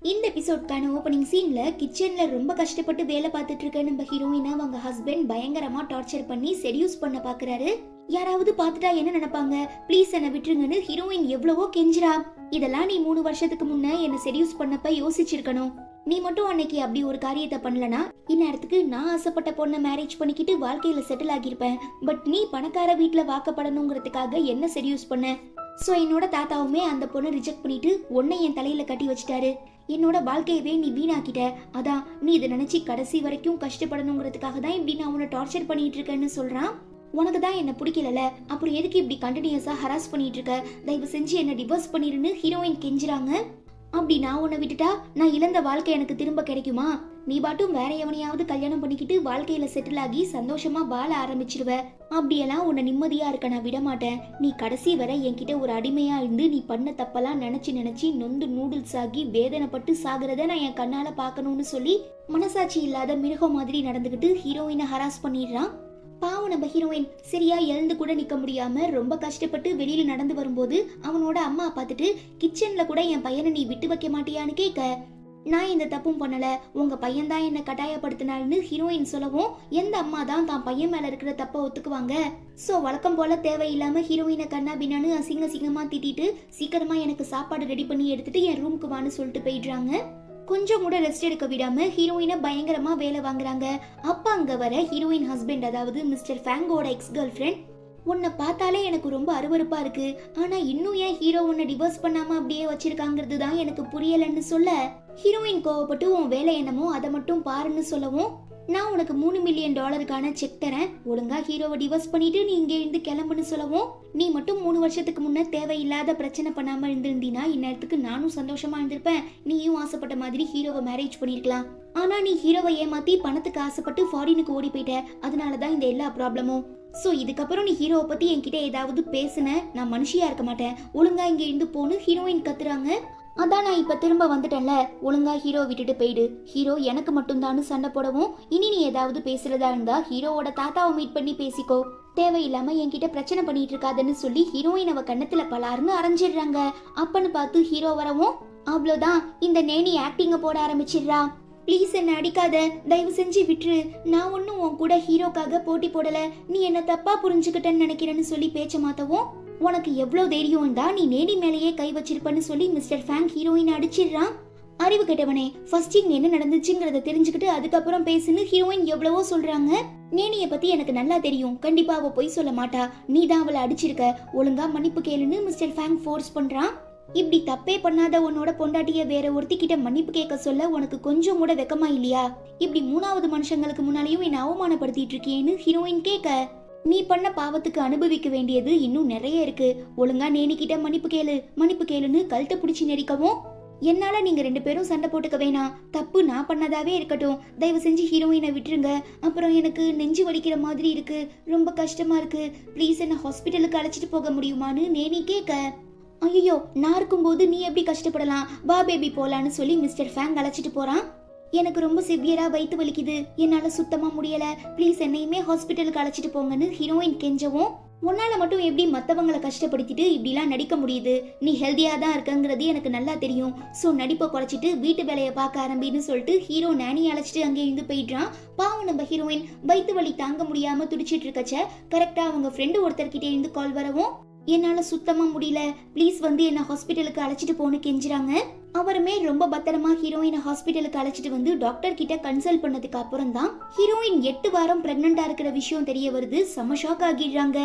இந்த எபிசோட்கான ஓப்பனிங் சீன்ல கிச்சன்ல ரொம்ப கஷ்டப்பட்டு வேலை பார்த்துட்டு இருக்க நம்ம ஹீரோயினை அவங்க ஹஸ்பண்ட் பயங்கரமா டார்ச்சர் பண்ணி செடியூஸ் பண்ண பாக்குறாரு. யாராவது பார்த்துட்டா என்ன நினைப்பாங்க, ப்ளீஸ் என்ன விட்டுருங்கன்னு ஹீரோயின் எவ்வளவோ கெஞ்சிரா. இதெல்லாம் நீ 3 வருஷத்துக்கு முன்ன என்ன செடியூஸ் பண்ணப்ப யோசிச்சிருக்கணும். நீ மட்டும் அன்னைக்கு அப்படி ஒரு காரியத்தை பண்ணலனா இந்நேரத்துக்கு நான் ஆசைப்பட்ட பொண்ணை மேரேஜ் பண்ணிக்கிட்டு வாழ்க்கையில செட்டில் ஆகியிருப்பேன். பட் நீ பணக்கார வீட்டுல வாக்கப்படணுங்கிறதுக்காக என்ன செடியூஸ் பண்ண. சோ என்னோட தாத்தாவுமே அந்த பொண்ணை ரிஜெக்ட் பண்ணிட்டு உன்னை என் தலையில கட்டி வச்சுட்டாரு. என்னோட வாழ்க்கையவே நீ வீணாக்கிட்ட. அதான் நீ இதை நினைச்சு கடைசி வரைக்கும் கஷ்டப்படணுங்கிறதுக்காக தான் இப்படி நான் உன்னை டார்ச்சர் பண்ணிட்டு இருக்கேன்னு சொல்றான். உனக்கு தான் என்ன பிடிக்கல, அப்புறம் எதுக்கு இப்படி கண்டினியூஸா ஹராஸ் பண்ணிட்டு இருக்க, தயவு செஞ்சு என்ன டிவோர்ஸ் பண்ணிருன்னு ஹீரோயின் கெஞ்சுறாங்க. அப்படி நான் உன்னை விட்டுட்டா நான் இழந்த வாழ்க்கை எனக்கு திரும்ப கிடைக்குமா? நீ பாட்டும் வேற எவனையாவது கல்யாணம் பண்ணிக்கிட்டு வாழ்க்கையில செட்டில் ஆகி சந்தோஷமா வாழ ஆரம்பிச்சிருவ. அப்படியெல்லாம் உன்னை நிம்மதியா இருக்க நான் விட மாட்டேன். நீ கடைசி வரை என்கிட்ட ஒரு அடிமையா இருந்து நீ பண்ண தப்பெல்லாம் நினைச்சு நொந்து நூடுல்ஸ் ஆகி வேதனைப்பட்டு சாகிறத நான் என் கண்ணால பாக்கணும்னு சொல்லி மனசாட்சி இல்லாத மிருகம் மாதிரி நடந்துகிட்டு ஹீரோயினை ஹராஸ் பண்ணிடுறான். பாவம் நம்ம ஹீரோயின் சரியா எழுந்து கூட நிக்க முடியாம ரொம்ப கஷ்டப்பட்டு வெளியில நடந்து வரும்போது அவனோட அம்மா பார்த்துட்டு கிச்சன்ல கூட என் பையனை நீ விட்டு வைக்க மாட்டியான்னு கேட்க, நான் இந்த தப்பும் பண்ணல, உங்க பையன் தான் என்ன கட்டாயப்படுத்தினாள்னு ஹீரோயின் சொல்லவும் எந்த அம்மா தான் தான் பையன் மேல இருக்கிற தப்ப ஒத்துக்குவாங்க? சோ வழக்கம் போல தேவையில்லாம ஹீரோயினை கண்ணா பின்னான்னு அசிங்கமா திட்டிட்டு சீக்கிரமா எனக்கு சாப்பாடு ரெடி பண்ணி எடுத்துட்டு என் ரூமுக்கு வான்னு சொல்லிட்டு போயிடுறாங்க. கொஞ்சம் கூட ரெஸ்ட் எடுக்க விடாம ஹீரோயினை பயங்கரமா வேலை வாங்குறாங்க. அப்ப அங்க வர ஹீரோயின் ஹஸ்பண்ட், அதாவது மிஸ்டர் ஃபேங்கோட எக்ஸ் கேர்ள் ஃப்ரெண்ட், உன்னை பார்த்தாலே எனக்கு ரொம்ப அருவருப்பா இருக்கு, ஆனா இன்னும் ஏன் ஹீரோ உன்னை டிவோர்ஸ் பண்ணாம அப்படியே வச்சிருக்காங்கிறது தான் எனக்கு புரியலன்னு சொல்ல, ஹீரோயின் கோவப்பட்டு உன் வேலை என்னமோ அதை மட்டும் பாருன்னு சொல்லவும், நான் உனக்கு $3 மில்லியன் செக் தரேன், ஒழுங்கா ஹீரோவை டிவோர்ஸ் பண்ணிட்டு நீ இங்கே இருந்து கிளம்புன்னு சொல்லவும், நீ மட்டும் 3 வருஷத்துக்கு முன்ன தேவையில்லாத பிரச்சனை பண்ணாம இருந்திருந்தீனா இந்நேரத்துக்கு நானும் சந்தோஷமா இருந்திருப்பேன், நீயும் ஆசைப்பட்ட மாதிரி ஹீரோவை மேரேஜ் பண்ணிருக்கலாம். ஆனா நீ ஹீரோவை ஏமாத்தி பணத்துக்கு ஆசைப்பட்டு ஃபாரினுக்கு ஓடி போயிட்ட, அதனாலதான் இந்த எல்லா ப்ராப்ளமும். சோ இதுக்கப்புறம் நீ ஹீரோவை பத்தி என்கிட்ட ஏதாவது பேசுன நான் மனுஷியா இருக்க மாட்டேன், ஒழுங்கா இங்க இருந்து போன்னு ஹீரோயின் கத்துறாங்க. அதான் நான் இப்ப திரும்ப வந்துட்டேன்ல, ஒழுங்கா ஹீரோ விட்டுட்டு போயிடு, ஹீரோ எனக்கு மட்டும்தான் சண்டை போடவும், இனி நீ ஏதாவது பேசுறதா இருந்தா ஹீரோவோட தாத்தாவை மீட் பண்ணி பேசிக்கோ, தேவையில்லாம என்கிட்ட பிரச்சனை பண்ணிட்டு இருக்காதுன்னு சொல்லி ஹீரோயின் அவ கண்ணத்துல பலாருன்னு அரைஞ்சிடுறாங்க. அப்பன்னு பார்த்து ஹீரோ வரவும், அவ்வளவுதான் இந்த நேனி ஆக்டிங்க போட ஆரம்பிச்சிடுறா. ப்ளீஸ் என்ன அடிக்காத, தயவு செஞ்சு விட்டுரு, நான் ஒன்னும் உன் கூட ஹீரோக்காக போட்டி போடல, நீ என்ன தப்பா புரிஞ்சுக்கிட்டேன்னு நினைக்கிறேன்னு சொல்லி பேச்ச மாத்தவும், உனக்கு எவ்வளவு தைரியம் தான் நீ நேடி மேலேயே கை வச்சிருப்பன்னு சொல்லி மிஸ்டர் ஃபேங்க் ஹீரோயின் அடிச்சிடுறான். அறிவு கெட்டவனே, ஃபர்ஸ்ட் இங்க என்ன நடந்துச்சுங்கிறத தெரிஞ்சுக்கிட்டு அதுக்கப்புறம் பேசுன்னு ஹீரோயின் எவ்வளவோ சொல்றாங்க. நேனிய பத்தி எனக்கு நல்லா தெரியும், கண்டிப்பா அவ பொய் சொல்ல மாட்டா, நீ தான் அவளை அடிச்சிருக்க, ஒழுங்கா மன்னிப்பு கேளுன்னு மிஸ்டர் ஃபேங்க் ஃபோர்ஸ் பண்றான். இப்படி தப்பே பண்ணாத உன்னோட பொண்டாட்டிய வேற ஒருத்திக்கிட்ட மன்னிப்பு கேட்க சொல்ல உனக்கு கொஞ்சம் கூட வெக்கமா இல்லையா? இப்படி 3வது மனுஷங்களுக்கு முன்னாலேயும் என்ன அவமானப்படுத்திட்டு இருக்கேன்னு ஹீரோயின் கேட்க, நீ பண்ண பாவத்துக்கு அனுபவிக்க வேண்டியது இன்னும் நிறைய இருக்கு, ஒழுங்கா நேனிக்கிட்ட மன்னிப்பு கேளுன்னு கழுத்தை பிடிச்சி நெரிக்கவும், என்னால நீங்க 2 பேரும் சண்டை போட்டுக்க வேணாம், தப்பு நான் பண்ணதாவே இருக்கட்டும், தயவு செஞ்சு ஹீரோயினை விட்டுருங்க, அப்புறம் எனக்கு நெஞ்சு வலிக்கிற மாதிரி இருக்கு, ரொம்ப கஷ்டமா இருக்கு, ப்ளீஸ் என்ன ஹாஸ்பிட்டலுக்கு அழைச்சிட்டு போக முடியுமான்னு நேனி கேட்க, ஐயோ நான் இருக்கும்போது நீ எப்படி கஷ்டப்படலாம், வா பேபி போலான்னு சொல்லி மிஸ்டர் ஃபேங் அழைச்சிட்டு போறான். எனக்கு ரொம்ப சிவியரா வயிற்று வலிக்குது, என்னால சுத்தமா முடியல, ப்ளீஸ் என்னையுமே ஹாஸ்பிட்டலுக்கு அழைச்சிட்டு போங்கன்னு ஹீரோயின் கெஞ்சவும், உன்னால மட்டும் எப்படி மத்தவங்களை கஷ்டப்படுத்திட்டு இப்படிலாம் நடிக்க முடியுது, நீ ஹெல்தியா தான் இருக்கங்கிறது எனக்கு நல்லா தெரியும், சோ நடிப்பை குறைச்சிட்டு வீட்டு வேலையை பார்க்க ஆரம்பின்னு சொல்லிட்டு ஹீரோ நானி அழைச்சிட்டு அங்கே இருந்து போயிடுறான். பாவம் நம்ம ஹீரோயின் வயிற்று வலி தாங்க முடியாம துடிச்சிட்டு இருக்கச்ச கரெக்டா அவங்க ஃப்ரெண்டு ஒருத்தர்கிட்ட இருந்து கால் வரவும், என்னால சுத்தமா முடியல, பிளீஸ் வந்து என்ன ஹாஸ்பிட்டலுக்கு அழைச்சிட்டு போன்னு கெஞ்சுறாங்க. அவருமே ரொம்ப பத்திரமா ஹீரோயினை ஹாஸ்பிட்டலுக்கு அழைச்சிட்டு வந்து டாக்டர் கிட்ட கன்சல்ட் பண்ணதுக்கு அப்புறம் தான் ஹீரோயின் 8 வாரம் பிரெக்னண்டா இருக்கிற விஷயம் தெரிய வருது. செம ஷாக் ஆகிடுறாங்க.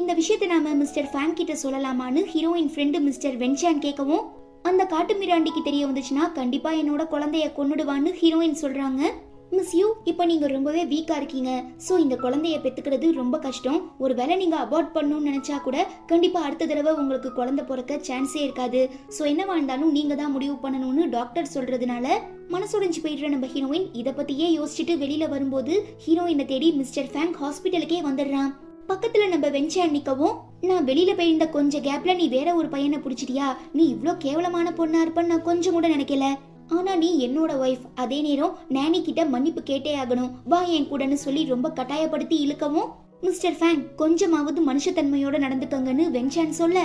இந்த விஷயத்தை நாம மிஸ்டர் ஃபேங் கிட்ட சொல்லலாமான்னு ஹீரோயின் ஃப்ரெண்டு மிஸ்டர் வென்சான் கேட்கவும், அந்த காட்டு மிராண்டிக்கு தெரிய வந்துச்சுன்னா கண்டிப்பா என்னோட குழந்தைய கொன்னுடுவான்னு ஹீரோயின் சொல்றாங்க. மிஸ் யூ, இப்போ நீங்க ரொம்பவே வீக்கா இருக்கீங்க, சோ இந்த குழந்தைய பெத்துக்கிறது ரொம்ப கஷ்டம், ஒருவேளை நீங்க அபார்ட் பண்ணணும்னு நினைச்சா கூட கண்டிப்பா அடுத்த தடவை உங்களுக்கு குழந்தை பிறக்க சான்ஸே இருக்காது, சோ என்னவா இருந்தாலும் நீங்க தான் முடிவு பண்ணணும்னு டாக்டர் சொல்றதுனால மனசுடைஞ்சு போயிடுற நம்ம ஹீரோயின் இத பத்தியே யோசிச்சுட்டு வெளியில வரும்போது ஹீரோயினை தேடி மிஸ்டர் ஃபேங்க் ஹாஸ்பிட்டலுக்கே வந்துடுறான். பக்கத்துல நம்ம வென்சான் நிக்கவும், நான் வெளியில போயிருந்த கொஞ்ச கேப்ல நீ வேற ஒரு பையனை புடிச்சிட்டியா, நீ இவ்ளோ கேவலமான பொண்ணா இருப்பன்னு நான் கொஞ்சம் கூட நினைக்கல, ஆனா நீ என்னோட ஒய்ஃப், அதே நேரம் நானி கிட்ட மன்னிப்பு கேட்டே ஆகணும், வா என் கூடன்னு சொல்லி ரொம்ப கட்டாயப்படுத்தி இழுக்கவும், மிஸ்டர் ஃபேங் கொஞ்சமாவது மனுஷத்தன்மையோட நடந்துக்கங்கன்னு வென்சான் சொல்ல,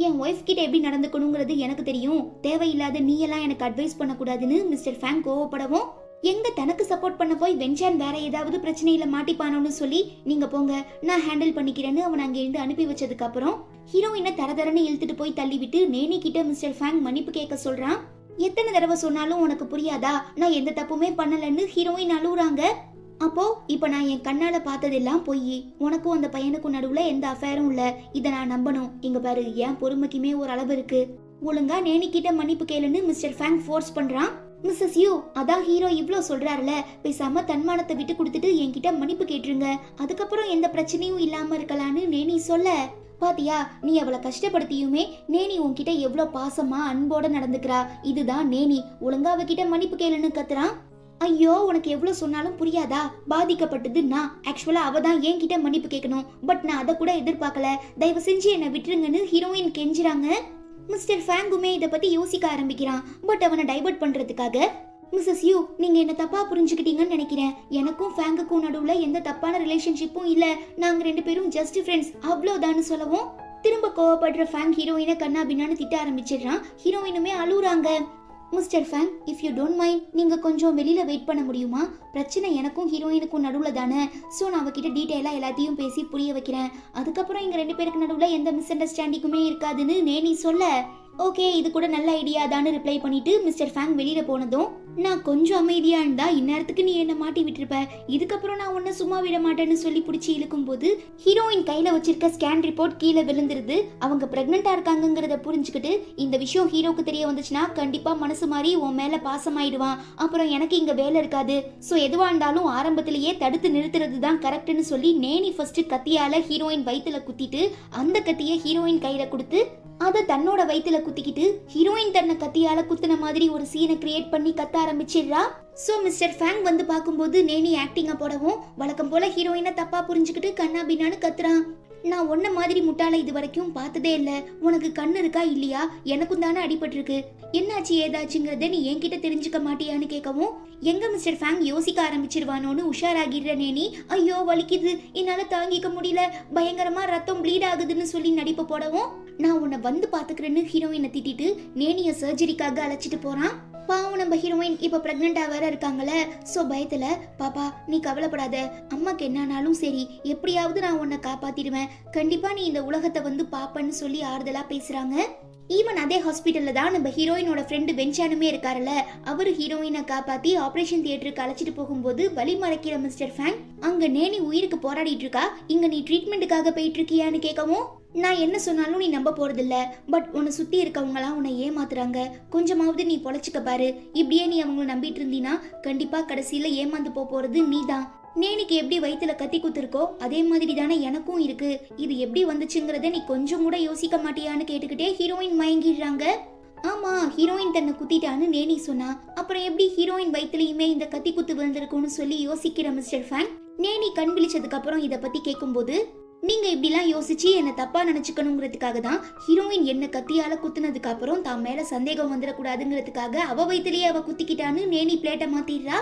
என் ஒய்ஃப் கிட்ட எப்படி நடந்துக்கணுங்கிறது எனக்கு தெரியும், தேவையில்லாத நீ எல்லாம் எனக்கு அட்வைஸ் பண்ணக்கூடாதுன்னு மிஸ்டர் ஃபேங் கோவப்படவும், எங்க தனக்கு சப்போர்ட் பண்ண போய் வென்சான் வேற ஏதாவது பிரச்சனையில மாட்டிப்பானோன்னு சொல்லி நீங்க போங்க நான் ஹேண்டில் பண்ணிக்கிறேன்னு அவன் அங்க இருந்து அனுப்பி வச்சதுக்கு அப்புறம் ஹீரோயினை தரதரன்னு இழுத்துட்டு போய் தள்ளிவிட்டு நேனி கிட்ட மிஸ்டர் ஃபேங் மன்னிப்பு கேட்க சொல்றான். எத்தனை தடவை சொன்னாலும் உனக்கு புரியாதா, நான் எந்த தப்புமே பண்ணலன்னு ஹீரோயின் அழுகுறாங்க. அப்போ இப்ப நான் என் கண்ணால பார்த்ததெல்லாம் பொய், உனக்கும் அந்த பையனுக்கும் நடுவுல எந்த அஃபேரும் இல்ல, இத நான் நம்பணும். இங்க பாரு, என் பொறுமைக்குமே ஒரு அளவு இருக்கு, ஒழுங்கா நேனி கிட்ட மன்னிப்பு கேளுன்னு மிஸ்டர் ஃபேங் ஃபோர்ஸ் பண்றான். மிஸ்ஸஸ் யூ, அதான் ஹீரோ இவ்ளோ சொல்றாருல, பேசாம தன்மானத்தை விட்டு கொடுத்துட்டு என்கிட்ட மன்னிப்பு கேட்டுருங்க, அதுக்கப்புறம் எந்த பிரச்சனையும் இல்லாம இருக்கலான்னு நேனி சொல்ல, பாத்தியா நீ அவளை கஷ்டப்படுத்தியுமே நேனி உன்கிட்ட எவ்வளவு பாசமா அன்போட நடந்துக்கிறா, இதுதான் நேனி, ஒழுங்கா அவகிட்ட மன்னிப்பு கேளுன்னு கத்துறான். ஐயோ உனக்கு எவ்வளவு சொன்னாலும் புரியாதா, பாதிக்கப்பட்டது நான், ஆக்சுவலா அவ தான் என்கிட்ட மன்னிப்பு கேட்கணும், பட் நான் அதை கூட எதிர்பார்க்கல, தயவு செஞ்சு என்ன விட்டுருங்கன்னு ஹீரோயின் கெஞ்சுறாங்க. மிஸ்டர் ஃபேங்குமே இதை பத்தி யோசிக்க ஆரம்பிக்கிறான். பட் அவனை டைவர்ட் பண்றதுக்காக, மிஸ்ஸஸ் யூ நீங்க என்ன தப்பா புரிஞ்சுக்கிட்டீங்கன்னு நினைக்கிறேன், எனக்கும் ஃபேங்குக்கும் நடுவுல எந்த தப்பான ரிலேஷன்ஷிப்பும் இல்ல, நாங்க 2 பேரும் ஜஸ்ட் ஃப்ரெண்ட்ஸ் அவ்வளவுதான்னு சொல்லவும், திரும்ப கோவப்படுற ஃபேங் ஹீரோயினை கண்ணா பின்னான்னு திட்ட ஆரம்பிச்சிடுறான். ஹீரோயினுமே அழுகுறாங்க. Mister FAANG, if you don't mind, நீங்க கொஞ்சம் வெளியில வெயிட் பண்ண முடியுமா? பிரச்சனை எனக்கும் ஹீரோயினுக்கும் நடுவுல தானே, ஸோ நான் அவகிட்ட டீட்டெயிலா எல்லாத்தையும் பேசி புரிய வைக்கிறேன், அதுக்கப்புறம் எங்க 2 பேருக்கு நடுவுல எந்த மிஸ் அண்டர்ஸ்டாண்டிங்குமே இருக்காதுன்னு நேனி சொல்ல, ஓகே இது கூட நல்ல ஐடியா தான்னு ரிப்ளை பண்ணிட்டு மிஸ்டர் ஃபேங் வெளியில போனதும், நான் கொஞ்சம் அமைதியா இருந்தா இந்நேரத்துக்கு நீ என்ன மாட்டி விட்டுருப்ப, இதுக்கப்புறம் நான் உன்ன சும்மா விட மாட்டேன்னு சொல்லி பிடிச்சி இழுக்கும் போது ஹீரோயின் கையில வச்சிருக்க ஸ்கேன் ரிப்போர்ட் கீழே விழுந்துருது. அவங்க பிரெக்னெண்டா இருக்காங்கிறத புரிஞ்சுக்கிட்டு இந்த விஷயம் ஹீரோக்கு தெரிய வந்துச்சுன்னா கண்டிப்பா மனசு மாறி உன் மேல பாசமாயிடுவான், அப்புறம் எனக்கு இங்க வேலை இருக்காது, சோ எதுவா இருந்தாலும் ஆரம்பத்திலேயே தடுத்து நிறுத்துறது தான் கரெக்ட்னு சொல்லி நேனி ஃபர்ஸ்ட் கத்தியால ஹீரோயின் வயித்துல குத்திட்டு அந்த கத்தியை ஹீரோயின் கையில கொடுத்து அதை தன்னோட வயித்துல குத்திக்கிட்டு ஹீரோயின் தன்னை கத்தியால குத்துன மாதிரி ஒரு சீனை கிரியேட் பண்ணி கத்த ஆரம்பிச்சிடுறா. சோ மிஸ்டர் ஃபேங் வந்து பார்க்கும்போது நேனி ஆக்டிங்க போடவும் வழக்கம் போல ஹீரோயினை தப்பா புரிஞ்சுக்கிட்டு கண்ணா பின்னான்னு கத்துறான். நான் ஒன்ன மாதிரி முட்டாள இது வரைக்கும் பார்த்ததே இல்ல, உனக்கு கண்ணு இருக்கா இல்லையா, எனக்கும் தானே அடிபட்டிருக்கு, என்னாச்சு ஏதாச்சுங்கிறத நீ என்கிட்ட தெரிஞ்சுக்க மாட்டியான்னு கேட்கவும், எங்க மிஸ்டர் ஃபேங் யோசிக்க ஆரம்பிச்சிருவானோன்னு உஷாராகிடுற நேனி, ஐயோ வலிக்குது என்னால தாங்கிக்க முடியல, பயங்கரமா ரத்தம் ப்ளீட் ஆகுதுன்னு சொல்லி நடிப்பு போடவும், நான் உன்னை வந்து பாத்துக்கிறேன்னு ஹீரோயினை திட்டிட்டு நேனிய சர்ஜரிக்காக அழைச்சிட்டு போறான். பாவம் நம்ம ஹீரோயின் இப்ப பிரெக்னெண்டா வேற இருக்காங்கல்ல, சோ பயத்துல, பாப்பா நீ கவலைப்படாத, அம்மாக்கு என்னானாலும் சரி எப்படியாவது நான் உன்னை காப்பாத்திடுவேன், கண்டிப்பா நீ இந்த உலகத்தை வந்து பாப்பன்னு சொல்லி ஆறுதலா பேசுறாங்க. ஈவன் அதே ஹாஸ்பிட்டல்ல தான் நம்ம ஹீரோயினோட ஃப்ரெண்டு வென்சானுமே இருக்காருல்ல, அவரு ஹீரோயினை காப்பாத்தி ஆபரேஷன் தியேட்டருக்கு அழைச்சிட்டு போகும்போது வழி மறைக்கிற மிஸ்டர் ஃபேங், அங்க நேனி உயிருக்கு போராடிட்டு இருக்கா, இங்க நீ ட்ரீட்மெண்ட்டுக்காக போயிட்டு இருக்கியான்னு கேட்கவும், நான் என்ன சொன்னாலும் நீ நம்ப போறதில்ல, பட் உன்னை சுத்தி இருக்கவங்களாம் உன்னை ஏமாத்துறாங்க, கொஞ்சமாவது நீ பொழைச்சிக்க பாரு, இப்படியே நீ அவங்களை நம்பிட்டு இருந்தீனா கண்டிப்பா கடைசியில ஏமாந்து போறது நீதான், நேனிக்கு எப்படி வயித்துல கத்தி குத்துருக்கோ அதே மாதிரி தானே எனக்கும் இருக்கு, இது எப்படி வந்துச்சுங்கிறத நீ கொஞ்சம் கூட யோசிக்க மாட்டியான்னு கேட்டுக்கிட்டே ஹீரோயின் மயங்கிடுறாங்க. ஆமா ஹீரோயின் தன்னை குத்திட்டான்னு நேனி சொன்னா, அப்புறம் எப்படி ஹீரோயின் வயிற்றுலயுமே இந்த கத்தி குத்து விழுந்திருக்கும்னு சொல்லி யோசிக்கிற மிஸ்டர் ஃபேங் நேனி கண் விழிச்சதுக்கு அப்புறம் இத பத்தி கேட்கும்போது, நீங்க இப்படிலாம் யோசிச்சு என்ன தப்பா நினைச்சுக்கணுங்கிறதுக்காக தான் ஹீரோயின் என்ன கத்தியால குத்துனதுக்கு அப்புறம் தான் மேல சந்தேகம் வந்துடக்கூடாதுங்கிறதுக்காக அவ வயிற்றுலயே அவ குத்திக்கிட்டான்னு நேனி பிளேட்டை மாத்திடுறா.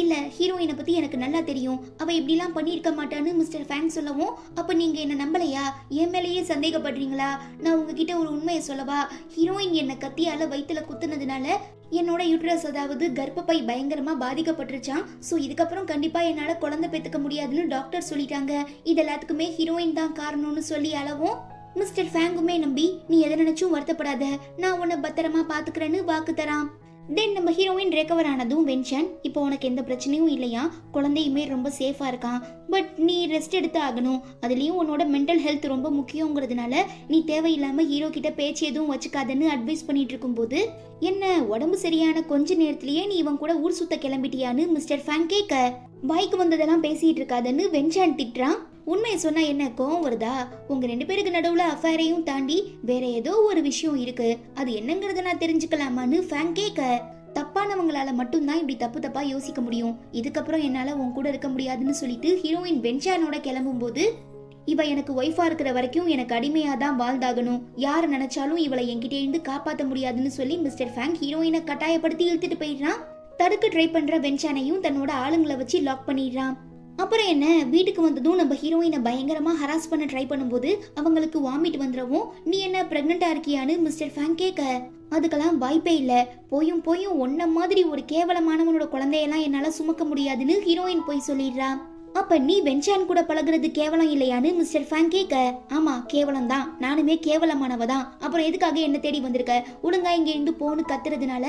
இல்ல ஹீரோயினை பத்தி எனக்கு நல்லா தெரியும், அவ இப்படிலாம் பண்ணிருக்க மாட்டான்னு மிஸ்டர் ஃபேங் சொல்லவும், அப்ப நீங்க என்ன நம்பலையா, என் மேலேயே சந்தேகப்படுறீங்களா, நான் உங்ககிட்ட ஒரு உண்மையை சொல்லவா, ஹீரோயின் என்ன கத்தியால வயிற்றுல குத்துனதுனால என்னோட யூட்ரஸ் அதாவது கர்ப்பப்பை பயங்கரமா பாதிக்கப்பட்டுருச்சான், சோ இதுக்கப்புறம் கண்டிப்பா என்னால குழந்தை பெத்துக்க முடியாதுன்னு டாக்டர் சொல்லிட்டாங்க, இது எல்லாத்துக்குமே ஹீரோயின் தான் காரணம்னு சொல்லி அளவும், மிஸ்டர் ஃபேங்குமே நம்பி நீ எதை நினைச்சும் வருத்தப்படாத, நான் உன்னை பத்திரமா பாத்துக்கிறேன்னு வாக்கு தரான். தென் நம்ம ஹீரோயின் ரெக்கவர் ஆனதும் வென்சான், இப்போ உனக்கு எந்த பிரச்சனையும் இல்லையா, குழந்தையுமே ரொம்ப சேஃபா இருக்கான், பட் நீ ரெஸ்ட் எடுத்து ஆகணும், அதுலயும் உன்னோட மென்டல் ஹெல்த் ரொம்ப முக்கியங்கிறதுனால நீ தேவையில்லாம ஹீரோ கிட்ட பேச்சு எதுவும் வச்சுக்காதன்னு அட்வைஸ் பண்ணிட்டு இருக்கும் போது, என்ன உடம்பு சரியான கொஞ்ச நேரத்திலேயே நீ இவன் கூட ஊர் சுத்த கிளம்பிட்டியான்னு மிஸ்டர் ஃபேங் கேட்க, வாய்க்கு வந்ததெல்லாம் பேசிட்டு இருக்காதன்னு வென்சான் திட்டுறான். உண்மையை சொன்னா என்ன கோவம் வருதா, உங்க 2 பேருக்கு நடுவுல அஃபேரையும் தாண்டி வேற ஏதோ ஒரு விஷயம் இருக்கு, அது என்னங்கறத நான் தெரிஞ்சுக்கலாமான்னு ஃபேங் கேட்க, தப்பானவங்களால மட்டும்தான் இப்படி தப்பா யோசிக்க முடியும், இதுக்கப்புறம் என்னால உன் கூட இருக்க முடியாதுன்னு சொல்லிட்டு ஹீரோயின் வென்சானோட கிளம்பும் போது, இவ எனக்கு ஒய்ஃபா இருக்கிற வரைக்கும் எனக்கு அடிமையா தான் வாழ்ந்தாகணும், யார நினைச்சாலும் இவளை என்கிட்ட இருந்து காப்பாத்த முடியாதுன்னு சொல்லி மிஸ்டர் ஃபேங் ஹீரோயினை கட்டாயப்படுத்தி இழுத்துட்டு போயிடுறான். தடுக்க ட்ரை பண்ற வென்சானையும் தன்னோட ஆளுங்களை வச்சு லாக் பண்ணிடுறான். அப்புறம் என்ன, வீட்டுக்கு வந்ததும் நம்ம ஹீரோயினை பயங்கரமா ஹராஸ் பண்ண ட்ரை பண்ணும்போது அவங்களுக்கு வாமிட் வந்துடவும் நீ என்ன பிரெக்னெண்டா இருக்கியான்னு மிஸ்டர் ஃபேங் கேட்க, அதுக்கெல்லாம் வாய்ப்பே இல்ல, போயும் போயும் ஒன்ன மாதிரி ஒரு கேவலமானவனோட குழந்தையெல்லாம் என்னால சுமக்க முடியாதுன்னு ஹீரோயின் போய் சொல்லிடுறா. அப்ப நீ வெஞ்சான் கூட பழகுறது கேவலம் இல்லையான்னு மிஸ்டர் ஃபேங் கேட்க, ஆமா கேவலம் தான், நானுமே கேவலமானவ தான், அப்புறம் எதுக்காக என்ன தேடி வந்திருக்க, ஒழுங்கா இங்க இருந்து போன்னு கத்துறதுனால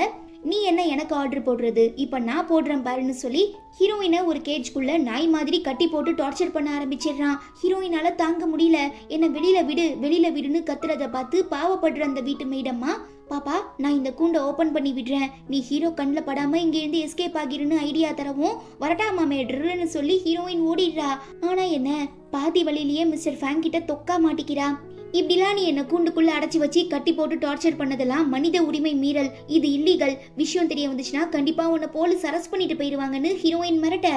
நீ என்ன எனக்கு ஆர்டர் போடுறது, இப்ப நான் போடுறேன் பாருன்னு சொல்லி ஹீரோயினை ஒரு கேஜ்குள்ள நாய் மாதிரி கட்டி போட்டு டார்ச்சர் பண்ண ஆரம்பிச்சிடுறான். ஹீரோயினால தாங்க முடியல, என்ன வெளியில விடு வெளியில விடுன்னு கத்துறத பார்த்து பாவப்படுற அந்த வீட்டு மேடம்மா, பாப்பா நான் இந்த கூண்டை ஓபன் பண்ணி விடுறேன், நீ ஹீரோ கண்ணில் படாம இங்க இருந்து எஸ்கேப் ஆகிருன்னு ஐடியா தரவும் வரட்டாமா மேட்ருன்னு சொல்லி ஹீரோயின் ஓடிடுறா. ஆனா என்ன, பாதி வழியிலேயே மிஸ்டர் ஃபேங் கிட்ட தொக்கா மாட்டிக்கிறா. இப்படிலாம் நீ என்ன கூண்டுக்குள்ள அடைச்சி வச்சு கட்டி போட்டு டார்ச்சர் பண்ணதெல்லாம் மனித உரிமை மீறல், இது இல்லீகல், விஷயம் தெரிய வந்துச்சுன்னா கண்டிப்பா உன்னை போலீஸ் அரெஸ்ட் பண்ணிட்டு போயிருவாங்கன்னு ஹீரோயின் மிரட்ட.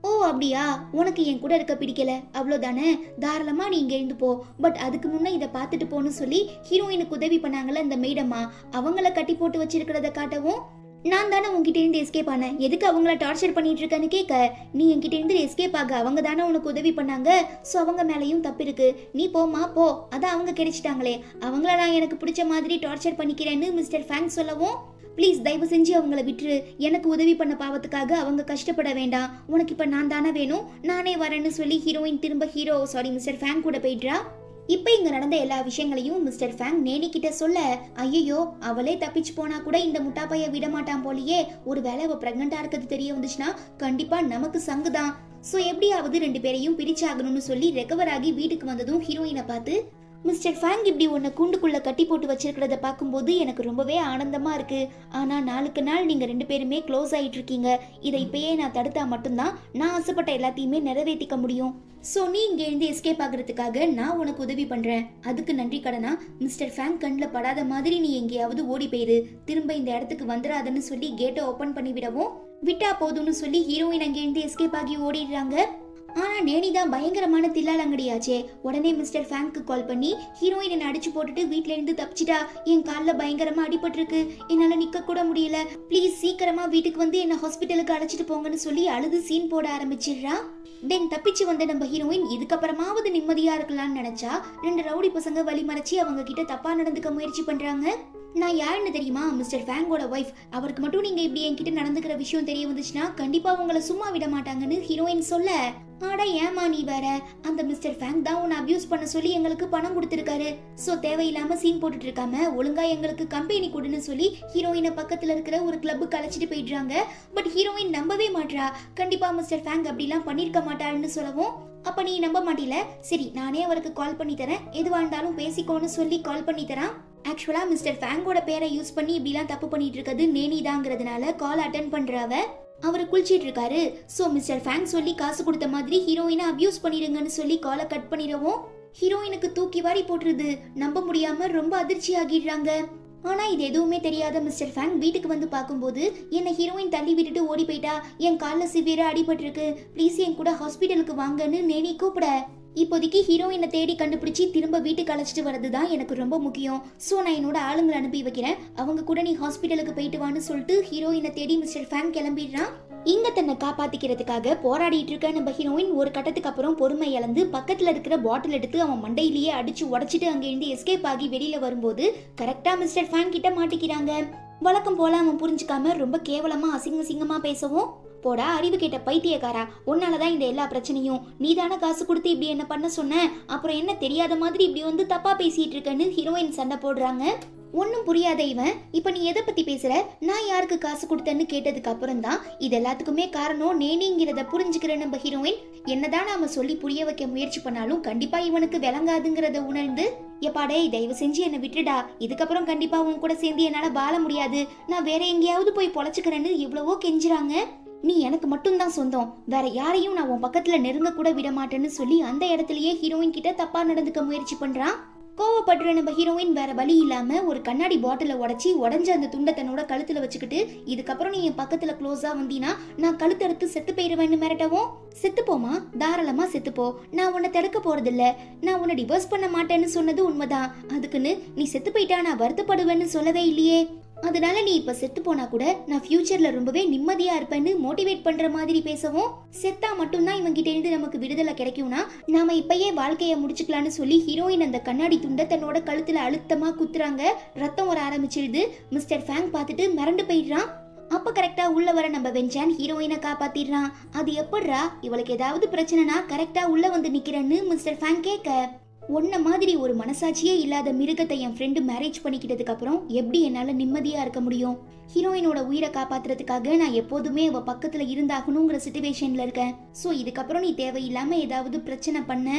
ஓ அப்படியா, உனக்கு என் கூட இருக்க பிடிக்கல அவ்வளோதானே, தாராளமா நீ இங்க இருந்து போ, பட் அதுக்கு முன்ன இதை பார்த்துட்டு போன்னு சொல்லி ஹீரோயினுக்கு உதவி பண்ணாங்கல்ல இந்த மேடம்மா, அவங்கள கட்டி போட்டு வச்சிருக்கிறத காட்டவும், நான் தானே உங்ககிட்ட இருந்து எஸ்கேப் ஆனேன், எதுக்கு அவங்கள டார்ச்சர் பண்ணிட்டு இருக்கேன்னு கேட்க, நீ என்கிட்ட இருந்து எஸ்கேப் ஆக அவங்க தானே உனக்கு உதவி பண்ணாங்க, ஸோ அவங்க மேலேயும் தப்பு இருக்கு, நீ போமா போ, அதான் அவங்க கிடைச்சிட்டாங்களே, அவங்கள நான் எனக்கு பிடிச்ச மாதிரி டார்ச்சர் பண்ணிக்கிறேன்னு மிஸ்டர் ஃபேங் சொல்லவும், ப்ளீஸ் தயவு செஞ்சு அவங்கள விட்டுரு, எனக்கு உதவி பண்ண பாவத்துக்காக அவங்க கஷ்டப்பட வேண்டாம், உனக்கு இப்போ நான் தானே வேணும், நானே வரேன்னு சொல்லி ஹீரோயின் திரும்ப மிஸ்டர் ஃபேங் கூட போயிடுறா. இப்ப இங்க நடந்த எல்லா விஷயங்களையும் மிஸ்டர் ஃபேங் நேனி கிட்ட சொல்ல, ஐயோ அவளே தப்பிச்சு போனா கூட இந்த முட்டாப்பைய விட மாட்டான் போலியே, ஒருவேளை அவ பிரெக்னண்டா இருக்கிறது தெரிய வந்துச்சுன்னா கண்டிப்பா நமக்கு சங்குதான், சோ எப்படியாவது ரெண்டு பேரையும் பிரிச்சாகணும்னு சொல்லி ரெக்கவர் ஆகி வீட்டுக்கு வந்ததும் ஹீரோயினை பார்த்து, மிஸ்டர் ஃபேங் இப்படி உன்னை கூண்டுக்குள்ள கட்டி போட்டு வச்சிருக்கிறத பார்க்கும்போது எனக்கு ரொம்பவே ஆனந்தமா இருக்கு, ஆனா நாளுக்கு நாள் நீங்க ரெண்டு பேருமே க்ளோஸ் ஆயிட்டு இருக்கீங்க, இதை இப்பயே நான் தடுத்தா மட்டும்தான் நான் ஆசைப்பட்ட எல்லாத்தையுமே நிறைவேற்றிக்க முடியும், ஸோ நீ இங்க இருந்து எஸ்கேப் ஆகுறதுக்காக நான் உனக்கு உதவி பண்றேன், அதுக்கு நன்றி கடனா மிஸ்டர் ஃபேங் கண்ணில் படாத மாதிரி நீ எங்கேயாவது ஓடி போயிரு, திரும்ப இந்த இடத்துக்கு வந்துடாதன்னு சொல்லி கேட்டை ஓபன் பண்ணி விடவும், விட்டா போதும்னு சொல்லி ஹீரோயின் அங்கே இருந்து எஸ்கேப் ஆகி ஓடிடுறாங்க. ஆனா நேனி தான் பயங்கரமான தில்லாலங்கடியாச்சே, உடனே மிஸ்டர் ஃபேங்க்கு கால் பண்ணி ஹீரோயின் என்ன அடிச்சு போட்டுட்டு வீட்ல இருந்து தப்பிச்சிட்டா, என் காலில் பயங்கரமா அடிபட்டிருக்கு, என்னால நிக்க கூட முடியல, ப்ளீஸ் சீக்கிரமா வீட்டுக்கு வந்து என்ன ஹாஸ்பிட்டலுக்கு அழைச்சிட்டு போங்கன்னு சொல்லி அழுது சீன் போட ஆரம்பிச்சிடுறா. தென் தப்பிச்சு வந்த நம்ம ஹீரோயின் இதுக்கப்புறமாவது நிம்மதியா இருக்கலாம்னு நினைச்சா ரெண்டு ரவுடி பசங்க வழி மறைச்சி அவங்க கிட்ட தப்பா நடந்துக்க முயற்சி பண்றாங்க. நான் யாருன்னு தெரியுமா, மிஸ்டர் ஃபேங்கோட ஒய்ஃப், அவருக்கு மட்டும் நீங்க இப்படி என்கிட்ட நடந்துக்கிற விஷயம் தெரிய வந்துச்சுன்னா கண்டிப்பா உங்களை சும்மா விட மாட்டாங்கன்னு ஹீரோயின் சொல்ல, ஆடா ஏமா நீ வேற, அந்த மிஸ்டர் ஃபேங் தான் உன்னை அபியூஸ் பண்ண சொல்லி எங்களுக்கு பணம் கொடுத்திருக்காரு, சோ தேவையில்லாம சீன் போட்டுட்டு இருக்காம ஒழுங்கா எங்களுக்கு கம்பெனி கொடுன்னு சொல்லி ஹீரோயினை பக்கத்துல இருக்கிற ஒரு கிளப்புக்கு அழைச்சிட்டு போயிடுறாங்க. பட் ஹீரோயின் நம்பவே மாட்றா, கண்டிப்பா மிஸ்டர் ஃபேங் அப்படிலாம் பண்ணிருக்க மாட்டாருன்னு சொல்லவும், அப்ப நீ நம்ப மாட்டீல, சரி நானே அவருக்கு கால் பண்ணி தரேன், எதுவா இருந்தாலும் பேசிக்கோன்னு சொல்லி கால் பண்ணி தரான். ஆக்சுவலா மிஸ்டர் ஃபேங்கோட பேரை யூஸ் பண்ணி இப்படிலாம் தப்பு பண்ணிட்டு இருக்கிறது நேனி தாங்கிறதுனால கால் அட்டன் பண்றவ அவரு குளிச்சிட்டு இருக்காரு, சோ மிஸ்டர் ஃபேங் சொல்லி காசு கொடுத்த மாதிரி ஹீரோயினை அபியூஸ் பண்ணிடுங்கன்னு சொல்லி காலை கட் பண்ணிடவும் ஹீரோயினுக்கு தூக்கி வாரி போட்டுருது, நம்ப முடியாம ரொம்ப அதிர்ச்சி ஆகிடுறாங்க. ஆனா இது எதுவுமே தெரியாத மிஸ்டர் ஃபேங் வீட்டுக்கு வந்து பார்க்கும்போது என்ன ஹீரோயின் தள்ளி விட்டுட்டு ஓடி போயிட்டா, என் காலில் சிவியரா அடிபட்டிருக்கு, ப்ளீஸ் என் கூட ஹாஸ்பிட்டலுக்கு வாங்கன்னு நேனி கூப்பிட, இப்போதைக்கு ஹீரோயினை தேடி கண்டுபிடிச்சி திரும்ப வீட்டுக்கு அழைச்சிட்டு வரது தான் எனக்கு ரொம்ப முக்கியம், ஸோ நான் என்னோட ஆளுங்களை அனுப்பி வைக்கிறேன், அவங்க கூட நீ ஹாஸ்பிட்டலுக்கு போயிட்டு வான்னு சொல்லிட்டு ஹீரோயினை தேடி மிஸ்டர் ஃபேங் கிளம்பிடுறான். இங்க தன்னை காப்பாத்திக்கிறதுக்காக போராடிட்டு இருக்க நம்ம ஹீரோயின் ஒரு கட்டத்துக்கு அப்புறம் பொறுமை இழந்து பக்கத்துல இருக்கிற பாட்டில் எடுத்து அவன் மண்டையிலேயே அடிச்சு உடைச்சிட்டு அங்கிருந்து எஸ்கேப் ஆகி வெளியில வரும்போது கரெக்டா மிஸ்டர் ஃபேங் கிட்ட மாட்டிக்கிறாங்க. வழக்கம் போல அவன் புரிஞ்சுக்காம ரொம்ப கேவலமா அசிங்கமா பேசவும், போடா அறிவு கேட்ட பைத்தியக்காரா, உன்னாலதான் இந்த எல்லா பிரச்சனையும், நீதான காசு கொடுத்து இப்படி என்ன பண்ண சொன்ன, அப்புறம் என்ன தெரியாத மாதிரி இப்படி வந்து தப்பா பேசிட்டு இருக்கன்னு ஹீரோயின் சண்டை போடுறாங்க. ஒன்னும் புரியாத இவன், இப்ப நீ எதை பத்தி பேசுற, நான் யாருக்கு காசு கொடுத்தேன்னு கேட்டதுக்கு அப்புறம் தான் இது எல்லாத்துக்குமே காரணம் நேனிங்கிறத புரிஞ்சுக்கிற நம்ம ஹீரோயின், என்னதான் நாம சொல்லி புரிய வைக்க முயற்சி பண்ணாலும் கண்டிப்பா இவனுக்கு விளங்காதுங்கிறத உணர்ந்து, எப்பாடே தயவு செஞ்சு என்னை விட்டுடா, இதுக்கப்புறம் கண்டிப்பா உன் கூட சேர்ந்து என்னால வாழ முடியாது, நான் வேற எங்கேயாவது போய் பொழைச்சுக்கிறேன்னு எவ்வளவோ கெஞ்சுறாங்க. நீ எனக்கு மட்டும்தான் சொந்தம், வேற யாரையும் நான் உன் பக்கத்துல நெருங்க கூட விட மாட்டேன்னு சொல்லி அந்த இடத்துலயே ஹீரோயின் கிட்ட தப்பா நடந்துக்க முயற்சி பண்றான். கோவப்படுற நம்ம ஹீரோயின் வேற வழி இல்லாம ஒரு கண்ணாடி பாட்டில உடஞ்ச அந்த துண்டை தன்னோட கழுத்துல வச்சுக்கிட்டு, இதுக்கப்புறம் நீ என் பக்கத்துல க்ளோஸா வந்தீனா நான் கழுத்தறுத்து செத்து போயிருவேன்னு மிரட்டவும், செத்து போமா, தாராளமா செத்து போ, நான் உன்னை தடுக்க போறது இல்ல, நான் உன்னை டிவோர்ஸ் பண்ண மாட்டேன்னு சொன்னது உண்மைதான், அதுக்குன்னு நீ செத்து போயிட்டா நான் வருத்தப்படுவேன்னு சொல்லவே இல்லையே, அதனால நீ இப்ப செத்து போனா கூட நான் ஃபியூச்சர்ல ரொம்பவே நிம்மதியா இருப்பேன்னு மோட்டிவேட் பண்ற மாதிரி பேசவும், செத்தா மட்டும்தான் இவங்க கிட்ட இருந்து நமக்கு விடுதலை கிடைக்கும்னா நாம இப்பயே வாழ்க்கைய முடிச்சுக்கலாம்னு சொல்லி ஹீரோயின் அந்த கண்ணாடி துண்டை தன்னோட கழுத்துல அழுத்தமா குத்துறாங்க. ரத்தம் வர ஆரம்பிச்சிடுது. மிஸ்டர் ஃபேங் பார்த்துட்டு மிரண்டு போயிடுறான். அப்ப கரெக்டா உள்ள வர நம்ம வென்சான் ஹீரோயினை காப்பாத்திடுறான். அது எப்படிரா, இவளுக்கு ஏதாவது பிரச்சனைனா கரெக்டா உள்ள வந்து நிக்கிறேன்னு மிஸ்டர் ஃபேங் கேட்க, உன்ன மாதிரி ஒரு மனசாட்சியே இல்லாத மிருகத்தை என் ஃப்ரெண்டு மேரேஜ் பண்ணிக்கிட்டதுக்கு அப்புறம் எப்படி என்னால நிம்மதியா இருக்க முடியும்? ஹீரோயினோட உயிரை காப்பாத்துறதுக்காக நான் எப்போதுமே அவ பக்கத்துல இருந்தாகணுங்கிற சிச்சுவேஷன்ல இருக்கேன். சோ இதுக்கப்புறம் நீ தேவையில்லாம ஏதாவது பிரச்சனை பண்ண,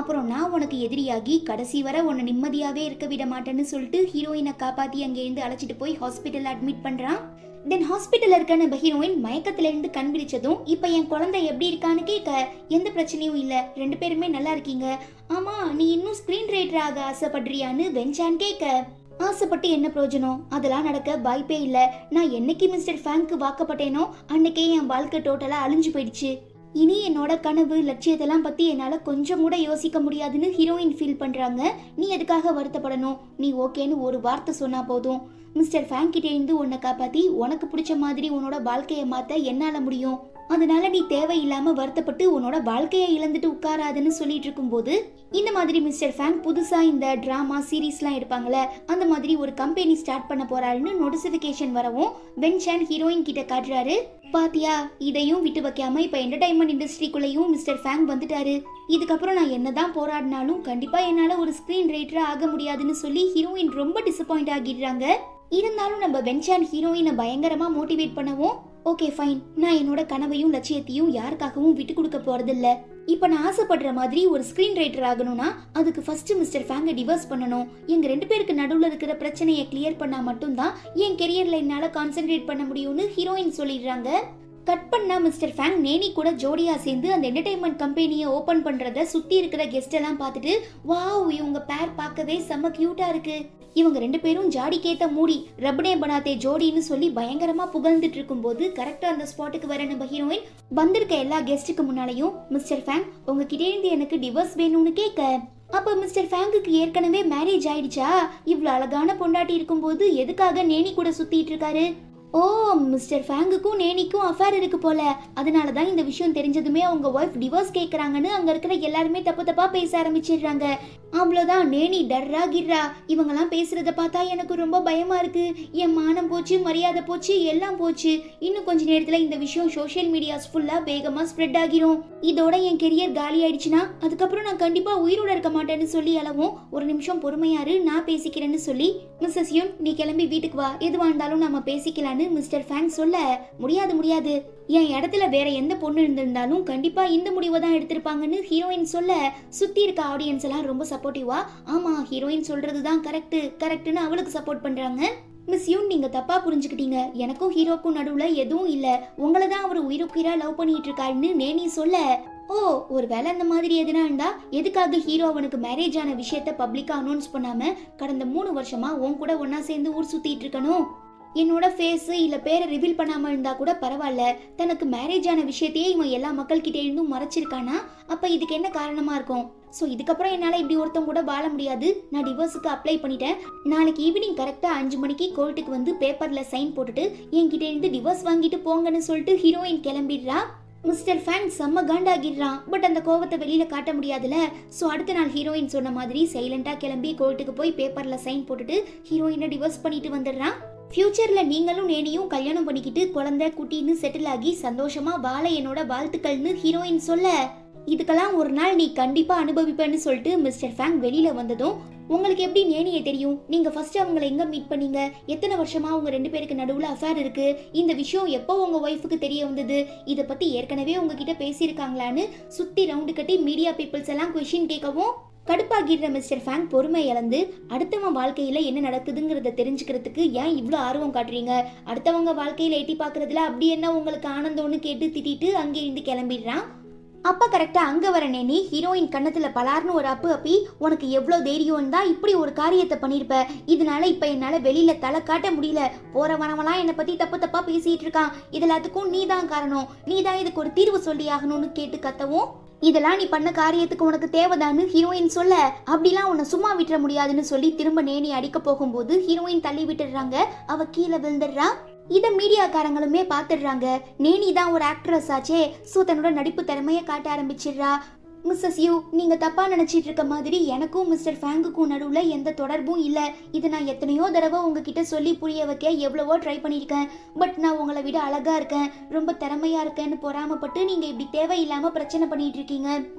அப்புறம் நான் உனக்கு எதிரியாகி கடைசி வரை உன்னை நிம்மதியாவே இருக்க விட மாட்டேன்னு சொல்லிட்டு ஹீரோயினை காப்பாத்தி அங்கே இருந்து அழைச்சிட்டு போய் ஹாஸ்பிட்டல் அட்மிட் பண்றான். தென் ஹாஸ்பிட்டல் இருக்க நம்ம ஹீரோயின் மயக்கத்துல இருந்து கண் விழிச்சதும் இப்ப என் குழந்தை எப்படி இருக்கான்னு கேட்க, எந்த பிரச்சனையும் இல்ல, 2 பேருமே நல்லா இருக்கீங்க. ஆமா, நீ இன்னும் ஸ்கிரீன் ரைட்டர் ஆக ஆசைப்படுறியான்னு வென்சான் கேட்க, ஆசைப்பட்டு என்ன பிரயோஜனம், அதெல்லாம் நடக்க வாய்ப்பே இல்ல. நான் என்னைக்கு மிஸ்டர் ஃபேங்க்கு வாக்கப்பட்டேனோ அன்னைக்கே என் வாழ்க்கை டோட்டலா அழிஞ்சு போயிடுச்சு. இனி என்னோட கனவு லட்சியத்தெல்லாம் பத்தி என்னால கொஞ்சம் கூட யோசிக்க முடியாதுன்னு ஹீரோயின் ஃபீல் பண்றாங்க. நீ எதுக்காக வருத்தப்படணும், நீ ஓகேன்னு ஒரு வார்த்தை சொன்னா போதும். மிஸ்டர் ஃபேங் கிட்ட இருந்து உன்னை காப்பாத்தி உனக்கு பிடிச்ச மாதிரி உன்னோட வாழ்க்கையை மாத்த என்னால முடியும். அதனால நீ தேவையில்லாம வருத்தப்பட்டு உன்னோட வாழ்க்கையை இழந்துட்டு உட்காராதுன்னு சொல்லிட்டு இருக்கும் போது, இந்த மாதிரி மிஸ்டர் ஃபேங் புதுசா இந்த டிராமா சீரீஸ்லாம் எடுப்பாங்கல்ல, அந்த மாதிரி ஒரு கம்பெனி ஸ்டார்ட் பண்ண போறாருன்னு நோட்டிபிகேஷன் வரவும் வென்சான் ஹீரோயின் கிட்ட காட்டுறாரு. பாத்தியா, இதையும் விட்டு வைக்காம இப்ப என்டர்டைன்மெண்ட் இண்டஸ்ட்ரிக்குள்ளேயும் மிஸ்டர் ஃபேங் வந்துட்டாரு. இதுக்கப்புறம் நான் என்னதான் போராடினாலும் கண்டிப்பா என்னால ஒரு ஸ்கிரீன் ரைட்டரா ஆக முடியாதுன்னு சொல்லி ஹீரோயின் ரொம்ப டிசப்பாயிண்ட் ஆகிடுறாங்க. இருந்தாலும் நம்ம வென்சான் ஹீரோயினை பயங்கரமா மோட்டிவேட் பண்ணவும், ஓகே ஃபைன், நான் என்னோட கனவையும் லட்சியத்தையும் யாருக்காகவும் விட்டு கொடுக்க போறதில்ல. இப்ப நான் ஆசைப்படுற மாதிரி ஒரு ஸ்கிரீன் ரைட்டர் ஆகணும்னா அதுக்கு ஃபர்ஸ்ட் மிஸ்டர் ஃபேங்கை டிவோர்ஸ் பண்ணணும். எங்க 2 பேருக்கு நடுவுல இருக்கிற பிரச்சனையை கிளியர் பண்ணா மட்டும்தான் என் கெரியர்ல என்னால கான்சென்ட்ரேட் பண்ண முடியும்னு ஹீரோயின் சொல்லிடுறாங்க. கட் பண்ணா மிஸ்டர் ஃபேங் நேனி கூட ஜோடியா சேர்ந்து அந்த என்டர்டைன்மெண்ட் கம்பெனியை ஓபன் பண்றத சுத்தி இருக்கிற கெஸ்ட் எல்லாம் பார்த்துட்டு, வாவ், இவங்க பேர் பார்க்கவே செம்ம கியூட்டா இருக்கு, இவங்க 2 பேரும் ஜாடி கேத்த மூடி ரப்னே பனாத்தே ஜோடின்னு சொல்லி பயங்கரமா புகழ்ந்துட்டு இருக்கும் போது கரெக்டா அந்த ஸ்பாட்டுக்கு வர நம்ம ஹீரோயின் வந்திருக்க எல்லா கெஸ்ட்டுக்கு முன்னாலையும், மிஸ்டர் ஃபேங் உங்ககிட்ட இருந்து எனக்கு டிவோர்ஸ் வேணும்னு கேட்க, அப்ப மிஸ்டர் ஃபேங்குக்கு ஏற்கனவே மேரேஜ் ஆயிடுச்சா, இவ்வளவு அழகான பொண்டாட்டி இருக்கும் போது எதுக்காக நேனி கூட சுத்திட்டு இருக்காரு? ஓ, மிஸ்டர் ஃபேங்குக்கும் நேனிக்கும் அஃபேர் இருக்கு போல, அதனாலதான் இந்த விஷயம் தெரிஞ்சதுமே அவங்க ஒய்ஃப் டிவோர்ஸ் கேக்குறாங்கன்னு அங்க இருக்கிற எல்லாருமே தப்பு தப்பா பேச ஆரம்பிச்சிடுறாங்க. அவ்வளவுதான், நேனி டர்ரா கிர்ரா. இவங்கெல்லாம் பேசுறத பார்த்தா எனக்கு ரொம்ப பயமா இருக்கு. என் மானம் போச்சு, மரியாதை போச்சு, எல்லாம் போச்சு. இன்னும் கொஞ்ச நேரத்துல இந்த விஷயம் சோஷியல் மீடியாஸ் ஃபுல்லா வேகமா ஸ்ப்ரெட் ஆகிரும். இதோட என் கெரியர் காலி ஆயிடுச்சுன்னா அதுக்கப்புறம் நான் கண்டிப்பா உயிரோட இருக்க மாட்டேன்னு சொல்லி அளவும், ஒரு நிமிஷம் பொறுமையாரு, நான் பேசிக்கிறேன்னு சொல்லி, மிஸ்ஸஸ் யூன் நீ கிளம்பி வீட்டுக்கு வா, எதுவா இருந்தாலும் நம்ம பேசிக்கலான்னு மிஸ்டர் ஃபேங் சொல்ல, முடியாது முடியாது, என் இடத்துல வேற எந்த பொண்ணு இருந்திருந்தாலும் கண்டிப்பா இந்த முடிவை தான் எடுத்திருப்பாங்கன்னு ஹீரோயின் சொல்ல, சுத்தி இருக்க ஆடியன்ஸ் எல்லாம் ரொம்ப சப்போர்ட்டிவா, ஆமா ஹீரோயின் சொல்றதுதான் கரெக்ட்னு அவளுக்கு சப்போர்ட் பண்றாங்க. மிஸ் யூன் நீங்க தப்பா புரிஞ்சுக்கிட்டீங்க, எனக்கும் ஹீரோக்கும் நடுவுல எதுவும் இல்ல, உங்களை தான் அவர் உயிருக்குயிரா லவ் பண்ணிட்டு இருக்காருன்னு நேனி சொல்ல, ஓ ஒருவேளை அந்த மாதிரி எதுனா இருந்தா எதுக்காக ஹீரோ அவனுக்கு மேரேஜ் ஆன விஷயத்த பப்ளிக்கா அனௌன்ஸ் பண்ணாம கடந்த 3 வருஷமா உன் கூட ஒன்னா சேர்ந்து ஊர் சுத்திட்டு இருக்கணும்? என்னோட ஃபேஸ் இல்ல பேரை ரிவீல் பண்ணாம இருந்தா கூட பரவாயில்ல, தனக்கு மேரேஜ் ஆன விஷயத்தையே இவன் எல்லா மக்கள் கிட்ட இருந்தும் மறைச்சிருக்கானா, அப்ப இதுக்கு என்ன காரணமா இருக்கும்? சோ இதுக்கப்புறம் என்னால இப்படி ஒருத்தவங்க கூட வாழ முடியாது, நான் டிவோர்ஸுக்கு அப்ளை பண்ணிட்டேன். நாளைக்கு ஈவினிங் கரெக்டா 5 மணிக்கு கோர்ட்டுக்கு வந்து பேப்பர்ல சைன் போட்டுட்டு என்கிட்ட இருந்து டிவோர்ஸ் வாங்கிட்டு போங்கன்னு சொல்லிட்டு ஹீரோயின் கிளம்பிடுறா. மிஸ்டர் ஃபேங் செம்ம காண்டாகிடுறான். பட் அந்த கோவத்தை வெளியில காட்ட முடியாதுல. சோ அடுத்த நாள் ஹீரோயின் சொன்ன மாதிரி சைலண்டா கிளம்பி கோர்ட்டுக்கு போய் பேப்பர்ல சைன் போட்டுட்டு ஹீரோயினை டிவோர்ஸ் பண்ணிட்டு வந்துடுறான். ஃபியூச்சர்ல நீங்களும் நேனியும் கல்யாணம் பண்ணிக்கிட்டு குழந்தை குட்டின்னு செட்டில் ஆகி சந்தோஷமா வாழ என்னோட வாழ்த்துக்கள்னு ஹீரோயின் சொல்ல, இதுக்கெல்லாம் ஒரு நாள் நீ கண்டிப்பா அனுபவிப்பேன்னு சொல்லிட்டு மிஸ்டர் ஃபேங் வெளியில வந்ததும், உங்களுக்கு எப்படி நேனியை தெரியும், நீங்க ஃபர்ஸ்ட் அவங்களை எங்க மீட் பண்ணீங்க, எத்தனை வருஷமா உங்க 2 பேருக்கு நடுவுல அஃபேர் இருக்கு, இந்த விஷயம் எப்போ உங்க ஒய்ஃபுக்கு தெரிய வந்தது, இத பத்தி ஏற்கனவே உங்ககிட்ட பேசியிருக்காங்களான்னு சுத்தி ரவுண்டு கட்டி மீடியா பீப்புள்ஸ் எல்லாம் கொஸ்டின் கேட்கவும் கடுப்பாகிடுற மிஸ்டர் ஃபேங் பொறுமை இழந்து, அடுத்தவன் வாழ்க்கையில என்ன நடக்குதுங்கிறத தெரிஞ்சுக்கிறதுக்கு ஏன் இவ்வளவு ஆர்வம் காட்டுறீங்க, அடுத்தவங்க வாழ்க்கையில எட்டி பாக்குறதுல அப்படி என்ன உங்களுக்கு ஆனந்தம்னு கேட்டு திட்டிட்டு அங்கே இருந்து கிளம்பிடுறான். அப்ப கரெக்டா அங்க வர நேனி ஹீரோயின் கண்ணத்துல பலார்னு ஒரு அப்பு அப்பி, உனக்கு எவ்வளவு தைரியம் தான் இப்படி ஒரு காரியத்தை பண்ணிருப்ப, இதனால இப்ப என்னால வெளியில தலை காட்ட முடியல, போற வரவெல்லாம் என்னை பத்தி தப்பு தப்பா பேசிட்டு இருக்கான், இது எல்லாத்துக்கும் நீ தான் காரணம், நீ தான் இதுக்கு ஒரு தீர்வு சொல்லி ஆகணும்னு கேட்டு கத்தவும், இதெல்லாம் நீ பண்ண காரியத்துக்கு உனக்கு தேவைதான்னு ஹீரோயின் சொல்ல, அப்படிலாம் உன்னை சும்மா விட்டுற முடியாதுன்னு சொல்லி திரும்ப நேனி அடிக்க போகும்போது ஹீரோயின் தள்ளி விட்டுடுறாங்க. அவ கீழே விழுந்துடுறா. இத மீடியாக்காரங்களுமே பாத்துடுறாங்க. நேனி தான் ஒரு ஆக்ட்ரஸ் ஆச்சே, சோ தன்னோட நடிப்பு திறமைய காட்ட ஆரம்பிச்சிடுறா. மிஸ்ஸஸ் யூ, நீங்க தப்பா நினைச்சிட்டு இருக்க மாதிரி எனக்கும் மிஸ்டர் ஃபேங்குக்கும் நடுவுல எந்த தொடர்பும் இல்ல. இது நான் எத்தனையோ தடவை உங்ககிட்ட சொல்லி புரிய வைக்க எவ்வளவோ ட்ரை பண்ணிருக்கேன். பட் நான் உங்களை விட அழகா இருக்கேன், ரொம்ப திறமையா இருக்கேன்னு பொறாமப்பட்டு நீங்க இப்படி தேவையில்லாம பிரச்சனை பண்ணிட்டு இருக்கீங்க.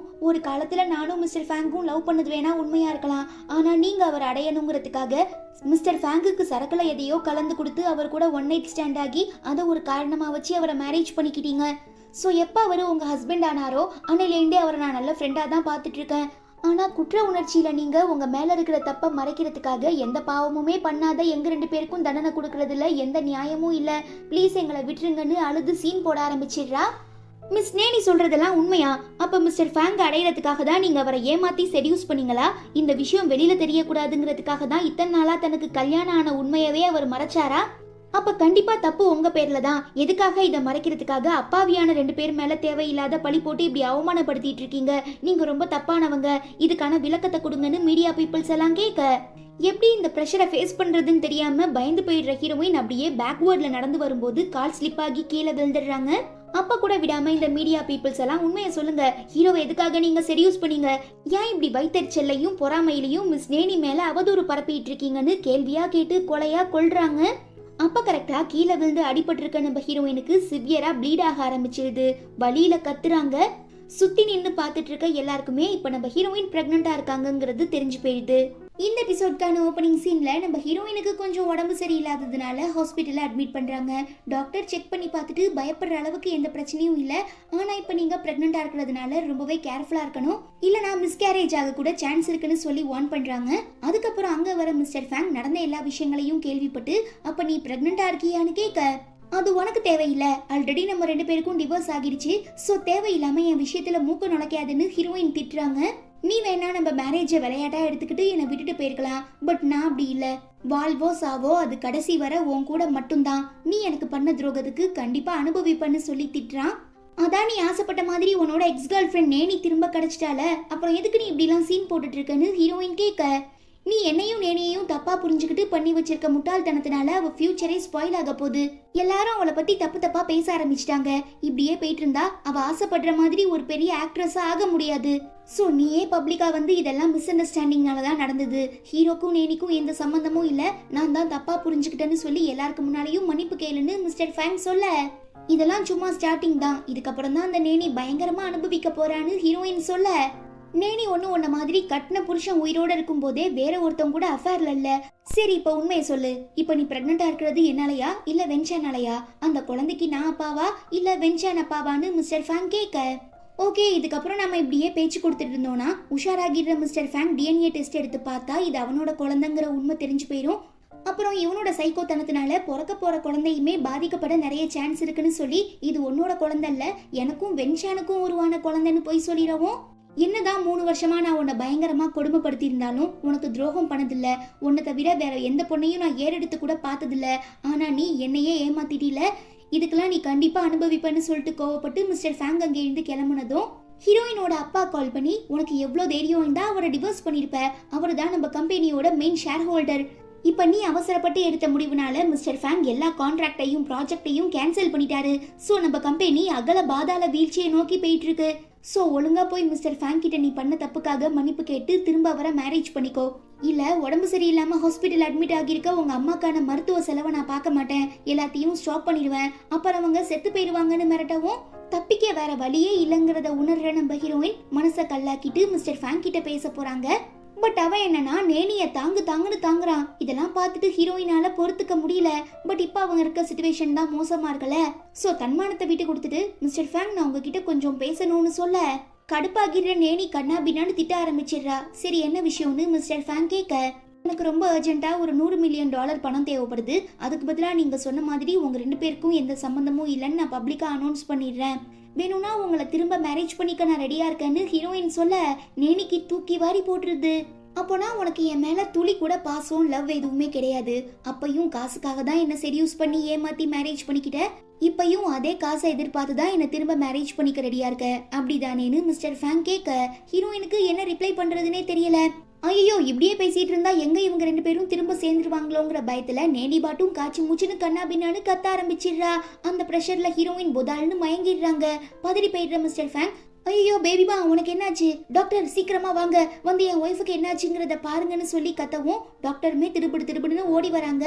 ஒரு காலத்துல நானும் மிஸ்டர் ஃபேங்கும் லவ் பண்ணது வேணா உண்மையா இருக்கலாம். ஆனா நீங்க அவர் அடையணுங்கிறதுக்காக மிஸ்டர் ஃபேங்குக்கு சரக்குல எதையோ கலந்து கொடுத்து அவர் கூட ஒன் நைட் ஸ்டாண்ட் ஆகி அதை ஒரு காரணமா வச்சு அவரை மேரேஜ் பண்ணிக்கிட்டீங்க. ஸோ எப்போ அவர் உங்கள் ஹஸ்பண்ட் ஆனாரோ அன்னையிலேருந்தே அவரை நான் நல்ல ஃப்ரெண்டாக தான் பார்த்துட்டு இருக்கேன். ஆனால் குற்ற உணர்ச்சியில் நீங்கள் உங்கள் மேலே இருக்கிற தப்பை மறைக்கிறதுக்காக எந்த பாவமுமே பண்ணாத எங்கள் 2 பேருக்கும் தண்டனை கொடுக்கறதுல எந்த நியாயமும் இல்லை. ப்ளீஸ் எங்களை விட்டுருங்கன்னு அழுது சீன் போட ஆரம்பிச்சிடுறா. மிஸ் நேனி சொல்றதெல்லாம் உண்மையா? அப்ப மிஸ்டர் ஃபேங் அடையிறதுக்காக தான் நீங்க அவரை ஏமாத்தி செடியூஸ் பண்ணீங்களா? இந்த விஷயம் வெளியில தெரியக்கூடாதுங்கிறதுக்காக தான் இத்தனை நாளா தனக்கு கல்யாணம் ஆன உண்மையவே அவர் மறைச்சாரா? அப்ப கண்டிப்பா தப்பு உங்க பேர்ல தான். எதுக்காக இதை மறைக்கிறதுக்காக அப்பாவியான 2 பேர் மேல தேவையில்லாத பழி போட்டு இப்படி அவமானப்படுத்திட்டு இருக்கீங்க? நீங்க ரொம்ப தப்பானவங்க, இதுக்கான விளக்கத்தை கொடுங்கன்னு மீடியா பீப்புள்ஸ் எல்லாம் கேட்க, எப்படி இந்த பிரஷரை ஃபேஸ் பண்றதுன்னு தெரியாம பயந்து போயிடுற ஹீரோயின் அப்படியே பேக்வேர்ட்ல நடந்து வரும்போது கால் ஸ்லிப் ஆகி கீழே விழுந்துடுறாங்க. அப்ப கூட விடாம இந்த மீடியா பீப்புள்ஸ் எல்லாம் உண்மையை சொல்லுங்க, ஹீரோவை எதுக்காக நீங்க செடியூஸ் பண்ணீங்க? ஏன் இப்படி வைத்தறிச்சல்லையும் பொறாமையிலையும் மிஸ் நேனி மேல அவதூறு பரப்பிட்டு இருக்கீங்கன்னு கேள்வியா கேட்டு கொலையா கொல்றாங்க. அப்ப கரெக்டா கீழே விழுந்து அடிபட்டு இருக்க நம்ம ஹீரோயினுக்கு சிவியரா ப்ளீட் ஆக ஆரம்பிச்சிருது. வலியில கத்துறாங்க. சுத்தி நின்று பார்த்துட்டு இருக்க எல்லாருக்குமே இப்ப நம்ம ஹீரோயின் பிரெக்னண்டா இருக்காங்கிறது தெரிஞ்சு போயிடுது. இந்த எபிசோட்கான ஓப்பனிங் சீன்ல நம்ம ஹீரோயினுக்கு கொஞ்சம் உடம்பு சரியில்லாததுனால ஹாஸ்பிட்டல்ல அட்மிட் பண்றாங்க. டாக்டர் செக் பண்ணி பார்த்துட்டு பயப்படுற அளவுக்கு எந்த பிரச்சனையும் இல்ல, ஆனா இப்ப நீங்க பிரெக்னண்டா இருக்கிறதுனால ரொம்பவே கேர்ஃபுல்லா இருக்கணும், இல்லனா மிஸ்கேரேஜ் ஆக கூட சான்ஸ் இருக்குன்னு சொல்லி வார்ன் பண்றாங்க. அதுக்கப்புறம் அங்க வர மிஸ்டர் ஃபேங் நடந்த எல்லா விஷயங்களையும் கேள்விப்பட்டு, அப்ப நீ பிரெக்னண்டா இருக்கியான்னு கேட்க, அது உனக்கு தேவையில்ல, ஆல்ரெடி நம்ம 2 பேருக்கும் டிவோர்ஸ் ஆகிடுச்சு, சோ தேவையில்லாம என் விஷயத்துல மூக்க நுழைக்காதுன்னு ஹீரோயின் திட்டுறாங்க. நீ வேணா நம்ம மேரேஜை விளையாட்டா எடுத்துக்கிட்டு என்னை விட்டுட்டு போயிருக்கலாம், பட் நான் அப்படி இல்ல. வாழ்வோ சாவோ அது கடைசி வர உன் கூட மட்டும்தான். நீ எனக்கு பண்ண துரோகத்துக்கு கண்டிப்பா அனுபவிப்பன்னு சொல்லி திட்டுறான். அதான் நீ ஆசைப்பட்ட மாதிரி உன்னோட எக்ஸ் கேர்ள் ஃப்ரெண்ட் நேனி திரும்ப கிடைச்சிட்டால, அப்புறம் எதுக்கு நீ இப்படி எல்லாம் சீன் போட்டுட்டு இருக்கன்னு ஹீரோயின் கேட்க, நீ என்னையும் நேனையும் தப்பா புரிஞ்சுக்கிட்டு பண்ணி வச்சிருக்க முட்டாள்தனத்தினால அவ ஃபியூச்சரே ஸ்பாயில் ஆக போகுது. எல்லாரும் அவளை பத்தி தப்பு தப்பா பேச ஆரம்பிச்சிட்டாங்க. இப்படியே போயிட்டு இருந்தா அவ ஆசைப்படுற மாதிரி ஒரு பெரிய ஆக்ட்ரஸா ஆக முடியாது. சோ நீயே பப்ளிக்கா வந்து இதெல்லாம் மிஸ் அண்டர்ஸ்டாண்டிங்னால தான் நடந்தது, ஹீரோக்கும் நேனிக்கும் எந்த சம்பந்தமும் இல்ல, நான் தான் தப்பா புரிஞ்சுக்கிட்டேன்னு சொல்லி எல்லாருக்கு முன்னாடியும் மன்னிப்பு கேளுன்னு மிஸ்டர் ஃபேங் சொல்ல, இதெல்லாம் சும்மா ஸ்டார்டிங் தான், இதுக்கப்புறம் தான் அந்த நேனி பயங்கரமா அனுபவிக்க போறான்னு ஹீரோயின் சொல்ல, நேனி ஒன்னும் உன்ன மாதிரி கட்டின புருஷன் உயிரோட இருக்கும் போதே வேற ஒருத்தவங்க கூட அஃபேர்ல இல்ல. சரி இப்ப உண்மையை சொல்லு, இப்ப நீ பிரெக்னண்டா இருக்கிறது என்னாலயா இல்ல வென்சானாலயா? அந்த குழந்தைக்கு நான் அப்பாவா இல்ல வென்சான் அப்பாவான்னு மிஸ்டர் ஃபேங் கேட்க, ஓகே இதுக்கப்புறம் நம்ம இப்படியே பேச்சு கொடுத்துட்டு இருந்தோம்னா உஷாராகிடுற மிஸ்டர் ஃபேங் டிஎன்ஏ டெஸ்ட் எடுத்து பார்த்தா இது அவனோட குழந்தைங்கிற உண்மை தெரிஞ்சு போயிடும். அப்புறம் இவனோட சைக்கோத்தனத்தினால பிறக்க போற குழந்தையுமே பாதிக்கப்பட நிறைய சான்ஸ் இருக்குன்னு சொல்லி இது உன்னோட குழந்தை இல்ல, எனக்கும் வென்சானுக்கும் உருவான குழந்தைன்னு போய் சொல்லிடவும், என்னதான் 3 வருஷமா நான் உன்னை பயங்கரமா கொடுமைப்படுத்தி இருந்தாலும் உனக்கு துரோகம் பண்ணதில்ல, உன்னை தவிர வேற எந்த பொண்ணையும் நான் ஏறெடுத்து கூட பார்த்ததில்ல, ஆனா நீ என்னையே ஏமாத்திட்டீல, இதுக்கெல்லாம் நீ கண்டிப்பா அனுபவிப்பன்னு சொல்லிட்டு கோவப்பட்டு மிஸ்டர் ஃபேங் அங்கே இருந்து கிளம்புனதும் ஹீரோயினோட அப்பா கால் பண்ணி, உனக்கு எவ்வளவு தைரியம் இருந்தா அவரை டிவோர்ஸ் பண்ணிருப்ப, அவரு தான் நம்ம கம்பெனியோட மெயின் ஷேர் ஹோல்டர், இப்ப நீ அவசரப்பட்டு எடுத்த முடிவுனால மிஸ்டர் ஃபேங் எல்லா கான்ட்ராக்டையும் ப்ராஜெக்டையும் கேன்சல் பண்ணிட்டாரு. சோ நம்ம கம்பெனி அகல பாதாள வீழ்ச்சியை நோக்கி போயிட்டு இருக்கு. சோ ஒழுங்கா போய் மிஸ்டர் ஃபேங் கிட்ட நீ பண்ண தப்புக்காக மன்னிப்பு கேட்டு திரும்ப அவரை மேரேஜ் பண்ணிக்கோ, இல்ல உடம்பு சரியில்லாம ஹாஸ்பிட்டல் அட்மிட் ஆகியிருக்க உங்க அம்மாக்கான மருத்துவ செலவை நான் பார்க்க மாட்டேன், எல்லாத்தையும் ஸ்டாப் பண்ணிடுவேன், அப்புறம் அவங்க செத்து போயிடுவாங்கன்னு மிரட்டவும், தப்பிக்க வேற வழியே இல்லைங்கிறத உணர்ற நம்ம ஹீரோயின் மனசை கல்லாக்கிட்டு மிஸ்டர் ஃபேங் கிட்ட பேச போறாங்க. பட் அவ என்னன்னா நேனிய தாங்குன்னு தாங்குறான். இதெல்லாம் பார்த்துட்டு ஹீரோயினால பொறுத்துக்க முடியல. பட் இப்ப அவங்க இருக்க சிச்சுவேஷன் தான் மோசமா இருக்கல. சோ தன்மானத்தை விட்டு கொடுத்துட்டு மிஸ்டர் ஃபேங் நான் உங்ககிட்ட கொஞ்சம் பேசணும்னு சொல்ல, கடுப்பாகிற நேனி கண்ணா பின்னான்னு திட்ட ஆரம்பிச்சிடுறா. சரி என்ன விஷயம்னு மிஸ்டர் ஃபேங் கேட்க, எனக்கு ரொம்ப அர்ஜென்ட்டா ஒரு $100 மில்லியன் பணம் தேவைப்படுது, அதுக்கு பதிலாக நீங்க சொன்ன மாதிரி உங்க 2 பேருக்கும் எந்த சம்பந்தமும் இல்லைன்னு நான் பப்ளிக்கா அனௌன்ஸ் பண்ணிடுறேன், வேணும்னா உங்களை திரும்ப மேரேஜ் பண்ணிக்க நான் ரெடியா இருக்கேன்னு ஹீரோயின் சொல்ல, நேனிக்கு தூக்கி வாரி போட்டுருது. அப்போனா உனக்கு என் மேல துளி கூட பாசம் லவ் எதுவுமே கிடையாது, அப்பையும் காசுக்காக தான் என்ன செடியூஸ் பண்ணி ஏமாத்தி மேரேஜ் பண்ணிக்கிட்ட, இப்பயும் அதே காசை எதிர்பார்த்து தான் என்ன திரும்ப மேரேஜ் பண்ணிக்க ரெடியா இருக்க அப்படிதானேன்னு மிஸ்டர் ஃபேங் கேட்க ஹீரோயினுக்கு என்ன ரிப்ளை பண்றதுனே தெரியல. ஐயோ இப்படியே பேசிட்டு இருந்தா எங்க இவங்க ரெண்டு பேரும் திரும்ப சேர்ந்துருவாங்களோங்கிற பயத்துல நேனி பாட்டும் காய்ச்சி மூச்சுன்னு கண்ணா பின்னான்னு கத்த ஆரம்பிச்சிடுறா. அந்த பிரஷர்ல ஹீரோயின் பொதால்னு மயங்கிடுறாங்க. பதறி போயிடுற மிஸ்டர் ஃபேங், ஐயோ பேபிபா உனக்கு என்னாச்சு, டாக்டர் சீக்கிரமா வாங்க, வந்து என் ஒய்ஃபுக்கு என்னாச்சுங்கிறத பாருங்கன்னு சொல்லி கத்தவும் டாக்டருமே திருப்பிடுன்னு ஓடி வராங்க.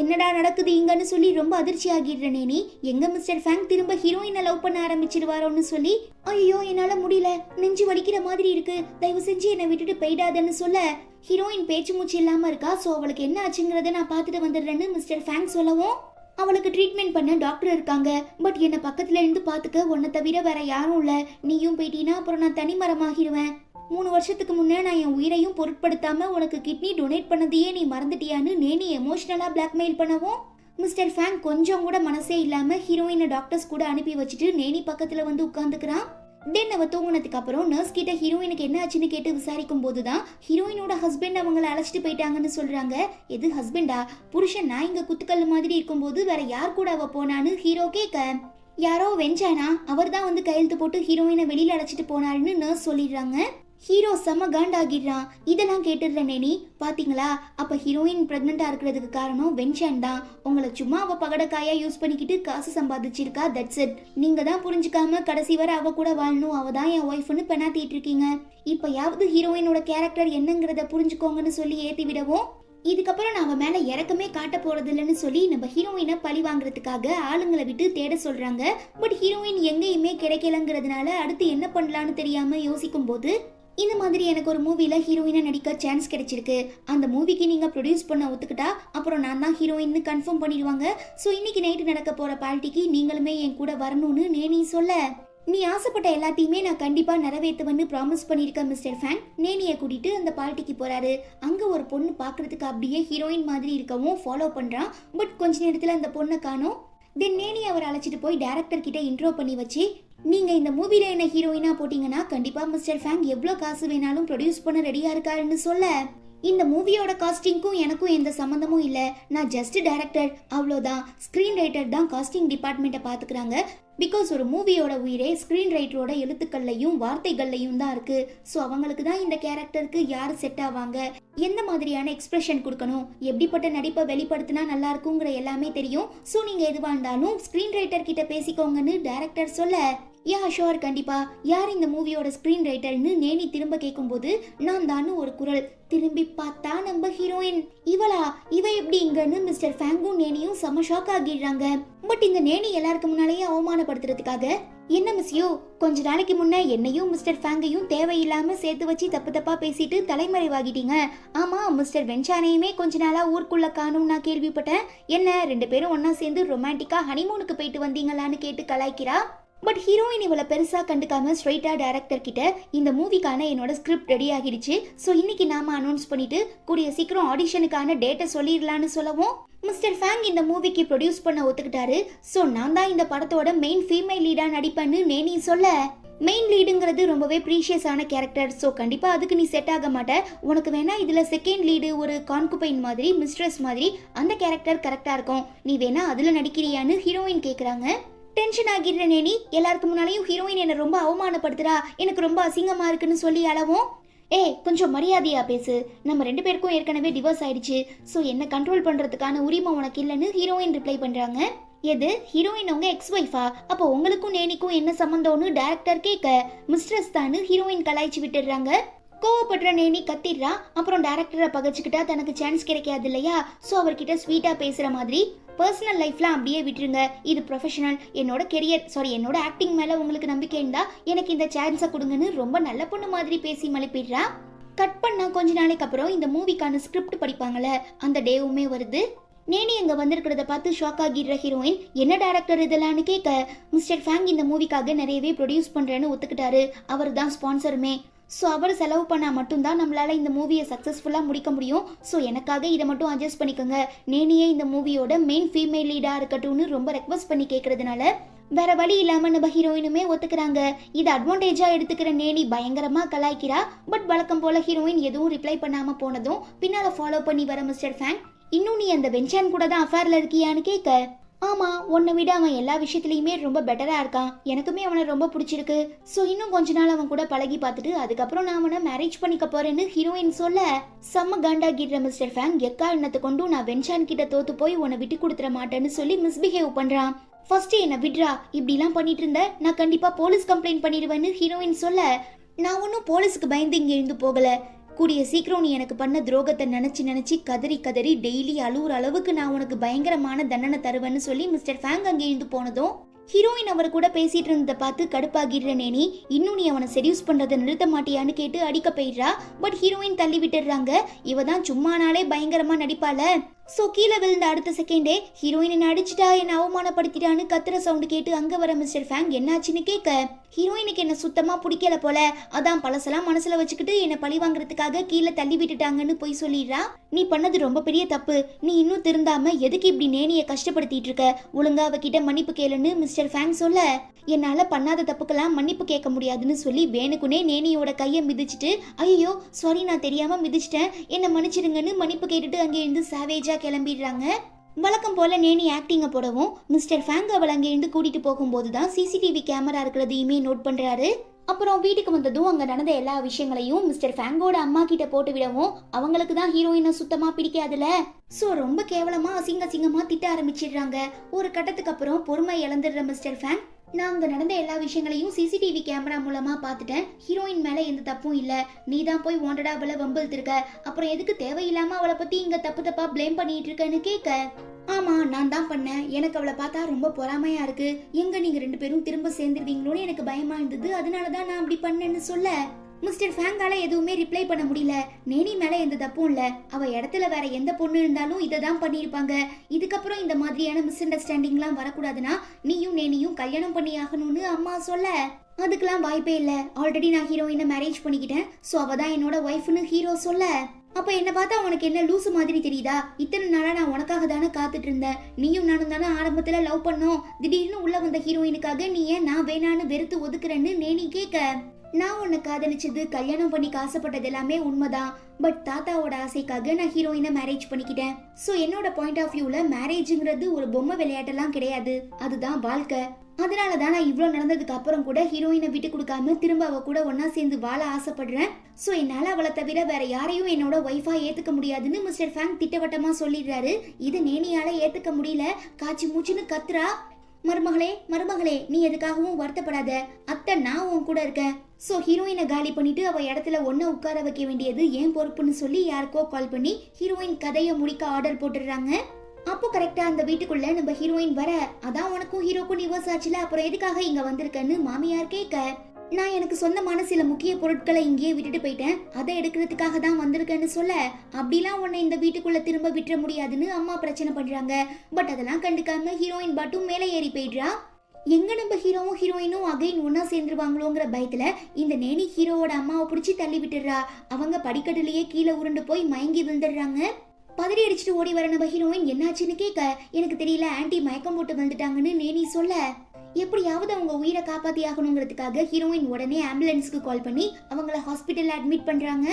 என்னடா நடக்குது இங்கன்னு சொல்லி ரொம்ப அதிர்ச்சி ஆகிடுற நேனி, எங்க மிஸ்டர் ஃபேங் திரும்ப ஹீரோயினை லவ் பண்ண ஆரம்பிச்சிருவாரோன்னு சொல்லி ஐயோ என்னால முடியல, நெஞ்சு வலிக்கிற மாதிரி இருக்கு, தயவு செஞ்சு என்னை விட்டுட்டு போயிடாதன்னு சொல்ல ஹீரோயின் பேச்சு மூச்சு இல்லாம இருக்கா. சோ அவளுக்கு என்ன ஆச்சுங்கிறத நான் பார்த்துட்டு வந்துடுறேன்னு மிஸ்டர் ஃபேங் சொல்லவும் அவளுக்கு ட்ரீட்மெண்ட் பண்ண டாக்டர் இருக்காங்க. பட் என்ன பக்கத்துல இருந்து பாத்துக்க உன்னை தவிர வேற யாரும் இல்ல, நீயும் போயிட்டீன்னா அப்புறம் நான் தனிமரமாகிடுவேன். 3 வருஷத்துக்கு முன்னே நான் என் உயிரையும் பொருட்படுத்தாம உனக்கு கிட்னி டொனேட் பண்ணதையே நீ மறந்துட்டியான்னு நேனி எமோஷனலா பிளாக்மெயில் பண்ணவும் மிஸ்டர் ஃபேங் கொஞ்சம் கூட மனசே இல்லாம ஹீரோயினை டாக்டர்ஸ் கூட அனுப்பி வச்சுட்டு நேனி பக்கத்துல வந்து உட்கார்ந்துக்கிறான். தென் அவ தூங்கினதுக்கு அப்புறம் நர்ஸ் கிட்ட ஹீரோயினுக்கு என்ன ஆச்சுன்னு கேட்டு விசாரிக்கும் போதுதான் ஹீரோயினோட ஹஸ்பண்ட் அவங்கள அழைச்சிட்டு போயிட்டாங்கன்னு சொல்றாங்க. எது ஹஸ்பண்டா, புருஷன் நான் இங்க குத்துக்கல் மாதிரி இருக்கும்போது வேற யார் கூட அவ போனான்னு ஹீரோ கேட்க யாரோ வெஞ்சானா அவர் தான் வந்து கையெழுத்து போட்டு ஹீரோயினை வெளியில அழைச்சிட்டு போனாருன்னு நர்ஸ் சொல்லிடுறாங்க. ஹீரோ செம்ம காண்டாகிடுறான். இதெல்லாம் கேட்டுடுற நேனி, பாத்தீங்களா அப்ப ஹீரோயின் பிரெக்னண்டா இருக்கிறதுக்கு காரணம் வென்ஷான் தான், உங்களை சும்மா அவ பகடக்காயா யூஸ் பண்ணிக்கிட்டு காசு சம்பாதிச்சிருக்கா, தட்ஸ் இட். நீங்க தான் புரிஞ்சுக்காம கடைசி வரை அவ கூட வாழணும், அவ தான் என் ஒய்ஃப்னு பெனாத்திட்டு இருக்கீங்க. இப்பயாவது ஹீரோயினோட கேரக்டர் என்னங்கிறத புரிஞ்சுக்கோங்கன்னு சொல்லி ஏத்தி விடவும் இதுக்கப்புறம் நான் அவன் மேல இறக்கமே காட்ட போறது இல்லைன்னு சொல்லி நம்ம ஹீரோயினை பழி வாங்குறதுக்காக ஆளுங்களை விட்டு தேட சொல்றாங்க. பட் ஹீரோயின் எங்கேயுமே கிடைக்கலங்கிறதுனால அடுத்து என்ன பண்ணலான்னு தெரியாம யோசிக்கும் போது இந்த மாதிரி எனக்கு ஒரு மூவில ஹீரோயினா நடிக்க சான்ஸ் கிடைச்சிருக்கு, அந்த மூவிக்கு நீங்க ப்ரொடியூஸ் பண்ண ஒத்துக்கிட்டா அப்புறம் நான் தான் ஹீரோயின்னு கன்ஃபார்ம் பண்ணிடுவாங்க. ஸோ இன்னைக்கு நைட்டு நடக்க போற பார்ட்டிக்கு நீங்களுமே என் கூட வரணும்னு நேனி சொல்ல நீ ஆசைப்பட்ட எல்லாத்தையுமே நான் கண்டிப்பா நிறைவேற்றுவேன்னு ப்ராமிஸ் பண்ணியிருக்கேன் மிஸ்டர் ஃபேங். நேனியை கூட்டிட்டு அந்த பார்ட்டிக்கு போறாரு. அங்க ஒரு பொண்ணு பாக்குறதுக்கு அப்படியே ஹீரோயின் மாதிரி இருக்கவும் ஃபாலோ பண்றான். பட் கொஞ்ச நேரத்துல அந்த பொண்ணை காணோம். தென் நேனி அவர் அழைச்சிட்டு போய் டைரக்டர் கிட்ட இன்ட்ரோ பண்ணி வச்சு நீங்க இந்த மூவில என்ன ஹீரோயினா போட்டீங்கன்னா கண்டிப்பா மிஸ்டர் ஃபேங் எவ்வளவு காசு வேணாலும் ப்ரொடியூஸ் பண்ண ரெடியா இருக்காருன்னு சொல்ல இந்த மூவியோட காஸ்டிங்க்கும் எனக்கும் எந்த சம்பந்தமும் இல்ல, நான் ஜஸ்ட் டைரக்டர் அவ்வளோதான், ஸ்கிரீன் ரைட்டர் தான் காஸ்டிங் டிபார்ட்மெண்ட்டை பாத்துக்கிறாங்க. பிகாஸ் ஒரு மூவியோட உயிரே ஸ்கிரீன் ரைட்டரோட எழுத்துக்கள்லையும் வார்த்தைகள்லையும் தான் இருக்கு. ஸோ அவங்களுக்கு தான் இந்த கேரக்டருக்கு யார் செட் ஆவாங்க, எந்த மாதிரியான எக்ஸ்பிரஷன் கொடுக்கணும், எப்படிப்பட்ட நடிப்பை வெளிப்படுத்தினா நல்லா இருக்குங்கிற எல்லாமே தெரியும். ஸோ நீங்க எதுவா இருந்தாலும் ஸ்கிரீன் ரைட்டர் கிட்ட பேசிக்கோங்கன்னு டைரக்டர் சொல்ல யா ஷோர் கண்டிப்பா, யார் இந்த மூவியோட ஸ்கிரீன் ரைட்டர்னு நேனி திரும்ப கேட்கும்போது நான் தான் ஒரு குரல். திரும்பி பார்த்தா நம்ம ஹீரோயின், இவளா, இவ எப்படி இங்கன்னு மிஸ்டர் ஃபேங்கும் நேனியும் செம ஷாக் ஆகிடுறாங்க. பட் இந்த நேனி எல்லாருக்கு முன்னாலேயே அவமானப்படுத்துறதுக்காக என்ன மிஸ்யூ, கொஞ்ச நாளைக்கு முன்ன என்னையும் மிஸ்டர் ஃபேங்கையும் தேவையில்லாம சேர்த்து வச்சு தப்பு தப்பா பேசிட்டு தலைமறைவாகிட்டீங்க. ஆமா மிஸ்டர் வென்சானையுமே கொஞ்ச நாளா ஊருக்குள்ள காணும் நான் கேள்விப்பட்டேன். என்ன 2 பேரும் ஒன்னா சேர்ந்து ரொமான்டிக்கா ஹனிமூனுக்கு போயிட்டு வந்தீங்களான்னு கேட்டு கலாய்க்கிறா. பட் ஹீரோயின் இவளை பெருசா கண்டுக்காம ஸ்ட்ரைட்டா டைரக்டர் கிட்ட இந்த மூவிக்கான என்னோட ஸ்கிரிப்ட் ரெடி ஆகிடுச்சு, ஸோ இன்னைக்கு நாம அனௌன்ஸ் பண்ணிட்டு கூடிய சீக்கிரம் ஆடிஷனுக்கான டேட்டை சொல்லிடலான்னு சொல்லவும் மிஸ்டர் ஃபேங் இந்த மூவிக்கு ப்ரொடியூஸ் பண்ண ஒத்துக்கிட்டாரு. ஸோ நான் தான் இந்த படத்தோட மெயின் ஃபீமேல் லீடா நடிப்பேன்னு நேனி சொல்ல மெயின் லீடுங்கிறது ரொம்பவே ப்ரீஷியஸான கேரக்டர், ஸோ கண்டிப்பா அதுக்கு நீ செட் ஆக மாட்ட, உனக்கு வேணா இதுல செகண்ட் லீடு ஒரு கான்குபைன் மாதிரி மிஸ்ட்ரஸ் மாதிரி அந்த கேரக்டர் கரெக்டா இருக்கும், நீ வேணா அதுல நடிக்கிறியான்னு ஹீரோயின் கேக்குறாங்க. டென்ஷன் ஆகிடுற நேனி எல்லாருக்கு முன்னாலேயும் ஹீரோயின் என்ன ரொம்ப அவமானப்படுத்துறா, எனக்கு ரொம்ப அசிங்கமா இருக்குன்னு சொல்லி அளவும் ஏய் கொஞ்சம் மரியாதையா பேசு, நம்ம 2 பேருக்கும் ஏற்கனவே டிவோர்ஸ் ஆயிடுச்சு, ஸோ என்ன கண்ட்ரோல் பண்றதுக்கான உரிமை உனக்கு இல்லைன்னு ஹீரோயின் ரிப்ளை பண்றாங்க. எது ஹீரோயின் உங்க எக்ஸ் ஒய்ஃபா, அப்போ உங்களுக்கும் நேனிக்கும் என்ன சம்பந்தம்னு டைரக்டர் கேட்க மிஸ்ட்ரஸ் தான் ஹீரோயின் கலாய்ச்சி விட்டுடுறாங்க. கோவப்படுற நேனி கத்திடுறா. அப்புறம் டைரக்டரை பகச்சுக்கிட்டா தனக்கு சான்ஸ் கிடைக்காது இல்லையா, ஸோ அவர்கிட்ட ஸ்வீட்டா பேசுற மாதிரி பர்சனல் லைஃப்லாம் அப்படியே விட்டுருங்க, இது ப்ரொஃபஷனல், என்னோட கெரியர் என்னோட ஆக்டிங் மேல உங்களுக்கு நம்பிக்கை இருந்தா எனக்கு இந்த சான்ஸை கொடுங்கன்னு ரொம்ப நல்ல பொண்ணு மாதிரி பேசி மழுப்பிடுறா. கட் பண்ணா கொஞ்ச நாளைக்கு அப்புறம் இந்த மூவிக்கான ஸ்கிரிப்ட் படிப்பாங்கல்ல அந்த டேவுமே வருது. நேனி அங்க வந்திருக்கிறத பார்த்து ஷாக் ஆகிடுற ஹீரோயின் என்ன டைரக்டர் இதெல்லாம்னு கேட்க மிஸ்டர் ஃபேங் இந்த மூவிக்காக நிறையவே ப்ரொடியூஸ் பண்றேன்னு ஒத்துக்கிட்டாரு, அவர் தான் ஸ்பான்சருமே, ஸோ அவர் செலவு பண்ணால் மட்டும்தான் நம்மளால இந்த மூவியை சக்ஸஸ்ஃபுல்லாக முடிக்க முடியும், ஸோ எனக்காக இதை மட்டும் அட்ஜஸ்ட் பண்ணிக்கோங்க, நேனியே இந்த மூவியோட மெயின் ஃபீமேல் லீடாக இருக்கட்டும்னு ரொம்ப ரெக்வஸ்ட் பண்ணி கேட்கறதுனால வேற வழி இல்லாம நம்ம ஹீரோயினுமே ஒத்துக்கிறாங்க. இது அட்வான்டேஜா எடுத்துக்கிற நேனி பயங்கரமா கலாய்க்கிறா. பட் வழக்கம் போல ஹீரோயின் எதுவும் ரிப்ளை பண்ணாம போனதும் பின்னால ஃபாலோ பண்ணி வர மிஸ்டர் ஃபேங் இன்னும் நீ அந்த வென்சான் கூட தான் அஃபேர்ல இருக்கியான்னு கேட்க ஆமா, உன்னை விட அவன் எல்லா விஷயத்துலயுமே ரொம்ப பெட்டரா இருக்கான். எனக்குமே அவனை ரொம்ப பிடிச்சிருக்கு. சோ இன்னும் கொஞ்ச நாள் அவன் கூட பழகி பார்த்துட்டு அதுக்கப்புறம் நான் அவனை மேரேஜ் பண்ணிக்க போறேன்னு ஹீரோயின் சொல்ல செம்ம காண்டாகிடுற மிஸ்டர் ஃபேங் எக்கா எண்ணத்தை கொண்டு நான் வென்சான் கிட்ட தோத்து போய் உன்னை விட்டு கொடுத்துட மாட்டேன்னு சொல்லி மிஸ்பிஹேவ் பண்றான். ஃபர்ஸ்ட் என்ன விட்ரா, இப்படிலாம் பண்ணிட்டு இருந்த நான் கண்டிப்பா போலீஸ் கம்ப்ளைண்ட் பண்ணிடுவேன்னு ஹீரோயின் சொல்ல நான் ஒன்னும் போலீஸுக்கு பயந்து இங்க இருந்து போகல. கூடிய சீக்கிரம் நீ எனக்கு பண்ண துரோகத்தை நினைச்சு கதறி கதறி டெய்லி அழுவுற அளவுக்கு நான் உனக்கு பயங்கரமான தண்டனை தருவேன்னு சொல்லி மிஸ்டர் ஃபேங் அங்கே இருந்து போனதும் ஹீரோயின் அவர் கூட பேசிட்டு இருந்ததை பார்த்து கடுப்பாகிடுற நேனி இன்னும் நீ அவனை செடியூஸ் பண்றதை நிறுத்த மாட்டியான்னு கேட்டு அடிக்க போயிடுறா. பட் ஹீரோயின் தள்ளி விட்டுடுறாங்க. இவ தான் சும்மானாலே பயங்கரமா நடிப்பால. சோ கீழே விழுந்த அடுத்த செகண்டே ஹீரோயின் என்ன அடிச்சுட்டா, என்ன அவமானப்படுத்திட்டான்னு கத்துற சவுண்ட் கேட்டு அங்க வர மிஸ்டர் ஃபேங் என்னாச்சுன்னு கேட்க ஹீரோயினுக்கு என்ன சுத்தமா பிடிக்கல போல, அதான் பழசெல்லாம் மனசுல வச்சுக்கிட்டு என்ன பழி வாங்குறதுக்காக கீழே தள்ளி விட்டுட்டாங்கன்னு போய் சொல்லிடுறா. நீ பண்ணது ரொம்ப பெரிய தப்பு, நீ இன்னும் திருந்தாம எதுக்கு இப்படி நேனிய கஷ்டப்படுத்திட்டு இருக்க, ஒழுங்கா அவகிட்ட மன்னிப்பு கேளுன்னு மிஸ்டர் ஃபேங் சொல்ல என்னால பண்ணாத தப்புக்கெல்லாம் மன்னிப்பு கேட்க முடியாதுன்னு சொல்லி வேணுக்குனே நேனியோட கையை மிதிச்சுட்டு ஐயோ சாரி நான் தெரியாம மிதிச்சிட்டேன் என்ன மன்னிச்சிடுங்கன்னு மன்னிப்பு கேட்டுட்டு அங்கே இருந்து சாவேஜா கிளம்பிடுறாங்க. வழக்கம் போல நேனி ஆக்டிங்க போடவும் மிஸ்டர் ஃபேங் அவளை அங்கே இருந்து கூட்டிட்டு போகும்போது தான் சிசிடிவி கேமரா இருக்கிறதையுமே நோட் பண்றாரு. அப்புறம் வீட்டுக்கு வந்ததும் அங்க நடந்த எல்லா விஷயங்களையும் மிஸ்டர் ஃபேங்கோட அம்மா கிட்ட போட்டு விடவும் அவங்களுக்கு தான் ஹீரோயினை சுத்தமா பிடிக்காதுல. சோ ரொம்ப கேவலமா அசிங்கமா திட்ட ஆரம்பிச்சிடுறாங்க. ஒரு கட்டத்துக்கு அப்புறம் பொறுமை இழந்துடுற மிஸ்டர் ஃபேங் நான் அங்க நடந்த எல்லா விஷயங்களையும் சிசிடிவி கேமரா மூலமா பாத்துட்டேன், ஹீரோயின் மேல எந்த தப்பும் இல்ல, நீ தான் போய் வாண்டடா அவளை வம்பிழுத்திருக்க, அப்புறம் எதுக்கு தேவையில்லாம அவளை பத்தி இங்க தப்பா பிளேம் பண்ணிட்டு இருக்கன்னு கேட்க ஆமா நான் தான் பண்ணேன், எனக்கு அவளை பார்த்தா ரொம்ப பொறாமையா இருக்கு, எங்க நீங்க 2 பேரும் திரும்ப சேர்ந்துருவீங்களோன்னு எனக்கு பயமா இருந்தது, அதனாலதான் நான் அப்படி பண்ணேன்னு சொல்ல மிஸ்டர் ஃபேங்கால எதுவுமே ரிப்ளை பண்ண முடியல. நேனி மேல எந்த தப்பும் இல்ல, அவ இடத்துல வேற எந்த பொண்ணு இருந்தாலும் இதை தான் பண்ணிருப்பாங்க. இதுக்கப்புறம் இந்த மாதிரியான மிஸ் அண்டர்ஸ்டாண்டிங்லாம் வரக்கூடாதுன்னா நீயும் நேனியும் கல்யாணம் பண்ணி ஆகணும்னு அம்மா சொல்ல அதுக்கெல்லாம் வாய்ப்பே இல்ல, ஆல்ரெடி நான் ஹீரோயினை மேரேஜ் பண்ணிக்கிட்டேன், சோ அவ தான் என்னோட ஒய்ஃப்னு ஹீரோ சொல்ல அப்ப என்ன பார்த்தா உனக்கு என்ன லூசு மாதிரி தெரியுதா, இத்தனை நாளா நான் உனக்காக தானே காத்துட்டு இருந்தேன், நீயும் நானும் தானே ஆரம்பத்துல லவ் பண்ணோம், திடீர்னு உள்ள வந்த ஹீரோயினுக்காக நீ ஏன் நான் வேணான்னு வெறுத்து ஒதுக்குறேன்னு நேனி கேட்க நான் உன்னை காதலிச்சது கல்யாணம் பண்ணி ஆசைப்பட்டது எல்லாமே உண்மைதான், பட் தாத்தாவோட ஆசைக்காக நான் ஹீரோயினை மேரேஜ் பண்ணிக்கிட்டேன். சோ என்னோட பாயிண்ட் ஆஃப் வியூல மேரேஜ்ங்கிறது ஒரு பொம்மை விளையாட்டெல்லாம் கிடையாது, அதுதான் வாழ்க்கை. அதனாலதான் நான் இவ்வளவு நடந்ததுக்கு அப்புறம் கூட ஹீரோயினை விட்டு கொடுக்காம திரும்ப அவ கூட ஒன்னா சேர்ந்து வாழ ஆசைப்படுறேன். சோ என்னால அவளை தவிர வேற யாரையும் என்னோட ஒய்ஃபா ஏத்துக்க முடியாதுன்னு மிஸ்டர் ஃபேங் திட்டவட்டமா சொல்லிடுறாரு. இது நேனியால ஏத்துக்க முடியல, காய்ச்சி மூச்சுன்னு கத்துறா. மருமகளே நீ எதுக்காகவும் வருத்தப்படாத, அத்தை நான் உன் கூட இருக்கேன். சோ ஹீரோயினை காலி பண்ணிட்டு அவ இடத்துல ஒன்ன உட்கார வைக்க வேண்டியது ஏன் பொறுப்புன்னு சொல்லி யாருக்கோ கால் பண்ணி ஹீரோயின் கதையை முடிக்க ஆர்டர் போட்டுடுறாங்க. அப்போ கரெக்டா அந்த வீட்டுக்குள்ள நம்ம ஹீரோயின் வர அதான் உனக்கும் ஹீரோக்கும் டிவோர்ஸ் ஆச்சுல, அப்புறம் எதுக்காக இங்க வந்திருக்கன்னு மாமியார் கேட்க நான் எனக்கு சொந்தமான சில முக்கிய பொருட்களை இங்கேயே விட்டுட்டு போயிட்டேன், அதை எடுக்கிறதுக்காக தான் வந்திருக்கேன்னு சொல்ல அப்படிலாம் உன்னை இந்த வீட்டுக்குள்ள திரும்ப விட்டுற முடியாதுன்னு அம்மா பிரச்சனை பண்றாங்க. பட் அதெல்லாம் கண்டுக்காம ஹீரோயின் பாட்டும் மேலே ஏறி போயிடுறா. எங்க நம்ம ஹீரோவும் ஹீரோயினும் அகைன் ஒன்னா சேர்ந்துருவாங்களோங்கிற பயத்துல இந்த நேனி ஹீரோவோட அம்மாவை பிடிச்சி தள்ளி விட்டுடுறா. அவங்க படிக்கட்டுலயே கீழே உருண்டு போய் மயங்கி விழுந்துடுறாங்க. பதறி அடிச்சுட்டு ஓடி வர நம்ம ஹீரோயின் என்னாச்சுன்னு கேட்க எனக்கு தெரியல, ஆன்டி மயக்கம் போட்டு வந்துட்டாங்கன்னு நேனி சொல்ல எப்படியாவது அவங்க உயிரை காப்பாத்தி ஆகணுங்கிறதுக்காக ஹீரோயின் உடனே ஆம்புலன்ஸ்க்கு கால் பண்ணி அவங்கள ஹாஸ்பிட்டல்ல அட்மிட் பண்றாங்க.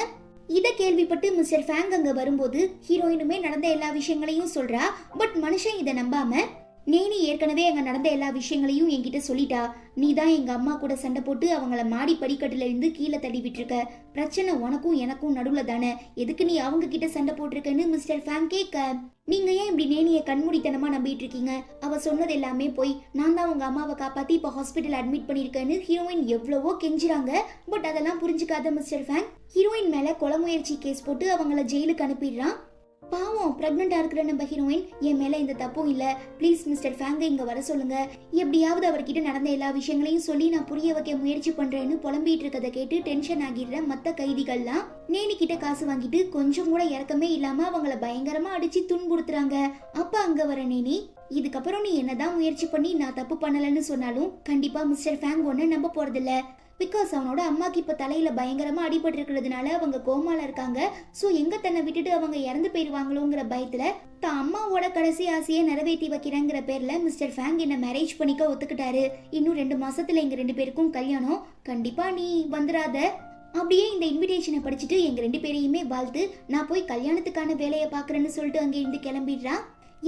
இதை கேள்விப்பட்டு மிஸ்டர் ஃபேங் அங்க வரும்போது ஹீரோயினுமே நடந்த எல்லா விஷயங்களையும் சொல்றா. பட் மனுஷன் இதை நம்பாம நேனி ஏற்கனவே அங்க நடந்த எல்லா விஷயங்களையும் என்கிட்ட சொல்லிட்டா, நீ தான் எங்க அம்மா கூட சண்டை போட்டு அவங்கள மாடி படிக்கட்டுல இருந்து கீழே தள்ளி விட்டுருக்க, பிரச்சனை உனக்கும் எனக்கும் நடுவுல தானே, எதுக்கு நீ அவங்க கிட்ட சண்டை போட்டிருக்கன்னு மிஸ்டர் ஃபேங் கேட்க நீங்க ஏன் இப்படி நேனிய கண்மூடித்தனமா நம்பிட்டு இருக்கீங்க, அவ சொன்னது எல்லாமே போய், நான் தான் உங்க அம்மாவை காப்பாத்தி இப்ப ஹாஸ்பிட்டல் அட்மிட் பண்ணிருக்கேன்னு ஹீரோயின் எவ்வளவோ கெஞ்சுறாங்க. பட் அதெல்லாம் புரிஞ்சுக்காத மிஸ்டர் ஃபேங் ஹீரோயின் மேல கொலை முயற்சி கேஸ் போட்டு அவங்கள ஜெயிலுக்கு அனுப்பிடுறான். பாவம் பிரெக்னண்டா இருக்கிற நம்ம ஹீரோயின் என் மேல இந்த தப்பும் இல்ல, ப்ளீஸ் மிஸ்டர் ஃபேங்க இங்க வர சொல்லுங்க, எப்படியாவது அவர்கிட்ட நடந்த எல்லா விஷயங்களையும் சொல்லி நான் புரிய வைக்க முயற்சி பண்றேன்னு புலம்பிட்டு இருக்கதை கேட்டு டென்ஷன் ஆகிடுற மத்த கைதிகள்லாம் நேனி கிட்ட காசு வாங்கிட்டு கொஞ்சம் கூட இறக்கமே இல்லாம அவங்கள பயங்கரமா அடிச்சு துன்புறுத்துறாங்க. அப்ப அங்க வர நேனி இதுக்கப்புறம் நீ என்னதான் முயற்சி பண்ணி நான் தப்பு பண்ணலன்னு சொன்னாலும் கண்டிப்பா மிஸ்டர் ஃபேங் ஒன்னு நம்ப போறதில்ல, பிகாஸ் அவனோட அம்மாக்கு இப்ப தலையில பயங்கரமா அடிபட்டு இருக்கிறதுனால அவங்க கோமால இருக்காங்க. சோ எங்க தன்னை விட்டுட்டு அவங்க இறந்து போயிருவாங்களோங்கிற பயத்துல தான் அம்மாவோட கடைசி ஆசையை நிறைவேற்றி வைக்கிறேங்கிற பேர்ல மிஸ்டர் ஃபேங் என்ன மேரேஜ் பண்ணிக்க ஒத்துக்கிட்டாரு. இன்னும் 2 மாசத்துல எங்க 2 பேருக்கும் கல்யாணம், கண்டிப்பா நீ வந்துடாத. அப்படியே இந்த இன்விடேஷனை படிச்சுட்டு எங்க 2 பேரையுமே வாழ்த்து நான் போய் கல்யாணத்துக்கான வேலையை பாக்குறேன்னு சொல்லிட்டு அங்க இருந்து கிளம்பிடுறா.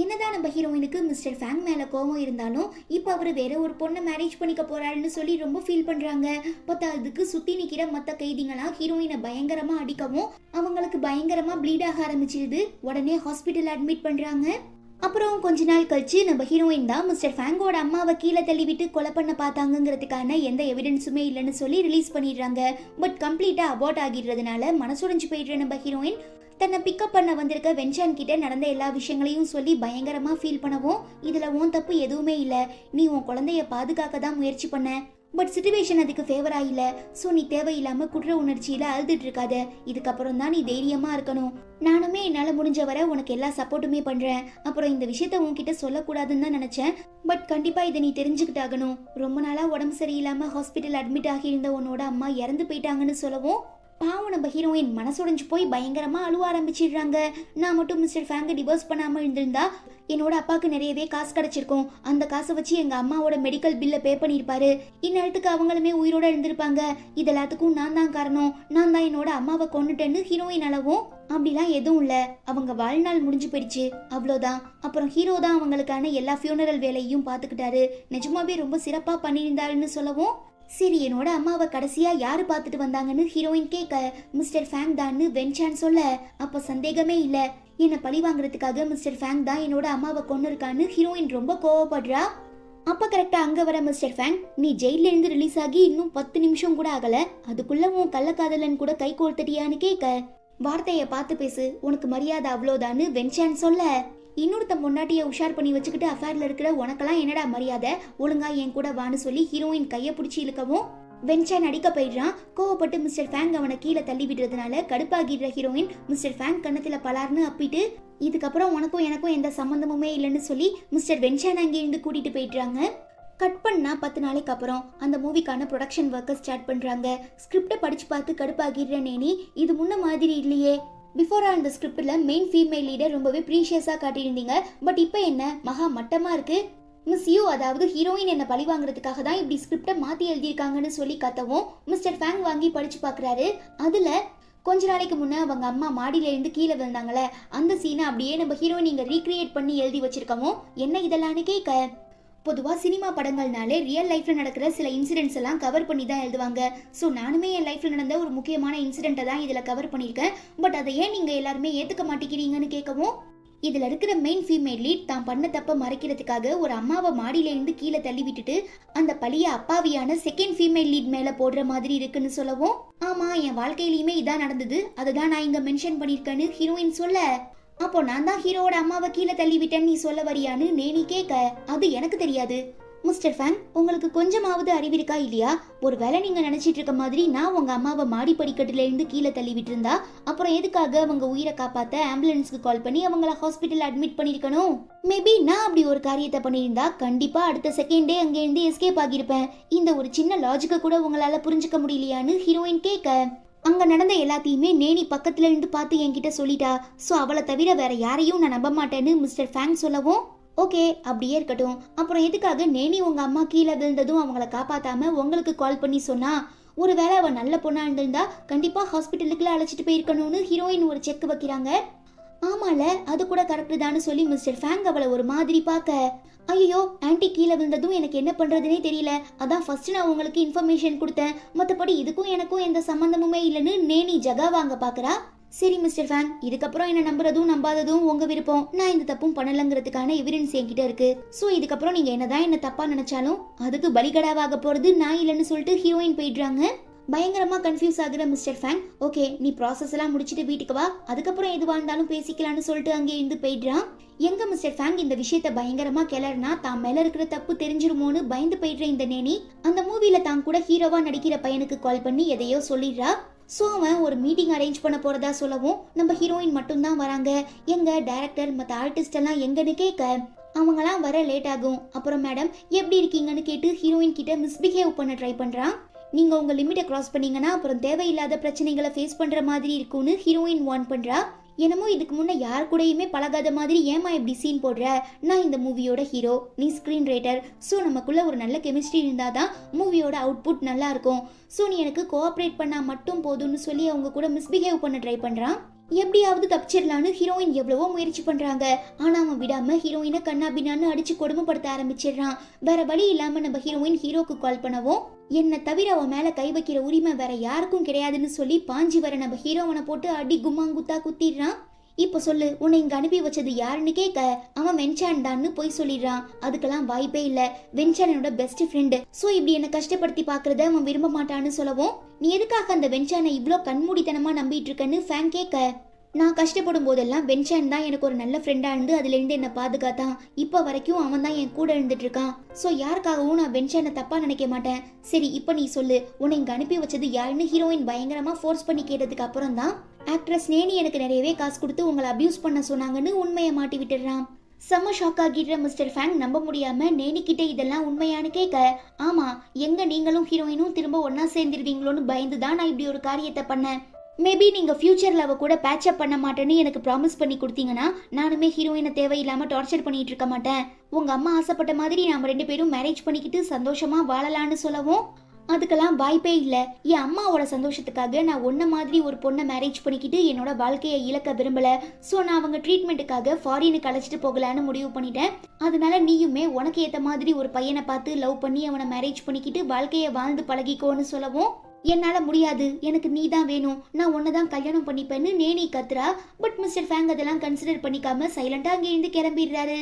என்னதான் நம்ம ஹீரோயினுக்கு மிஸ்டர் ஃபேங் மேல கோவம் இருந்தாலும் இப்ப அவரு வேற ஒரு பொண்ணை மேரேஜ் பண்ணிக்க போறாருன்னு சொல்லி ரொம்ப ஃபீல் பண்றாங்க. பார்த்தா அதுக்கு சுத்தி நிக்கிற மத்த கைதிங்களா ஹீரோயினை பயங்கரமா அடிக்கவும் அவங்களுக்கு பயங்கரமா ப்ளீட் ஆக ஆரம்பிச்சிருது. உடனே ஹாஸ்பிட்டல் அட்மிட் பண்றாங்க. அப்புறம் கொஞ்ச நாள் கழிச்சு நம்ம ஹீரோயின் தான் மிஸ்டர் ஃபேங்கோட அம்மாவை கீழே தள்ளி விட்டு கொலை பண்ண பார்த்தாங்கிறதுக்கான எந்த எவிடன்ஸுமே இல்லைன்னு சொல்லி ரிலீஸ் பண்ணிடுறாங்க. பட் கம்ப்ளீட்டா அபார்ட் ஆகிடுறதுனால மனசுடைஞ்சு போயிடுற நம்ம ஹீரோயின் தன்னை பிக்கப் பண்ண வந்திருக்க வென்சான் கிட்ட நடந்த எல்லா விஷயங்களையும் சொல்லி பயங்கரமா ஃபீல் பண்ணவும், இதுல உன் தப்பு எதுவுமே இல்ல, நீ உன் குழந்தைய பாதுகாக்க தான் முயற்சி பண்ண, பட் சிச்சுவேஷன் அதுக்கு ஃபேவரா இல்ல, சோ நீ தேவையில்லாம குற்ற உணர்ச்சியில அழுதுட்டு இருக்காத, இதுக்கப்புறம் தான் நீ தைரியமா இருக்கணும், நானுமே என்னால முடிஞ்ச வரை உனக்கு எல்லா சப்போர்ட்டுமே பண்றேன், அப்புறம் இந்த விஷயத்த உன்கிட்ட சொல்லக்கூடாதுன்னு தான் நினைச்சேன், பட் கண்டிப்பா இதை நீ தெரிஞ்சுக்கிட்டாகணும், ரொம்ப நாளா உடம்பு சரியில்லாம ஹாஸ்பிட்டல் அட்மிட் ஆகியிருந்த உன்னோட அம்மா இறந்து போயிட்டாங்கன்னு சொல்லவும் பாவம் நம்ம ஹீரோயின் மனசுடைஞ்சு போய் பயங்கரமா அழுவ ஆரம்பிச்சிடுறாங்க. நான் மட்டும் மிஸ்டர் ஃபேங்கை டிவோர்ஸ் பண்ணாம இருந்திருந்தா என்னோட அப்பாவுக்கு நிறையவே காசு கிடைச்சிருக்கும், அந்த காசை வச்சு எங்க அம்மாவோட மெடிக்கல் பில்ல பே பண்ணிருப்பாரு, இந்நேரத்துக்கு அவங்களுமே உயிரோட இருந்திருப்பாங்க, இது எல்லாத்துக்கும் நான் தான் காரணம், நான் தான் என்னோட அம்மாவை கொண்டுட்டேன்னு ஹீரோயின் அளவும் அப்படிலாம் எதுவும் இல்ல, அவங்க வாழ்நாள் முடிஞ்சு போயிடுச்சு அவ்வளோதான். அப்புறம் ஹீரோ தான் அவங்களுக்கான எல்லா ஃபியூனரல் வேலையும் பாத்துக்கிட்டாரு, நிஜமாவே ரொம்ப சிறப்பா பண்ணியிருந்தாருன்னு சொல்லவும், சரி என்னோட அம்மாவை கடைசியா யாரு பார்த்துட்டு வந்தாங்கன்னு ஹீரோயின் கேட்க மிஸ்டர் ஃபேங் தான்னு வென்சான் சொல்ல, அப்ப சந்தேகமே இல்ல, என்ன பழி வாங்குறதுக்காக மிஸ்டர் ஃபேங் தான் என்னோட அம்மாவை கொண்டு இருக்கான்னு ஹீரோயின் ரொம்ப கோவப்படுறா. அப்ப கரெக்டா அங்க வர மிஸ்டர் ஃபேங், நீ ஜெயில இருந்து ரிலீஸ் ஆகி இன்னும் 10 நிமிஷம் கூட ஆகல, அதுக்குள்ள உன் கள்ளக்காதலன் கூட கை கோர்த்தடியான்னு கேட்க, வார்த்தைய பார்த்து பேசு, உனக்கு மரியாதை அவ்வளோதான்னு வென்சான் சொல்ல, இன்னொருத்த பொண்டாட்டிய உஷார் பண்ணி வச்சுக்கிட்டு அஃபேர்ல இருக்கிற உனக்கெல்லாம் என்னடா மரியாதை, ஒழுங்கா என் கூட வான்னு சொல்லி ஹீரோயின் கைய பிடிச்சி இழுக்கவும் வென்சான் அடிக்க போயிடுறான். கோவப்பட்டு மிஸ்டர் ஃபேங் அவனை கீழே தள்ளி விடுறதுனால கடுப்பாகிடுற ஹீரோயின் மிஸ்டர் ஃபேங் கண்ணத்துல பலார்னு அப்பிட்டு, இதுக்கப்புறம் உனக்கும் எனக்கும் எந்த சம்பந்தமுமே இல்லைன்னு சொல்லி மிஸ்டர் வென்சான் அங்கேருந்து கூட்டிட்டு போயிடுறாங்க. கட் பண்ணா 10 நாளைக்கு அப்புறம் அந்த மூவிக்கான ப்ரொடக்ஷன் ஒர்க்கை ஸ்டார்ட் பண்றாங்க. ஸ்கிரிப்டை படிச்சு பார்த்து கடுப்பாகிடுற நேனி, இது முன்ன மாதிரி இல்லையே, பிஃபோரா இந்த ஸ்கிரிப்ட்ல மெயின் ஃபீமேல் லீடர் ரொம்பவே ப்ரீஷியஸா காட்டியிருந்தீங்க, பட் இப்போ என்ன மகா மட்டமா இருக்கு, மிஸ் யூ அதாவது ஹீரோயின் என்ன பழி வாங்குறதுக்காக தான் இப்படி ஸ்கிரிப்டை மாத்தி எழுதியிருக்காங்கன்னு சொல்லி கத்தவும் மிஸ்டர் ஃபேங் வாங்கி படிச்சு பாக்குறாரு. அதுல கொஞ்ச நாளைக்கு முன்ன அவங்க அம்மா மாடியில இருந்து கீழே விழுந்தாங்களே அந்த சீனை அப்படியே நம்ம ஹீரோயின் இங்க ரீக்ரியேட் பண்ணி எழுதி வச்சிருக்கவும், என்ன இதெல்லாம்னு கேட்க, பொதுவாக சினிமா படங்கள்னாலே ரியல் லைஃப்ல நடக்கிற சில இன்சிடென்ட்ஸ் எல்லாம் கவர் பண்ணி தான் எழுதுவாங்க. ஸோ நானுமே என் லைஃப்ல நடந்த ஒரு முக்கியமான இன்சிடென்ட்டை தான் இதில் கவர் பண்ணியிருக்கேன், பட் அதை ஏன் நீங்கள் எல்லாருமே ஏற்றுக்க மாட்டேங்கிறீங்கன்னு கேட்கவும், இதில் இருக்கிற மெயின் ஃபீமேல் லீட் தான் பண்ண தப்ப மறைக்கிறதுக்காக ஒரு அம்மாவை மாடியிலேருந்து கீழே தள்ளி விட்டுட்டு அந்த பழிய அப்பாவியான செகண்ட் ஃபீமேல் லீட் மேலே போடுற மாதிரி இருக்குன்னு சொல்லவும், ஆமாம் என் வாழ்க்கையிலையுமே இதான் நடந்தது, அதை தான் நான் இங்கே மென்ஷன் பண்ணியிருக்கேன்னு ஹீரோயின் சொல்ல, அப்போ நான் தான் ஹீரோவோட அம்மாவை கீழே தள்ளி விட்டேன்னு நீ சொல்ல வரியான்னு நேனி கேட்க, அது எனக்கு தெரியாது மிஸ்டர் ஃபேங், உங்களுக்கு கொஞ்சமாவது அறிவிருக்கா இல்லையா, ஒருவேளை நீங்க நினைச்சிட்டு இருக்க மாதிரி நான் உங்க அம்மாவை மாடி படிக்கட்டுல இருந்து கீழே தள்ளி விட்டுருந்தா அப்புறம் எதுக்காக அவங்க உயிரை காப்பாத்த ஆம்புலன்ஸ்க்கு கால் பண்ணி அவங்கள ஹாஸ்பிட்டல் அட்மிட் பண்ணிருக்கணும், மேபி நான் அப்படி ஒரு காரியத்தை பண்ணியிருந்தா கண்டிப்பா அடுத்த செகண்டே அங்கேருந்து எஸ்கேப் ஆகியிருப்பேன், இந்த ஒரு சின்ன லாஜிக்கை கூட உங்களால புரிஞ்சுக்க முடியலையான்னு ஹீரோயின் கேட்க, அங்க நடந்த எல்லாத்தையுமே நேனி பக்கத்துல இருந்து பார்த்து என்கிட்ட சொல்லிட்டா, சோ அவளை தவிர வேற யாரையும் நான் நம்ப மாட்டேன்னு மிஸ்டர் ஃபேங் சொல்லவும், ஓகே அப்படியே இருக்கட்டும், அப்புறம் எதுக்காக நேனி உங்க அம்மா கீழே விழுந்ததும் அவங்கள காப்பாத்தாம உங்களுக்கு கால் பண்ணி சொன்னா, ஒருவேளை அவ நல்ல பொண்ணா இருந்திருந்தா கண்டிப்பா ஹாஸ்பிட்டலுக்குள்ள அழைச்சிட்டு போயிருக்கணும்னு ஹீரோயின் ஒரு செக் வைக்கிறாங்க. ஆமால அது கூட கரெக்ட் தான்னு சொல்லி மிஸ்டர் ஃபேங் அவளை ஒரு மாதிரி பார்க்க, ஐயோ ஆன்டி கீழே விழுந்ததும் எனக்கு என்ன பண்றதுனே தெரியல, அதான் ஃபர்ஸ்ட் நான் உங்களுக்கு இன்ஃபர்மேஷன் கொடுத்தேன், மற்றபடி இதுக்கும் எனக்கும் எந்த சம்பந்தமுமே இல்லைன்னு நேனி ஜகா வாங்க பாக்குறா. சரி மிஸ்டர் ஃபேங், இதுக்கப்புறம் என்ன நம்புறதும் நம்பாததும் உங்க விருப்பம், நான் இந்த தப்பும் பண்ணலங்கிறதுக்கான எவிடன்ஸ் என்கிட்ட இருக்கு, சோ இதுக்கப்புறம் நீங்க என்னதான் என்ன தப்பா நினைச்சாலும் அதுக்கு பலிகடாவாக போறது நான் இல்லைன்னு சொல்லிட்டு ஹீரோயின் போயிடுறாங்க. பயங்கரமா கன்ஃபியூஸ் ஆகுற மிஸ்டர் ஃபேங், ஓகே நீ ப்ராசஸ் எல்லாம் முடிச்சுட்டு வீட்டுக்கு வா, அதுக்கப்புறம் எதுவா இருந்தாலும் பேசிக்கலாம்னு சொல்லிட்டு அங்கே இருந்து போயிடுறான். எங்க மிஸ்டர் ஃபேங் இந்த விஷயத்த பயங்கரமா கிளறினா தான் மேல இருக்கிற தப்பு தெரிஞ்சிருமோன்னு பயந்து போயிடுற இந்த நேனி அந்த மூவில தான் கூட ஹீரோவா நடிக்கிற பையனுக்கு கால் பண்ணி எதையோ சொல்லிடுறா. ஸோ அவன் ஒரு மீட்டிங் அரேஞ்ச் பண்ண போறதா சொல்லவும் நம்ம ஹீரோயின் மட்டும் தான் வராங்க. எங்க டைரக்டர் மற்ற ஆர்டிஸ்ட் எல்லாம் எங்கன்னு கேட்க, அவங்களாம் வர லேட் ஆகும். அப்புறம் மேடம் எப்படி இருக்கீங்கன்னு கேட்டு ஹீரோயின் கிட்ட மிஸ்பிஹேவ் பண்ண ட்ரை பண்றான். நீங்க உங்க லிமிட்டை கிராஸ் பண்ணீங்கன்னா அப்புறம் தேவையில்லாத பிரச்சனைகளை ஃபேஸ் பண்ற மாதிரி இருக்கும்னு ஹீரோயின் வார்ன் பண்றா. என்னமோ இதுக்கு முன்ன யார் கூடயுமே பழகாத மாதிரி ஏமா இப்படி சீன் போடுற, நான் இந்த மூவியோட ஹீரோ, நீ ஸ்கிரீன் ரைட்டர், ஸோ நமக்குள்ள ஒரு நல்ல கெமிஸ்ட்ரி இருந்தாதான் மூவியோட அவுட்புட் நல்லா இருக்கும், ஸோ நீ எனக்கு கோஆப்ரேட் பண்ணா மட்டும் போதும்னு சொல்லி அவங்க கூட மிஸ்பிஹேவ் பண்ண ட்ரை பண்றான். எப்படியாவது தப்பிச்சிடலான்னு ஹீரோயின் எவ்வளவோ முயற்சி பண்றாங்க. ஆனா அவன் விடாம ஹீரோயினை கண்ணாபின்னான்னு அடிச்சு கொடுமைப்படுத்த ஆரம்பிச்சிடுறான். வேற வழி இல்லாம நம்ம ஹீரோயின் ஹீரோக்கு கால் பண்ணவும், என்ன தவிர அவன் மேல கை வைக்கிற உரிமை வேற யாருக்கும் கிடையாதுன்னு சொல்லி பாஞ்சி வர நம்ம ஹீரோவனை போட்டு அடி கும்மாங்குத்தா குத்திடுறான். இப்ப சொல்லு, உன்னை இங்க அனுப்பி வச்சது யாருன்னு கேட்க அவன் வென்சான் தான்னு போய் சொல்லிடுறான். அதுக்கெல்லாம் வாய்ப்பே இல்ல, வென்சான் என்னோட பெஸ்ட் ஃப்ரெண்டு. சோ இப்படி என்ன கஷ்டப்படுத்தி பாக்குறத அவன் விரும்ப மாட்டான்னு சொல்லவும், நீ எதுக்காக அந்த வென்சானை இவ்ளோ கண்மூடித்தனமா நம்பிட்டு இருக்கன்னு ஃபேன் கேட்க, நான் கஷ்டப்படும் போதெல்லாம் வென்சான் தான் எனக்கு ஒரு நல்ல ஃப்ரெண்டா இருந்து அதுல இருந்து என்ன பாதுகாத்தான். இப்ப வரைக்கும் அவன் தான் என் கூட இருந்துட்டு இருக்கான். சோ யாருக்காகவும் நான் வென்சானை தப்பா நினைக்க மாட்டேன். சரி இப்ப நீ சொல்லு, உன்னை இங்க அனுப்பி வச்சது யாருன்னு ஹீரோயின் பயங்கரமா ஃபோர்ஸ் பண்ணி கேட்டதுக்கு அப்புறம் தான் ஆக்ட்ரஸ் நேனி எனக்கு நிறையவே காசு கொடுத்து உங்களை அபியூஸ் பண்ண சொன்னாங்கன்னு உண்மையை மாட்டி விட்டுறான். செம்ம ஷாக் ஆகிடுற மிஸ்டர் ஃபேங் நம்ப முடியாம நேனி கிட்ட இதெல்லாம் உண்மையானு கேட்க, ஆமா, எங்க நீங்களும் ஹீரோயினும் திரும்ப ஒன்னா சேர்ந்துருவீங்களோன்னு பயந்துதான் நான் இப்படி ஒரு காரியத்தை பண்ணேன். மேபி நீங்க ஃபியூச்சர்ல அவ கூட பேட்ச் அப் பண்ண மாட்டேன்னு எனக்கு ப்ராமிஸ் பண்ணி கொடுத்தீங்கன்னா நானுமே ஹீரோயினை தேவையில்லாம டார்ச்சர் பண்ணிட்டு இருக்க மாட்டேன். உங்க அம்மா ஆசைப்பட்ட மாதிரி நாம 2 பேரும் மேரேஜ் பண்ணிக்கிட்டு சந்தோஷமா வாழலான்னு சொல்லவும், அதுக்கெல்லாம் வாய்ப்பே இல்ல. என் அம்மாவோட சந்தோஷத்துக்காக நான் ஒன்ன மாதிரி ஒரு பொண்ணை மேரேஜ் பண்ணிக்கிட்டு என்னோட வாழ்க்கையை இழக்க விரும்பல. சோ நான் அவங்க ட்ரீட்மெண்ட்டுக்காக ஃபாரினுக்கு அழைச்சிட்டு போகலான்னு முடிவு பண்ணிட்டேன். அதனால நீயுமே உனக்கு ஏத்த மாதிரி ஒரு பையனை பார்த்து லவ் பண்ணி அவனை மேரேஜ் பண்ணிக்கிட்டு வாழ்க்கையை வாழ்ந்து பழகிக்கோன்னு சொல்லவும், என்னால முடியாது, எனக்கு நீ தான் வேணும், நான் உன்னதான் கல்யாணம் பண்ணிப்பேன்னு நேனி கத்துறா. பட் மிஸ்டர் ஃபேங் அதெல்லாம் கன்சிடர் பண்ணிக்காம சைலண்டா அங்கே இருந்து கிளம்பிடுறாரு.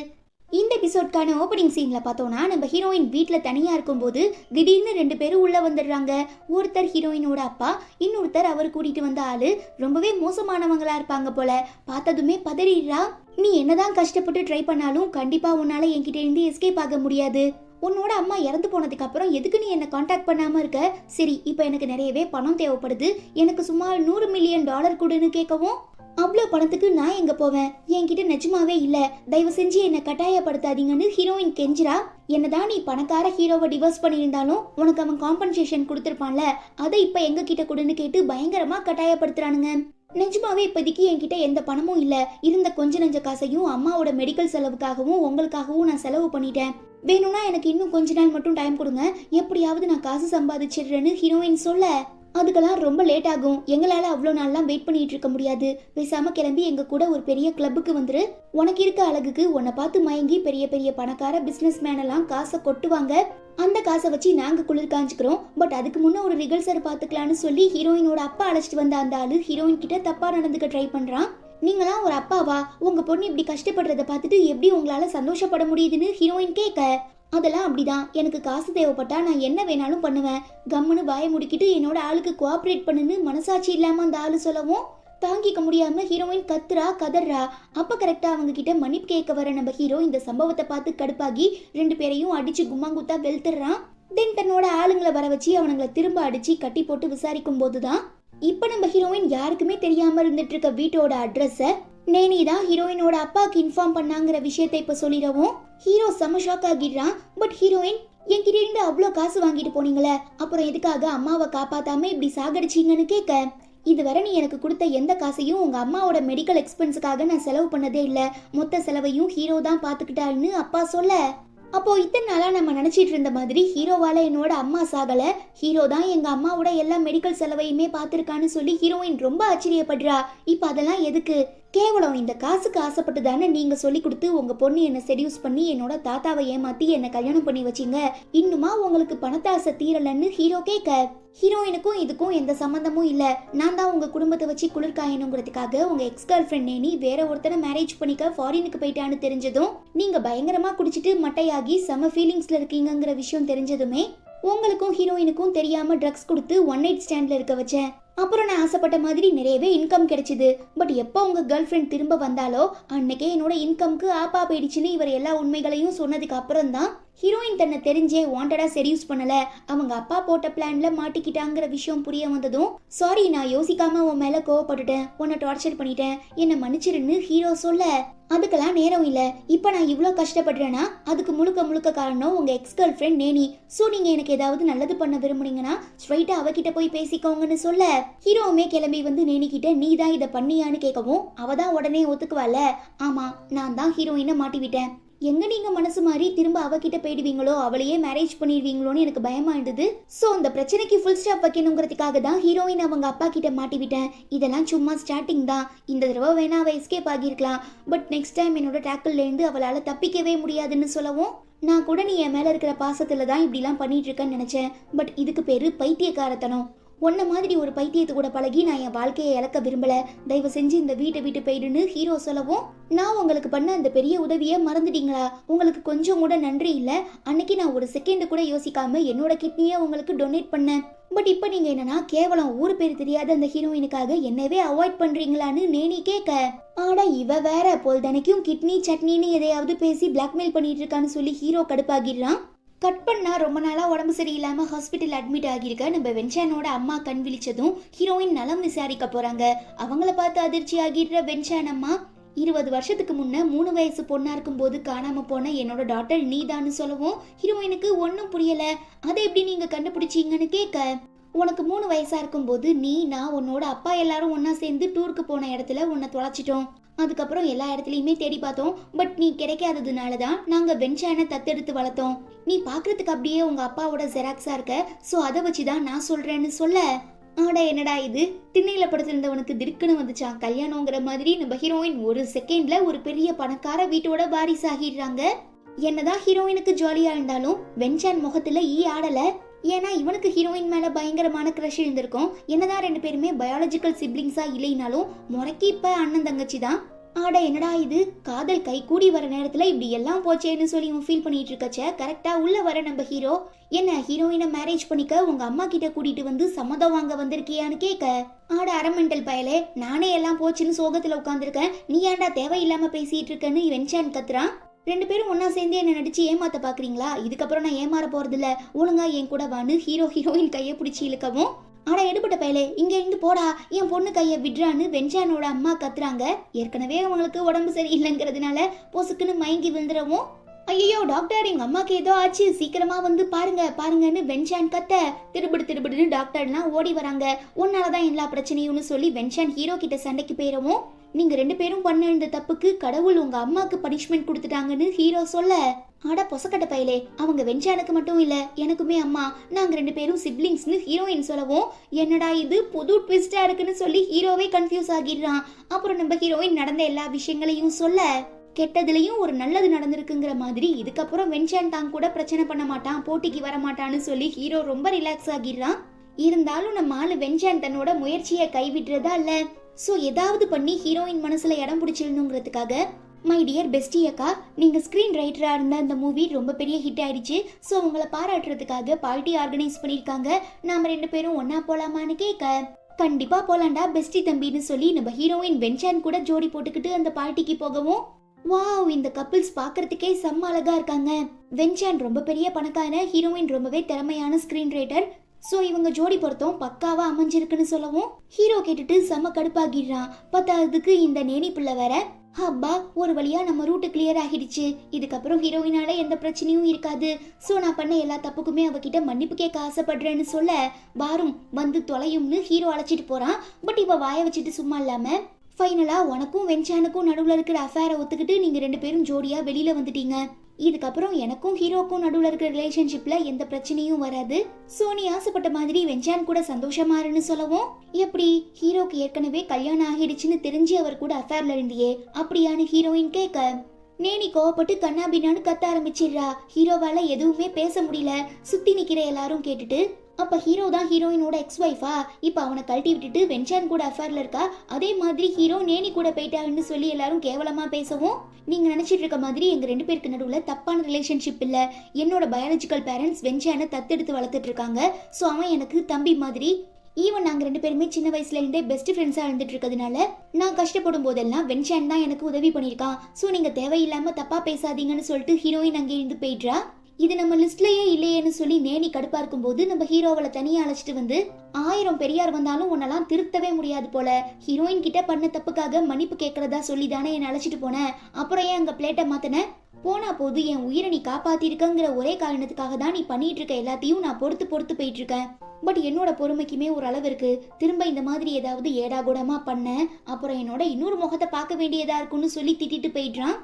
இந்த எபிசோட்கான ஓப்பனிங் சீன்ல பார்த்தோம்னா நம்ம ஹீரோயின் வீட்ல தனியா இருக்கும்போது திடீர்னு 2 பேரும் உள்ள வந்துடுறாங்க. ஒருத்தர் ஹீரோயினோட அப்பா, இன்னொருத்தர் அவர் கூட்டிட்டு வந்த ஆளு. ரொம்பவே மோசமானவங்களா இருப்பாங்க போல. பார்த்ததுமே பதறிடுறா, நீ என்னதான் கஷ்டப்பட்டு ட்ரை பண்ணாலும் கண்டிப்பா உன்னால என்கிட்ட இருந்து எஸ்கேப் ஆக முடியாது. உன்னோட அம்மா இறந்து போனதுக்கு அப்புறம் எதுக்கு நீ என்ன காண்டாக்ட் பண்ணாம இருக்க? சரி இப்போ எனக்கு நிறையவே பணம் தேவைப்படுது, எனக்கு சுமார் $100 மில்லியன் கொடுன்னு கேட்கவும், அவ்வளோ பணத்துக்கு நான் எங்க போவேன், என்கிட்ட நிஜமாவே இல்ல, தயவு செஞ்சு என்ன கட்டாயப்படுத்தாதீங்கன்னு ஹீரோயின் கெஞ்சிரா. என்னதான் நீ பணக்கார ஹீரோவை டிவோர்ஸ் பண்ணியிருந்தாலும் உனக்கு அவன் காம்பன்சேஷன் கொடுத்துருப்பான்ல, அதை இப்ப எங்க கிட்ட கொடுன்னு கேட்டு பயங்கரமா கட்டாயப்படுத்துறானுங்க. நிஜமாவே இப்போதைக்கு என்கிட்ட எந்த பணமும் இல்ல, இருந்த கொஞ்ச நெஞ்ச காசையும் அம்மாவோட மெடிக்கல் செலவுக்காகவும் உங்களுக்காகவும் நான் செலவு பண்ணிட்டேன். வேணும்னா எனக்கு இன்னும் கொஞ்ச நாள் மட்டும் டைம் கொடுங்க, எப்படியாவது நான் காசு சம்பாதிச்சிடுறேன்னு ஹீரோயின் சொல்ல, அதுக்கெல்லாம் ரொம்ப லேட் ஆகும், எங்களால அவ்வளோ நாள்லாம் வெயிட் பண்ணிட்டு இருக்க முடியாது, பேசாம கிளம்பி எங்க கூட ஒரு பெரிய கிளப்புக்கு வந்துரு, உனக்கு இருக்க அழகுக்கு உன்னை பார்த்து மயங்கி பெரிய பெரிய பணக்கார பிசினஸ் மேன் எல்லாம் காசை கொட்டுவாங்க, அந்த காசை வச்சு நாங்க குளிர் காஞ்சுக்கிறோம், பட் அதுக்கு முன்ன ஒரு ரிகல்சர் பாத்துக்கலான்னு சொல்லி ஹீரோயினோட அப்பா அழைச்சிட்டு வந்த அந்த ஆளு ஹீரோயின் கிட்ட தப்பா நடந்துக்க ட்ரை பண்றான். நீங்களாம் ஒரு அப்பாவா? உங்க பொண்ணு இப்படி கஷ்டப்படுறத பார்த்துட்டு எப்படி உங்களால சந்தோஷப்பட முடியுதுன்னு ஹீரோயின் கேட்க, அதெல்லாம் அப்படிதான், எனக்கு காசு தேவைப்பட்டா நான் என்ன வேணாலும் பண்ணுவேன், கம்முன்னு வாயை முடிக்கிட்டு என்னோட ஆளுக்கு கோஆப்ரேட் பண்ணுன்னு மனசாட்சி இல்லாம அந்த ஆளு சொல்லவும் தாங்கிக்க முடியாம ஹீரோயின் கத்துறா கதறா. அப்ப கரெக்டா அவங்க கிட்ட மன்னிப்பு கேட்க வர நம்ம ஹீரோ இந்த சம்பவத்தை பார்த்து கடுப்பாகி 2 பேரையும் அடிச்சு கும்மாங்குத்தா வெளுத்துறான். தென் தன்னோட ஆளுங்களை வர வச்சு அவனுங்களை திரும்ப அடிச்சு கட்டி போட்டு விசாரிக்கும் போதுதான் இப்ப நம்ம ஹீரோயின் யாருக்குமே தெரியாம இருந்துட்டு இருக்க வீட்டோட அட்ரஸ நேனி தான் ஹீரோயினோட அப்பாவுக்கு இன்ஃபார்ம் பண்ணாங்கிற விஷயத்தை இப்ப சொல்லிடவும் ஹீரோ செம ஷாக் ஆகிடுறான். பட் ஹீரோயின், என்கிட்ட இருந்து அவ்வளோ காசு வாங்கிட்டு போனீங்களே, அப்புறம் எதுக்காக அம்மாவை காப்பாத்தாம இப்படி சாகடிச்சிங்கன்னு கேட்க, இதுவரை நீ எனக்கு கொடுத்த எந்த காசையும் உங்க அம்மாவோட மெடிக்கல் எக்ஸ்பென்ஸுக்காக நான் செலவு பண்ணதே இல்ல, மொத்த செலவையும் ஹீரோ தான் பாத்துக்கிட்டாருன்னு அப்பா சொல்ல, அப்போ இத்தனை நாளா நம்ம நினைச்சிட்டு இருந்த மாதிரி ஹீரோவால என்னோட அம்மா சாகல, ஹீரோ தான் எங்க அம்மாவோட எல்லா மெடிக்கல் செலவையுமே பாத்துருக்கான்னு சொல்லி ஹீரோயின் ரொம்ப ஆச்சரியப்படுறா. இப்ப அதெல்லாம் எதுக்கு? கேவலம் இந்த காசுக்கு ஆசைப்பட்டு தானே நீங்க சொல்லி கொடுத்து உங்க பொண்ணு என்ன செடியூஸ் பண்ணி என்னோட தாத்தாவை ஏமாத்தி என்ன கல்யாணம் பண்ணி வச்சீங்க, இன்னுமா உங்களுக்கு பணத்தாசை தீரலன்னு ஹீரோ கேட்க, ஹீரோயினுக்கும் இதுக்கும் எந்த சம்பந்தமும் இல்ல, நான் தான் உங்க குடும்பத்தை வச்சு குளிர்காயணுங்கிறதுக்காக உங்க எக்ஸ் கேர்ள் ஃப்ரெண்ட் நேனி வேற ஒருத்தனை மேரேஜ் பண்ணிக்க ஃபாரினுக்கு போயிட்டான்னு தெரிஞ்சதும் நீங்க பயங்கரமா குடிச்சிட்டு மட்டையாகி செம ஃபீலிங்ஸ்ல இருக்கீங்கிற விஷயம் தெரிஞ்சதுமே உங்களுக்கும் ஹீரோயினுக்கும் தெரியாம ட்ரக்ஸ் கொடுத்து 1 நைட் ஸ்டாண்ட்ல இருக்க வச்சேன். அப்புறம் நான் ஆசைப்பட்ட மாதிரி நிறையவே இன்கம் கிடைச்சது. பட் எப்போ உங்க கேர்ள் ஃப்ரெண்ட் திரும்ப வந்தாலோ அன்னைக்கே என்னோட இன்கம்க்கு ஆப்பா போயிடுச்சுன்னு இவர் எல்லா உண்மைகளையும் சொன்னதுக்கு அப்புறம் தான் ஹீரோயின் தன்னை தெரிஞ்சே வாண்டடா செடியூஸ் பண்ணல, அவங்க அப்பா போட்ட பிளான்ல மாட்டிக்கிட்டாங்கிற விஷயம் புரிய வந்ததும், சாரி நான் யோசிக்காம உன் மேல கோவப்பட்டுட்டேன், உன்னை டார்ச்சர் பண்ணிட்டேன், என்னை மன்னிச்சிருன்னு ஹீரோ சொல்ல, அதுக்கெல்லாம் நேரம் இல்ல, இப்ப நான் இவ்வளவு கஷ்டப்படுறேன்னா அதுக்கு முழுக்க முழுக்க காரணம் உங்க எக்ஸ் கேர்ள் ஃப்ரெண்ட் நேனி. சோ நீங்க எனக்கு ஏதாவது நல்லது பண்ண விரும்புனீங்கன்னா ஸ்ட்ரைட்டா அவகிட்ட போய் பேசிக்கோங்கன்னு சொல்ல, ஹீரோவுமே கிளம்பி வந்து நேனி கிட்ட நீ தான் இதை பண்ணியான்னு கேட்கவும் அவதான் உடனே ஒத்துக்குவால, ஆமா நான் தான் ஹீரோயினை மாட்டி விட்டேன், எங்க நீங்க மனசு மாறி திரும்ப அவகிட்ட போயிடுவீங்களோ, அவளையே மேரேஜ் பண்ணிடுவீங்களோன்னு எனக்கு பயமா இருந்தது. சோ அந்த பிரச்சனைக்கு ஃபுல் ஸ்டாப் வைக்கணுங்கிறதுக்காக தான் ஹீரோயின் அவங்க அப்பா கிட்ட மாட்டிவிட்டேன். இதெல்லாம் சும்மா ஸ்டார்டிங் தான். இந்த தடவை வேணா அவ எஸ்கேப் ஆகியிருக்கலாம். பட் நெக்ஸ்ட் டைம் என்னோட டேக்கிள்ல இருந்து அவளால தப்பிக்கவே முடியாதுன்னு சொல்லவும், நான் கூட நீ என் மேல இருக்கிற பாசத்துல தான் இப்படிலாம் பண்ணிட்டு இருக்கேன்னு நினைச்சேன். பட் இதுக்கு பேரு பைத்தியக்காரத்தனம். உன்ன மாதிரி ஒரு பைத்தியத்து கூட பழகி நான் என் வாழ்க்கையை இழக்க விரும்பல. தயவு செஞ்சு இந்த வீட்டை விட்டு போயிடுன்னு ஹீரோ சொல்லவும், நான் உங்களுக்கு பண்ண அந்த பெரிய உதவியை மறந்துட்டீங்களா? உங்களுக்கு கொஞ்சம் கூட நன்றி இல்ல? அன்னைக்கு நான் ஒரு செகண்ட் கூட யோசிக்காம என்னோட கிட்னியை உங்களுக்கு டொனேட் பண்ணேன். பட் இப்போ நீங்க என்னன்னா கேவலம் ஊரு பேர் தெரியாத அந்த ஹீரோயினுக்காக என்னவே அவாய்ட் பண்றீங்களான்னு நேனி கேட்க, ஆடா இவ வேற பொழுதனைக்கும் கிட்னி சட்னின்னு எதையாவது பேசி பிளாக்மெயில் பண்ணிட்டு இருக்கான்னு சொல்லி ஹீரோ கடுப்பாகிடுறான். கட் பண்ணா ரொம்ப நாளா உடம்பு சரியில்லாம ஹாஸ்பிட்டல் அட்மிட் ஆகியிருக்க நம்ம வென்சானோட அம்மா கண் விழிச்சதும் ஹீரோயின் நலம் விசாரிக்க போறாங்க. அவங்கள பார்த்து அதிர்ச்சி ஆகிடுற வென்சான் அம்மா, 20 வருஷத்துக்கு முன்ன 3 வயசு பொண்ணா இருக்கும் போது காணாம போன என்னோட டாட்டர் நீதான்னு சொல்லவும் ஹீரோயினுக்கு ஒன்னும் புரியல. அதை எப்படி நீங்க கண்டுபிடிச்சீங்கன்னு கேட்க, உனக்கு 3 வயசா இருக்கும் போது நான் உன்னோட அப்பா எல்லாரும் ஒன்னா சேர்ந்து டூருக்கு போன இடத்துல உன்னை தொலைச்சிட்டோம். அதுக்கப்புறம் எல்லா இடத்துலயுமே தேடி பார்த்தோம். பட் நீ கிடைக்காததுனாலதான் நாங்க வென்சானை தத்தெடுத்து வளர்த்தோம். நீ பாக்குறதுக்கு அப்படியே உங்க அப்பாவோட ஜெராக்ஸா இருக்க. சோ அதை வச்சுதான் நான் சொல்றேன்னு சொல்ல, ஆடா என்னடா இது, திண்ணையில படுத்திருந்தவனுக்கு திடுக்குன்னு வந்துச்சான் கல்யாணங்கிற மாதிரி நம்ம ஹீரோயின் ஒரு செகண்ட்ல ஒரு பெரிய பணக்கார வீட்டோட வாரிசு ஆகிடுறாங்க. என்னதான் ஹீரோயினுக்கு ஜாலியா இருந்தாலும் வென்சான் முகத்துல ஆடல. ஏன்னா இவனுக்கு ஹீரோயின் மேல பயங்கரமான கிரஷ் இருந்திருக்கும். என்னதான் 2 பேருமே பயாலஜிக்கல் சிப்ளிங்ஸா இல்லைனாலும் முறைக்கு இப்ப அண்ணன் தங்கச்சி தான். ஆட என்னடா இது, காதல் கை கூடி வர நேரத்துல இப்படி எல்லாம் போச்சேன்னு சொல்லி இவன் ஃபீல் பண்ணிட்டு இருக்கச்ச கரெக்டா உள்ள வர நம்ம ஹீரோ, என்ன ஹீரோயினை மேரேஜ் பண்ணிக்க உங்க அம்மா கிட்ட கூட்டிட்டு வந்து சம்மதம் வாங்க வந்திருக்கியான்னு கேட்க, ஆட அரமெண்டல் பயலே, நானே எல்லாம் போச்சுன்னு சோகத்துல உட்காந்துருக்கேன், நீ ஏன்டா தேவையில்லாம பேசிட்டு இருக்கன்னு வென்சான் கத்துறான். 2 பேரும் ஒன்னா சேர்ந்து என்ன நடிச்சு ஏமாத்த பாக்குறீங்களா? இதுக்கப்புறம் நான் ஏமாற போறது இல்ல, ஒழுங்கா என் கூட வான்னு ஹீரோயின் கைய பிடிச்சி இழுக்கவும், ஆனா எடுபட்ட பயலே இங்க இருந்து போடா, என் பொண்ணு கைய விடுறான்னு வென்சானோட அம்மா கத்துறாங்க. ஏற்கனவே அவங்களுக்கு உடம்பு சரியில்லைங்கிறதுனால பொசுக்குன்னு மயங்கி விழுந்துடவும், ஐயோ டாக்டர் எங்க அம்மாக்கு ஏதோ ஆச்சு, சீக்கிரமா வந்து பாருங்க பாருங்கன்னு வென்சான் கத்த, திருபிடுன்னு டாக்டர்லாம் ஓடி வராங்க. உன்னாலதான் எல்லா பிரச்சனையும்னு சொல்லி வென்சான் ஹீரோ கிட்ட சண்டைக்கு போயிடவும், நீங்க 2 பேரும் பண்ண இந்த தப்புக்கு கடவுள் உங்க அம்மாக்கு பனிஷ்மெண்ட் கொடுத்துட்டாங்கன்னு ஹீரோ சொல்ல, ஆட பொசக்கட்ட பயலே, அவங்க வென்சானுக்கு மட்டும் இல்ல எனக்குமே அம்மா, நாங்க 2 பேரும் சிப்ளிங்ஸ்னு ஹீரோயின் சொல்லவும், என்னடா இது புது ட்விஸ்டா இருக்குன்னு சொல்லி ஹீரோவே கன்ஃபியூஸ் ஆகிடுறான். அப்புறம் நம்ம ஹீரோயின் நடந்த எல்லா விஷயங்களையும் சொல்ல, கெட்டதுலயும் ஒரு நல்லது நடந்திருக்குங்கிற மாதிரி இதுக்கப்புறம் வென்சான் தான் கூட பிரச்சனை பண்ண மாட்டான், போட்டிக்கு வர மாட்டான்னு சொல்லி ஹீரோ ரொம்ப ரிலாக்ஸ் ஆகிடுறான். இருந்தாலும் நம்ம ஆளு வென்சான் தன்னோட முயற்சியை கைவிடுறதா இல்ல. சோ ஏதாவது பண்ணி ஹீரோயின் மனசுல இடம் பிடிச்சிடணுங்கிறதுக்காக, மை டியர் பெஸ்டி அக்கா, நீங்க ஸ்கிரீன் ரைட்டரா இருந்த அந்த மூவி ரொம்ப பெரிய ஹிட் ஆயிடுச்சு. சோ உங்களை பாராட்டுறதுக்காக பார்ட்டி ஆர்கனைஸ் பண்ணிருக்காங்க, நாம 2 பேரும் ஒன்னா போலாமான்னு கேட்க, கண்டிப்பா போலாண்டா பெஸ்டி தம்பின்னு சொல்லி நம்ம ஹீரோயின் வென்சான் கூட ஜோடி போட்டுக்கிட்டு அந்த பார்ட்டிக்கு போகவும், வாவ் இந்த கப்பிள்ஸ் பாக்குறதுக்கே செம்ம அழகா இருக்காங்க. வென்சான் ரொம்ப பெரிய பணக்கார, ஹீரோயின் ரொம்பவே திறமையான ஸ்கிரீன் ரைட்டர். சோ இவங்க ஜோடி பொருத்தம் பக்காவா அமைஞ்சிருக்குன்னு சொல்லவும் ஹீரோ கேட்டுட்டு செம்ம கடுப்பாகிடுறான். பத்தாவதுக்கு இந்த நேனி பிள்ளை வேற. அப்பா ஒரு வழியா நம்ம ரூட் கிளியர் ஆகிடுச்சு, இதுக்கப்புறம் ஹீரோயினால எந்த பிரச்சனையும் இருக்காது. சோ நான் பண்ண எல்லா தப்புக்குமே அவகிட்ட மன்னிப்பு கேட்க ஆசைப்படுறேன்னு சொல்ல, பாரும் வந்து தொலையும்னு ஹீரோ அழைச்சிட்டு போறான். பட் இவ வாய வச்சுட்டு சும்மா இல்லாம ஃபைனலா உனக்கும் வென்சானுக்கும் நடுவுல இருக்கிற அஃபேரை ஒத்துக்கிட்டு நீங்க 2 பேரும் ஜோடியா வெளியில வந்துட்டீங்க. இதுக்கப்புறம் எனக்கும் ஹீரோக்கும் நடுவுல இருக்கிற ரிலேஷன்ஷிப்ல எந்த பிரச்சனையும் வராது. சோ நீ ஆசைப்பட்ட மாதிரி வென்சான் கூட சந்தோஷமா இருன்னு சொல்லவும், எப்படி ஹீரோக்கு ஏற்கனவே கல்யாணம் ஆகிடுச்சுன்னு தெரிஞ்சு அவர் கூட அஃபேர்ல இருந்தியே அப்படியான்னு ஹீரோயின் கேட்க, நேனி கோவப்பட்டு கண்ணாபின்னான்னு கத்த ஆரம்பிச்சிடுறா. ஹீரோவால எதுவுமே பேச முடியல. சுத்தி நிக்கிற எல்லாரும் கேட்டுட்டு, அப்ப ஹீரோ தான் ஹீரோயினோட எக்ஸ் வைஃபா, இப்ப அவனை கழட்டி விட்டுட்டு வென்சான் கூட அஃபேர்ல இருக்கா, அதே மாதிரி ஹீரோ நேனி கூட போயிட்டாருன்னு சொல்லி எல்லாரும் கேவலமா பேசவும், நீங்க நினைச்சிட்டு இருக்க மாதிரி எங்க 2 பேருக்கு நடுவுல தப்பான ரிலேஷன்ஷிப் இல்ல. என்னோட பயாலஜிக்கல் பேரண்ட்ஸ் வென்சானை தத்தெடுத்து வளர்த்துட்டு இருக்காங்க. சோ அவன் எனக்கு தம்பி மாதிரி. ஈவன் நாங்க 2 பேருமே சின்ன வயசுல இருந்தே பெஸ்ட் ஃப்ரெண்ட்ஸா இருந்துட்டு இருக்கிறதுனால நான் கஷ்டப்படும் போதெல்லாம் வென்சான் தான் எனக்கு உதவி பண்ணிருக்கான். சோ நீங்க தேவையில்லாம தப்பா பேசாதீங்கன்னு சொல்லிட்டு ஹீரோயின் அங்கே இருந்து போயிடுறா. இது நம்ம லிஸ்ட்லயே இல்லையேன்னு சொல்லி நேனி கடுப்பா இருக்கும் போது நம்ம ஹீரோவளை தனியா அழைச்சிட்டு வந்து, 1000 பெரியார் வந்தாலும் உன்னெல்லாம் திருத்தவே முடியாது போல, ஹீரோயின் கிட்ட பண்ண தப்புக்காக மன்னிப்பு கேட்கறதா சொல்லி தானே என்ன அழைச்சிட்டு போனேன், அப்புறம் ஏன் அங்க பிளேட்டை மாத்தின, போனா போது என் உயிரை நீ காப்பாத்திருக்கங்கிற ஒரே காரணத்துக்காக தான் நீ பண்ணிட்டு இருக்க எல்லாத்தையும் நான் பொறுத்து போயிட்டு இருக்கேன். பட் என்னோட பொறுமைக்குமே ஒரு அளவு இருக்கு. திரும்ப இந்த மாதிரி ஏதாவது ஏடாகூடமா பண்ண அப்புறம் என்னோட இன்னொரு முகத்தை பார்க்க வேண்டியதா இருக்குன்னு சொல்லி திட்டிட்டு போயிடுறான்.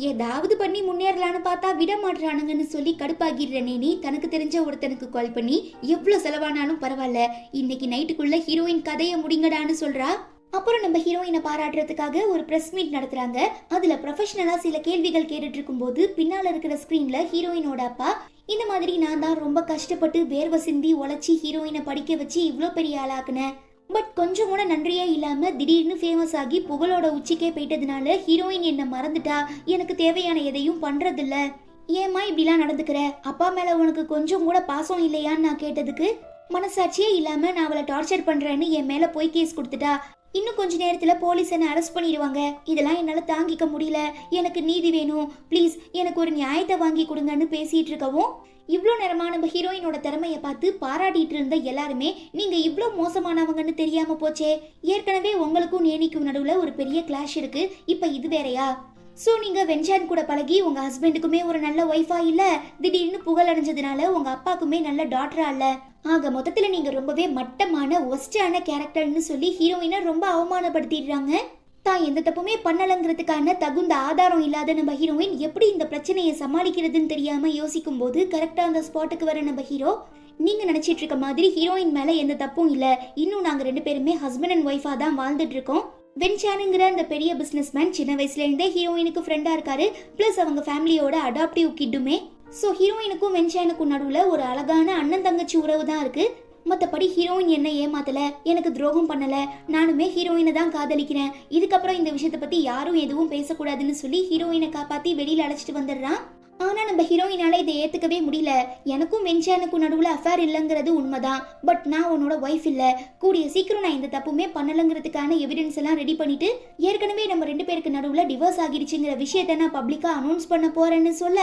ஏதாவது பண்ணி முன்னேறலான்னு பார்த்தா விட மாட்டானுங்கன்னு சொல்லி கடுப்பாகிடுற நேனி தனக்கு தெரிஞ்ச ஒருத்தனுக்கு கால் பண்ணி எவ்வளவு செலவானாலும் பரவாயில்ல, இன்னைக்கு நைட்டுக்குள்ள ஹீரோயின் கதையை முடிங்கடான்னு சொல்றா. அப்புறம் நம்ம ஹீரோயினை பாராட்டுறதுக்காக ஒரு பிரஸ் மீட் நடத்துறாங்க. அதுல ப்ரொஃபஷனலா சில கேள்விகள் கேட்டுட்டு இருக்கும்போது பின்னால இருக்கிற ஸ்கிரீன்ல ஹீரோயினோட அப்பா இந்த மாதிரி நான் தான் ரொம்ப கஷ்டப்பட்டு வேர்வை சிந்தி உழைச்சி ஹீரோயினை படிக்க வச்சு இவ்வளோ பெரிய ஆளாக்குனேன், பட் கொஞ்சம் கூட நன்றியே இல்லாம திடீர்னு ஃபேமஸ் ஆகி புகழோட உச்சிக்கே போயிட்டதுனால ஹீரோயின் என்ன மறந்துட்டா, எனக்கு தேவையான எதையும் பண்றதில்ல, ஏமா இப்படிலாம் நடந்துக்கிற, அப்பா மேல உனக்கு கொஞ்சம் கூட பாசம் இல்லையான்னு நான் கேட்டதுக்கு மனசாட்சியே இல்லாம நான் அவளை டார்ச்சர் பண்றேன்னு என் மேல போய் கேஸ் கொடுத்துட்டா, இன்னும் கொஞ்ச நேரத்துல போலீஸ் என்ன அரெஸ்ட் பண்ணிடுவாங்க, இதெல்லாம் என்னால தாங்கிக்க முடியல, எனக்கு நீதி வேணும், ப்ளீஸ் எனக்கு ஒரு நியாயத்தை வாங்கி கொடுங்கன்னு பேசிட்டு இருக்கவும் இவ்வளோ நேரமா நம்ம ஹீரோயினோட திறமையை பார்த்து பாராட்டிட்டு இருந்த எல்லாருமே நீங்க இவ்வளோ மோசமானவங்கன்னு தெரியாம போச்சே, ஏற்கனவே உங்களுக்கும் நேனிக்கும் நடுவுல ஒரு பெரிய கிளாஷ் இருக்கு, இப்ப இது வேறையா? சோ நீங்க வெஞ்சான் கூட பழகி உங்க ஹஸ்பண்டுக்குமே ஒரு நல்ல ஒய்ஃபா இல்ல, திடீர்னு புகழ் அடைஞ்சதுனால உங்க அப்பாக்குமே நல்ல டாக்டரா இல்ல, ஆக மொத்தத்துல நீங்க ரொம்பவே மட்டமான ஒஸ்டான கேரக்டர்னு சொல்லி ஹீரோயினை ரொம்ப அவமானப்படுத்திடுறாங்க. தான் எந்த தப்புமே பண்ணலங்கிறதுக்கான தகுந்த ஆதாரம் இல்லாத நம்ம ஹீரோயின் எப்படி இந்த பிரச்சனையை சமாளிக்கிறதுன்னு தெரியாம யோசிக்கும் போது கரெக்டா அந்த ஸ்பாட்டுக்கு வர நம்ம ஹீரோ, நீங்க நினைச்சிட்டு இருக்க மாதிரி ஹீரோயின் மேல எந்த தப்பும் இல்ல, இன்னும் நாங்க 2 பேருமே ஹஸ்பண்ட் அண்ட் ஒய்ஃபா தான் வாழ்ந்துட்டு இருக்கோம். வென்சானுங்கிற அந்த பெரிய பிசினஸ் மேன் சின்ன வயசுல இருந்தே ஹீரோயினுக்கு ஃப்ரெண்டா இருக்காரு, பிளஸ் அவங்க ஃபேமிலியோட அடாப்டிவ் கிட்டுமே. ஸோ ஹீரோயினுக்கும் வென்சானுக்கும் நடுவுல ஒரு அழகான அண்ணன் தங்கச்சி உறவு தான் இருக்கு. மற்றபடி ஹீரோயின் என்ன ஏமாத்தல, எனக்கு துரோகம் பண்ணல, நானுமே ஹீரோயினை தான் காதலிக்கிறேன், இதுக்கப்புறம் இந்த விஷயத்தை பத்தி யாரும் எதுவும் பேசக்கூடாதுன்னு சொல்லி ஹீரோயினை காப்பாத்தி வெளியில அழைச்சிட்டு வந்துடுறான். ஆனா நம்ம ஹீரோயினால இதை ஏத்துக்கவே முடியல, எனக்கும் வென்சானுக்கும் நடுவுல அஃபேர் இல்லைங்கிறது உண்மைதான், பட் நான் உன்னோட ஒய்ஃப் இல்ல, கூடிய சீக்கிரம் நான் இந்த தப்புமே பண்ணலங்கிறதுக்கான எவிடன்ஸ் எல்லாம் ரெடி பண்ணிட்டு ஏற்கனவே நம்ம 2 பேருக்கு நடுவுல டிவோர்ஸ் ஆகிடுச்சுங்கிற விஷயத்த நான் பப்ளிக்கா அனௌன்ஸ் பண்ண போறேன்னு சொல்ல,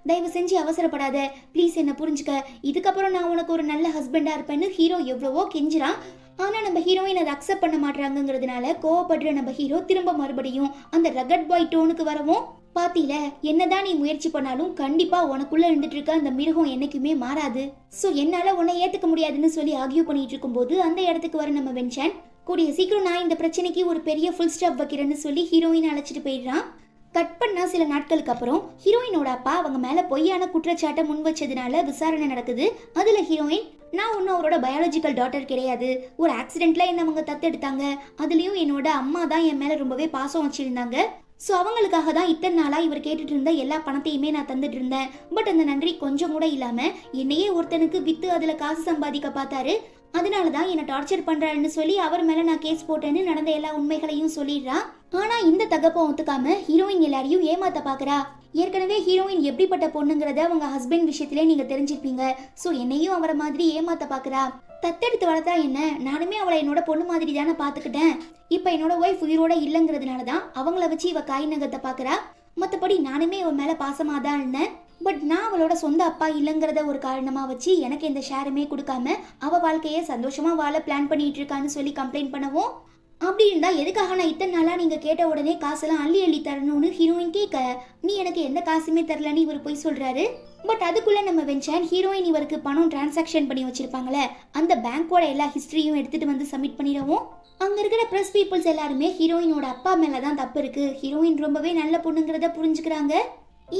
தயவு செஞ்சு அவசரப்படாத, ப்ளீஸ் என்ன புரிஞ்சுக்க, இதுக்கப்புறம் நான் உனக்கு ஒரு நல்ல ஹஸ்பண்டா இருப்பேன்னு ஹீரோ எவ்வளவோ கெஞ்சுறான். ஆனா நம்ம ஹீரோயின் அதை அக்செப்ட் பண்ண மாட்டாங்கிறதுனால கோவப்படுற நம்ம ஹீரோ திரும்ப மறுபடியும் அந்த ரகட் பாய் டோனுக்கு வரவும், பாத்தீல என்னதான் நீ முயற்சி பண்ணாலும் கண்டிப்பா உனக்குள்ள இருந்துட்டு இருக்க அந்த மிருகம் என்னைக்குமே மாறாது, சோ என்னால உன்னை ஏத்துக்க முடியாதுன்னு சொல்லி ஆர்கியூ பண்ணிட்டு இருக்கும் போது அந்த இடத்துக்கு வர நம்ம வென்சான், கூடிய சீக்கிரம் நான் இந்த பிரச்சனைக்கு ஒரு பெரிய ஃபுல் ஸ்டாப் வைக்கிறேன்னு சொல்லி ஹீரோயின் அழைச்சிட்டு போயிடுறான். கட் பண்ணா சில நாட்களுக்கு அப்புறம் ஹீரோயினோட அப்பா அவங்க மேல பொய்யான குற்றச்சாட்டை முன் வச்சதுனால விசாரணை நடக்குது. அதுல ஹீரோயின், நான் ஒன்னும் அவரோட பயாலஜிக்கல் டாட்டர் கிடையாது, ஒரு ஆக்சிடென்ட்ல என்ன அவங்க தத்தெடுத்தாங்க, அதுலயும் என்னோட அம்மா தான் என் மேல ரொம்பவே பாசம் வச்சிருந்தாங்க, ஸோ அவங்களுக்காக தான் இத்தனை நாளா இவர் கேட்டுட்டு இருந்த எல்லா பணத்தையுமே நான் தந்துட்டு இருந்தேன், பட் அந்த நன்றி கொஞ்சம் கூட இல்லாம என்னையே ஒருத்தனுக்கு வித்து அதுல காசு சம்பாதிக்க பார்த்தாரு, அதனாலதான் என்ன டார்ச்சர் பண்றாருன்னு சொல்லி அவர் மேல நான் கேஸ் போட்டேன்னு நடந்த எல்லா உண்மைகளையும் சொல்லிடுறா. ஆனா இந்த தகப்பம் ஒத்துக்காம ஹீரோயின் எல்லாரையும் ஏமாத்த பாக்குறா. ஏற்கனவே ஹீரோயின் எப்படிப்பட்ட பொண்ணுங்கிறத அவங்க ஹஸ்பண்ட் விஷயத்திலே நீங்க தெரிஞ்சிருப்பீங்க, சோ என்னையும் அவரை மாதிரி ஏமாத்த பாக்குறா. தத்தெடுத்து வளர்த்தா என்ன, நானுமே அவளை என்னோட பொண்ணு மாதிரி தானே பாத்துக்கிட்டேன், இப்ப என்னோட ஒய்ஃப் உயிரோட இல்லைங்கிறதுனாலதான் அவங்கள வச்சு இவ காய் நகத்தை பாக்குறா, மத்தபடி நானுமே இவன் மேல பாசமா தான் இருந்தேன், பட் நான் அவளோட சொந்த அப்பா இல்லைங்கிறத ஒரு காரணமா வச்சு எனக்கு எந்த ஷேருமே கொடுக்காம அவ வாழ்க்கையை சந்தோஷமா வாழ பிளான் பண்ணிட்டு இருக்கான்னு சொல்லி கம்ப்ளைண்ட் பண்ணவும், அப்படி இருந்தா எதுக்காக நான் இத்தனை நாளா நீங்க கேட்ட உடனே காசெல்லாம் அள்ளி அள்ளி தரணும்னு ஹீரோயின் கேட்க, நீ எனக்கு எந்த காசுமே தரலன்னு இவர் போய் சொல்றாரு. பட் அதுக்குள்ள நம்ம வென்சான் ஹீரோயின் இவருக்கு பணம் டிரான்சாக்ஷன் பண்ணி வச்சிருப்பாங்களே அந்த பேங்கோட எல்லா ஹிஸ்டரியும் எடுத்துட்டு வந்து சப்மிட் பண்ணிடவும், அங்க இருக்கிற பிரஸ் பீப்புள்ஸ் எல்லாருமே ஹீரோயினோட அப்பா மேலதான் தப்பு இருக்கு, ஹீரோயின் ரொம்பவே நல்ல பொண்ணுங்கிறத புரிஞ்சுக்கிறாங்க.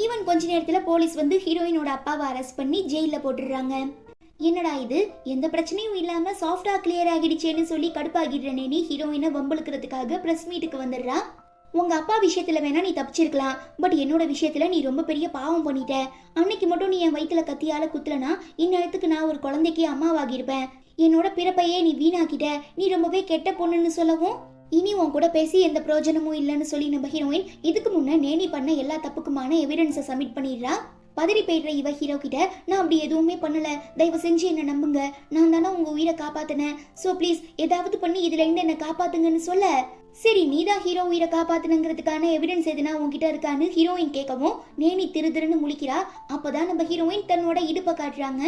ஈவன் கொஞ்ச நேரத்துல போலீஸ் வந்து ஹீரோயினோட அப்பாவை அரெஸ்ட் பண்ணி ஜெயில போட்டுடுறாங்க. என்னடா இது, எந்த பிரச்சனையும் இல்லாம சாஃப்டா கிளியர் ஆகிடுச்சேன்னு சொல்லி கடுப்பாகிடுற நேனி ஹீரோயினை வம்பளுக்கிறதுக்காக பிரஸ் மீட்டுக்கு வந்துடுறா. உங்க அப்பா விஷயத்துல வேணா நீ தப்பிச்சிருக்கலாம், பட் என்னோட விஷயத்துல நீ ரொம்ப பெரிய பாவம் பண்ணிட்ட, அன்னைக்கு மட்டும் நீ என் வயிற்றுல கத்தியால குத்துலனா இந்நேரத்துக்கு நான் ஒரு குழந்தைக்கு அம்மாவாகிருப்பேன், என்னோட பிறப்பையே நீ வீணாக்கிட்ட, நீ ரொம்பவே கெட்ட பொண்ணுன்னு சொல்லவும், இனி உன் கூட பேசி எந்த பிரயோஜனமும் இல்லைன்னு சொல்லி நம்ம ஹீரோயின் இதுக்கு முன்ன நேனி பண்ண எல்லா தப்புக்குமான எவிடன்ஸை சப்மிட் பண்ணிடுறா. பதறி போயிடுற இவ ஹீரோ கிட்ட, நான் அப்படி எதுவுமே பண்ணல, தயவு செஞ்சு என்ன நம்புங்க, நான் தானே உங்க உயிரை காப்பாத்தினேன், சோ ப்ளீஸ் ஏதாவது பண்ணி இதுல இருந்து என்ன காப்பாத்துங்கன்னு சொல்ல, சரி நீதான் ஹீரோ உயிரை காப்பாத்துனங்கிறதுக்கான எவிடன்ஸ் எதுனா உங்ககிட்ட இருக்கான்னு ஹீரோயின் கேட்கவும் நேனி திரு திருன்னு முழிக்கிறா. அப்பதான் நம்ம ஹீரோயின் தன்னோட இடுப்பை காட்டுறாங்க.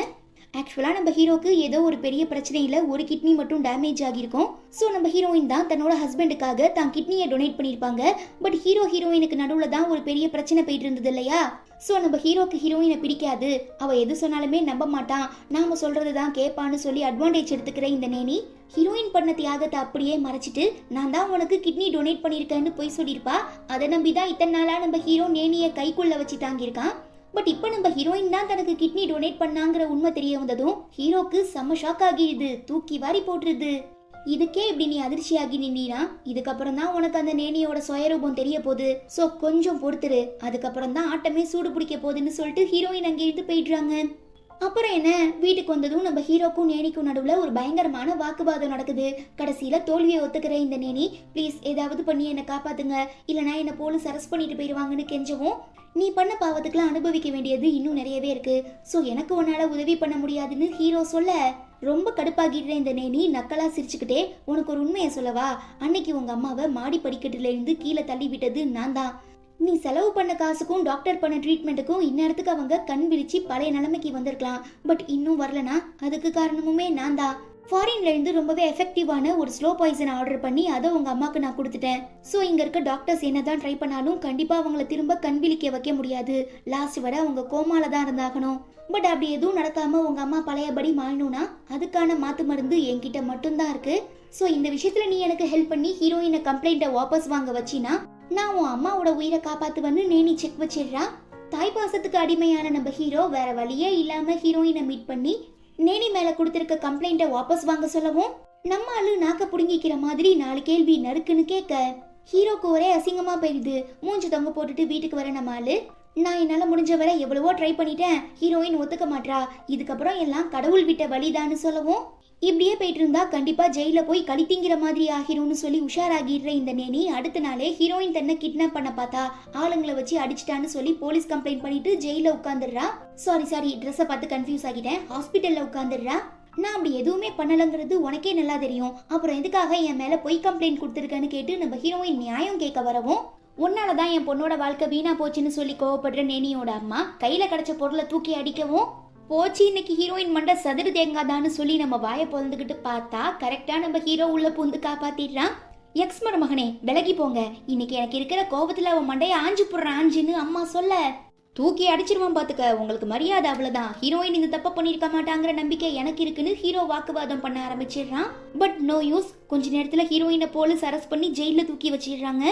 ஆக்சுவலா நம்ம ஹீரோக்கு ஏதோ ஒரு பெரிய பிரச்சனையில ஒரு கிட்னி மட்டும் டேமேஜ் ஆகியிருக்கும். ஸோ நம்ம ஹீரோயின் தான் தன்னோட ஹஸ்பண்டுக்காக தான் கிட்னியை டொனேட் பண்ணியிருப்பாங்க. பட் ஹீரோயினுக்கு நடுவில் தான் ஒரு பெரிய பிரச்சனை போயிட்டு இருந்தது இல்லையா? ஸோ நம்ம ஹீரோக்கு ஹீரோயினை பிடிக்காது, அவ எது சொன்னாலுமே நம்ப மாட்டான், நாம சொல்றது தான் கேட்பான்னு சொல்லி அட்வான்டேஜ் எடுத்துக்கிற இந்த நேனி ஹீரோயின் பண்ண தியாகத்தை அப்படியே மறைச்சிட்டு நான் தான் உனக்கு கிட்னி டொனேட் பண்ணியிருக்கேன்னு போய் சொல்லியிருப்பா. அதை நம்பிதான் இத்தனை நாளா நம்ம ஹீரோ நேனியை கைக்குள்ள வச்சு தாங்கியிருக்கான். பட் இப்போ நம்ம ஹீரோயின் தான் தனக்கு கிட்னி டொனேட் பண்ணாங்கிற உண்மை தெரிய வந்ததும் ஹீரோக்கு செம்ம ஷாக் ஆகிடுது, தூக்கி வாரி போட்டுருது. இதுக்கே இப்படி நீ அதிர்ச்சியாகி நின்னா இதுக்கப்புறம் தான் உனக்கு அந்த நேனியோட சுயரூபம் தெரிய போகுது. ஸோ கொஞ்சம் பொறுத்துரு, அதுக்கப்புறம் தான் ஆட்டமே சூடு பிடிக்க போகுதுன்னு சொல்லிட்டு ஹீரோயின் அங்கே இருந்து போயிடுறாங்க. அப்புறம் என்ன, வீட்டுக்கு வந்ததும் நம்ம ஹீரோக்கும் நேனிக்கும் நடுவில் ஒரு பயங்கரமான வாக்குவாதம் நடக்குது. கடைசியில் தோல்வியை ஒத்துக்கிற இந்த நேனி ப்ளீஸ் ஏதாவது பண்ணி என்னை காப்பாத்துங்க, இல்லைனா என்னை போலீஸ் அரெஸ்ட் பண்ணிட்டு போயிடுவாங்கன்னு கெஞ்சவும் நீ பண்ண பாவத்துக்குலாம் அனுபவிக்க வேண்டியது இன்னும் நிறையவே இருக்கு, ஸோ எனக்கு உன்னால உதவி பண்ண முடியாதுன்னு ஹீரோ சொல்ல ரொம்ப கடுப்பாகிடுற இந்த நேனி நக்கலா சிரிச்சுக்கிட்டே உனக்கு ஒரு உண்மையை சொல்லவா, அன்னைக்கு உங்க அம்மாவை மாடி படிக்கட்டுல இருந்து கீழே தள்ளி விட்டது நான் தான். நீ செலவு பண்ண காசுக்கும் டாக்டர் பண்ண ட்ரீட்மெண்ட்டுக்கும் இந்நேரத்துக்கு அவங்க கண் விழிச்சு பழைய நிலைமைக்கு வந்திருக்கலாம். பட் இன்னும் வரலனா அதுக்கு காரணமுமே நான் தான். ஃபாரின்ல இருந்து ரொம்பவே எஃபெக்டிவான ஒரு ஸ்லோ பாய்சன் ஆர்டர் பண்ணி அதை உங்க அம்மாக்கு நான் கொடுத்துட்டேன். ஸோ இங்க இருக்க டாக்டர்ஸ் என்னதான் ட்ரை பண்ணாலும் கண்டிப்பா அவங்கள திரும்ப கண் விழிக்க வைக்க முடியாது. லாஸ்ட் வரை அவங்க கோமால தான் இருந்தாகணும். பட் அப்படி எதுவும் நடக்காம உங்க அம்மா பழையபடி மாறணும்னா அதுக்கான மாத்து மருந்து என்கிட்ட மட்டும்தான் இருக்கு. ஸோ இந்த விஷயத்துல நீ எனக்கு ஹெல்ப் பண்ணி ஹீரோயினை கம்ப்ளைண்ட்டை வாபஸ் வாங்க வச்சினா நான் உன் அம்மாவோட உயிரை காப்பாத்துவேன்னு நேனி செக் வச்சிடுறா. தாய்ப்பாசத்துக்கு அடிமையான நம்ம ஹீரோ வேற வழியே இல்லாம ஹீரோயினை மீட் பண்ணி நேனி மேல கொடுத்திருக்க கம்ப்ளைண்ட்டை வாபஸ் வாங்க சொல்லவும் நம்ம ஆளு நாக்க புடுங்கிக்கிற மாதிரி 4 கேள்வி நறுக்குன்னு கேட்க ஹீரோக்கு ஒரே அசிங்கமா போயிடுது. மூஞ்சி தொங்க போட்டுட்டு வீட்டுக்கு வர நம்ம ஆளு நான் என்னால முடிஞ்ச வரை எவ்வளவோ ட்ரை பண்ணிட்டேன், ஹீரோயின் ஒத்துக்க மாட்றா, இதுக்கப்புறம் எல்லாம் கடவுள் விட்ட வழிதான்னு சொல்லவும் இப்படியே போயிட்டு இருந்தா கண்டிப்பா ஜெயில போய் கழித்திங்கிற மாதிரி ஆகிரும்னு சொல்லி உஷாராகிடுற இந்த நேனி அடுத்த நாளே ஹீரோயின் தன்னை கிட்னாப் பண்ண பார்த்தா ஆளுங்களை வச்சு அடிச்சிட்டான்னு சொல்லி போலீஸ் கம்ப்ளைண்ட் பண்ணிட்டு ஜெயில உட்காந்துடுறா. சாரி ட்ரெஸ்ஸை பார்த்து கன்ஃபியூஸ் ஆகிட்டேன், ஹாஸ்பிட்டல்ல உட்காந்துடுறா. நான் அப்படி எதுவுமே பண்ணலங்கிறது உனக்கே நல்லா தெரியும், அப்புறம் எதுக்காக என் மேல பொய் கம்ப்ளைண்ட் கொடுத்துருக்கேன்னு கேட்டு நம்ம ஹீரோயின் நியாயம் கேட்க வரவும் உன்னாலதான் என் பொண்ணோட வாழ்க்கை வீணா போச்சுன்னு சொல்லி கோவப்படுற நேனியோட அம்மா கையில கிடைச்ச பொருளை தூக்கி அடிக்கவும் போச்சு இன்னைக்கு ஹீரோயின் மண்டை சதுரு தேங்காதான்னு சொல்லி நம்ம வாயை பொழந்துக்கிட்டு பார்த்தா கரெக்டா நம்ம ஹீரோ உள்ள பூந்து காப்பாத்திடுறான். எக்ஸ் மருமகனே விலகி போங்க, இன்னைக்கு எனக்கு இருக்கிற கோபத்துல அவன் மண்டையை ஆஞ்சு போடுறான் ஆஞ்சுன்னு அம்மா சொல்ல தூக்கி அடிச்சிருவான் பாத்துக்க, உங்களுக்கு மரியாதை அவ்வளவுதான், ஹீரோயின் இந்த தப்ப பண்ணிருக்க மாட்டாங்கிற நம்பிக்கை எனக்கு இருக்குன்னு ஹீரோ வாக்குவாதம் பண்ண ஆரம்பிச்சிடுறான். பட் நோ யூஸ், கொஞ்ச நேரத்துல ஹீரோயினை போலீஸ் அரெஸ்ட் பண்ணி ஜெயில தூக்கி வச்சிடுறாங்க.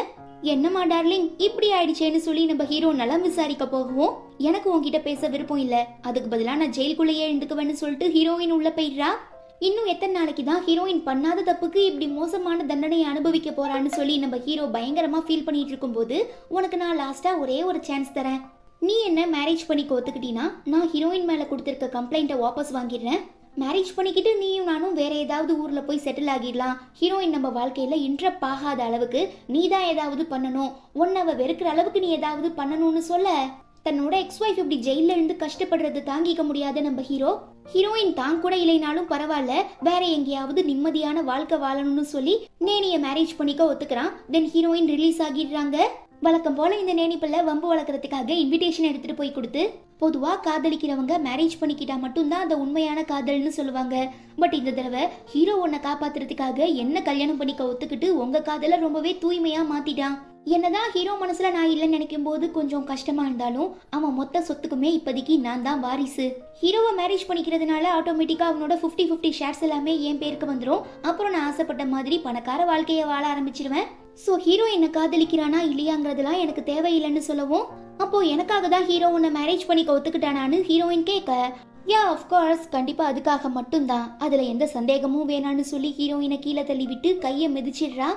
என்னம்மா டார்லிங் இப்படி ஆயிடுச்சேன்னு சொல்லி நம்ம ஹீரோ நலம் விசாரிக்க போகவும் எனக்கு உன்கிட்ட பேச விருப்பம் இல்ல, அதுக்கு பதிலா நான் ஜெயிலுக்குள்ளேயே எழுந்துக்குவேன்னு சொல்லிட்டு ஹீரோயின் உள்ள போயிடுறா. இன்னும் எத்தனை நாளைக்கு தான் ஹீரோயின் பண்ணாத தப்புக்கு இப்படி மோசமான தண்டனையை அனுபவிக்க போறான்னு சொல்லி நம்ம ஹீரோ பயங்கரமா ஃபீல் பண்ணிட்டு இருக்கும் போது உனக்கு நான் லாஸ்டா ஒரே ஒரு சான்ஸ் தரேன், நீ என்ன மேரேஜ் பண்ணிக்க ஒத்துக்கிட்டீனா நான் ஹீரோயின் மேல கொடுத்திருக்க கம்ப்ளைண்ட்டை வாபஸ் வாங்கிடுறேன். மேரேஜ் பண்ணிக்கிட்டு நீயும் நானும் வேற ஏதாவது ஊர்ல போய் செட்டில் ஆகிடலாம். ஹீரோயின் நம்ம வாழ்க்கையில இன்ட்ரப்ட் ஆகாத அளவுக்கு நீ தான் ஏதாவது பண்ணணும், உன்னவ வெறுக்கிற அளவுக்கு நீ ஏதாவது பண்ணணும்னு சொல்ல தன்னோட எக்ஸ் ஒய்ஃப் இப்படி ஜெயில இருந்து கஷ்டப்படுறது தாங்கிக்க முடியாத நம்ம ஹீரோயின் தான் கூட இல்லைனாலும் பரவாயில்ல வேற எங்கேயாவது நிம்மதியான வாழ்க்கை வாழணும்னு சொல்லி நேனிய மேரேஜ் பண்ணிக்க ஒத்துக்கிறான். Then heroine release ஆகிடுறாங்க. வழக்கம் போல இந்த நேனி பிள்ளை வம்பு வளர்க்கறதுக்காக இன்விடேஷன் எடுத்துட்டு போய் கொடுத்து பொதுவா காதலிக்கிறவங்க மேரேஜ் பண்ணிக்கிட்டா மட்டும்தான் அந்த உண்மையான காதல்னு சொல்லுவாங்க. பட் இந்த தடவை ஹீரோ உன்னை காப்பாத்துறதுக்காக என்ன கல்யாணம் பண்ணிக்க ஒத்துக்கிட்டு உங்க காதல ரொம்பவே தூய்மையா மாத்திட்டான். என்னதான் ஹீரோ மனசுல நான் இல்லைன்னு நினைக்கும் போது கொஞ்சம் கஷ்டமா இருந்தாலும் அவன் மொத்த சொத்துக்குமே இப்போதைக்கு நான் தான் வாரிசு. ஹீரோவை மேரேஜ் பண்ணிக்கிறதுனால ஆட்டோமேட்டிக்கா அவனோட 50-50 ஷேர்ஸ் எல்லாமே என் பேருக்கு வந்துடும். அப்புறம் நான் ஆசைப்பட்ட மாதிரி பணக்கார வாழ்க்கையை வாழ ஆரம்பிச்சிருவேன். சோ ஹீரோ என்ன காதலிக்கிறானா இல்லையாங்கிறதுலாம் எனக்கு தேவையில்லைன்னு சொல்லவும் அப்போ எனக்காக தான் ஹீரோ உன்னை மேரேஜ் பண்ணிக்க ஒத்துக்கிட்டானான்னு ஹீரோயின் கேட்க யா ஆஃப்கோர்ஸ் கண்டிப்பா அதுக்காக மட்டும்தான், அதுல எந்த சந்தேகமும் வேணான்னு சொல்லி ஹீரோயினை கீழே தள்ளி விட்டு கையை மிதிச்சிடுறா.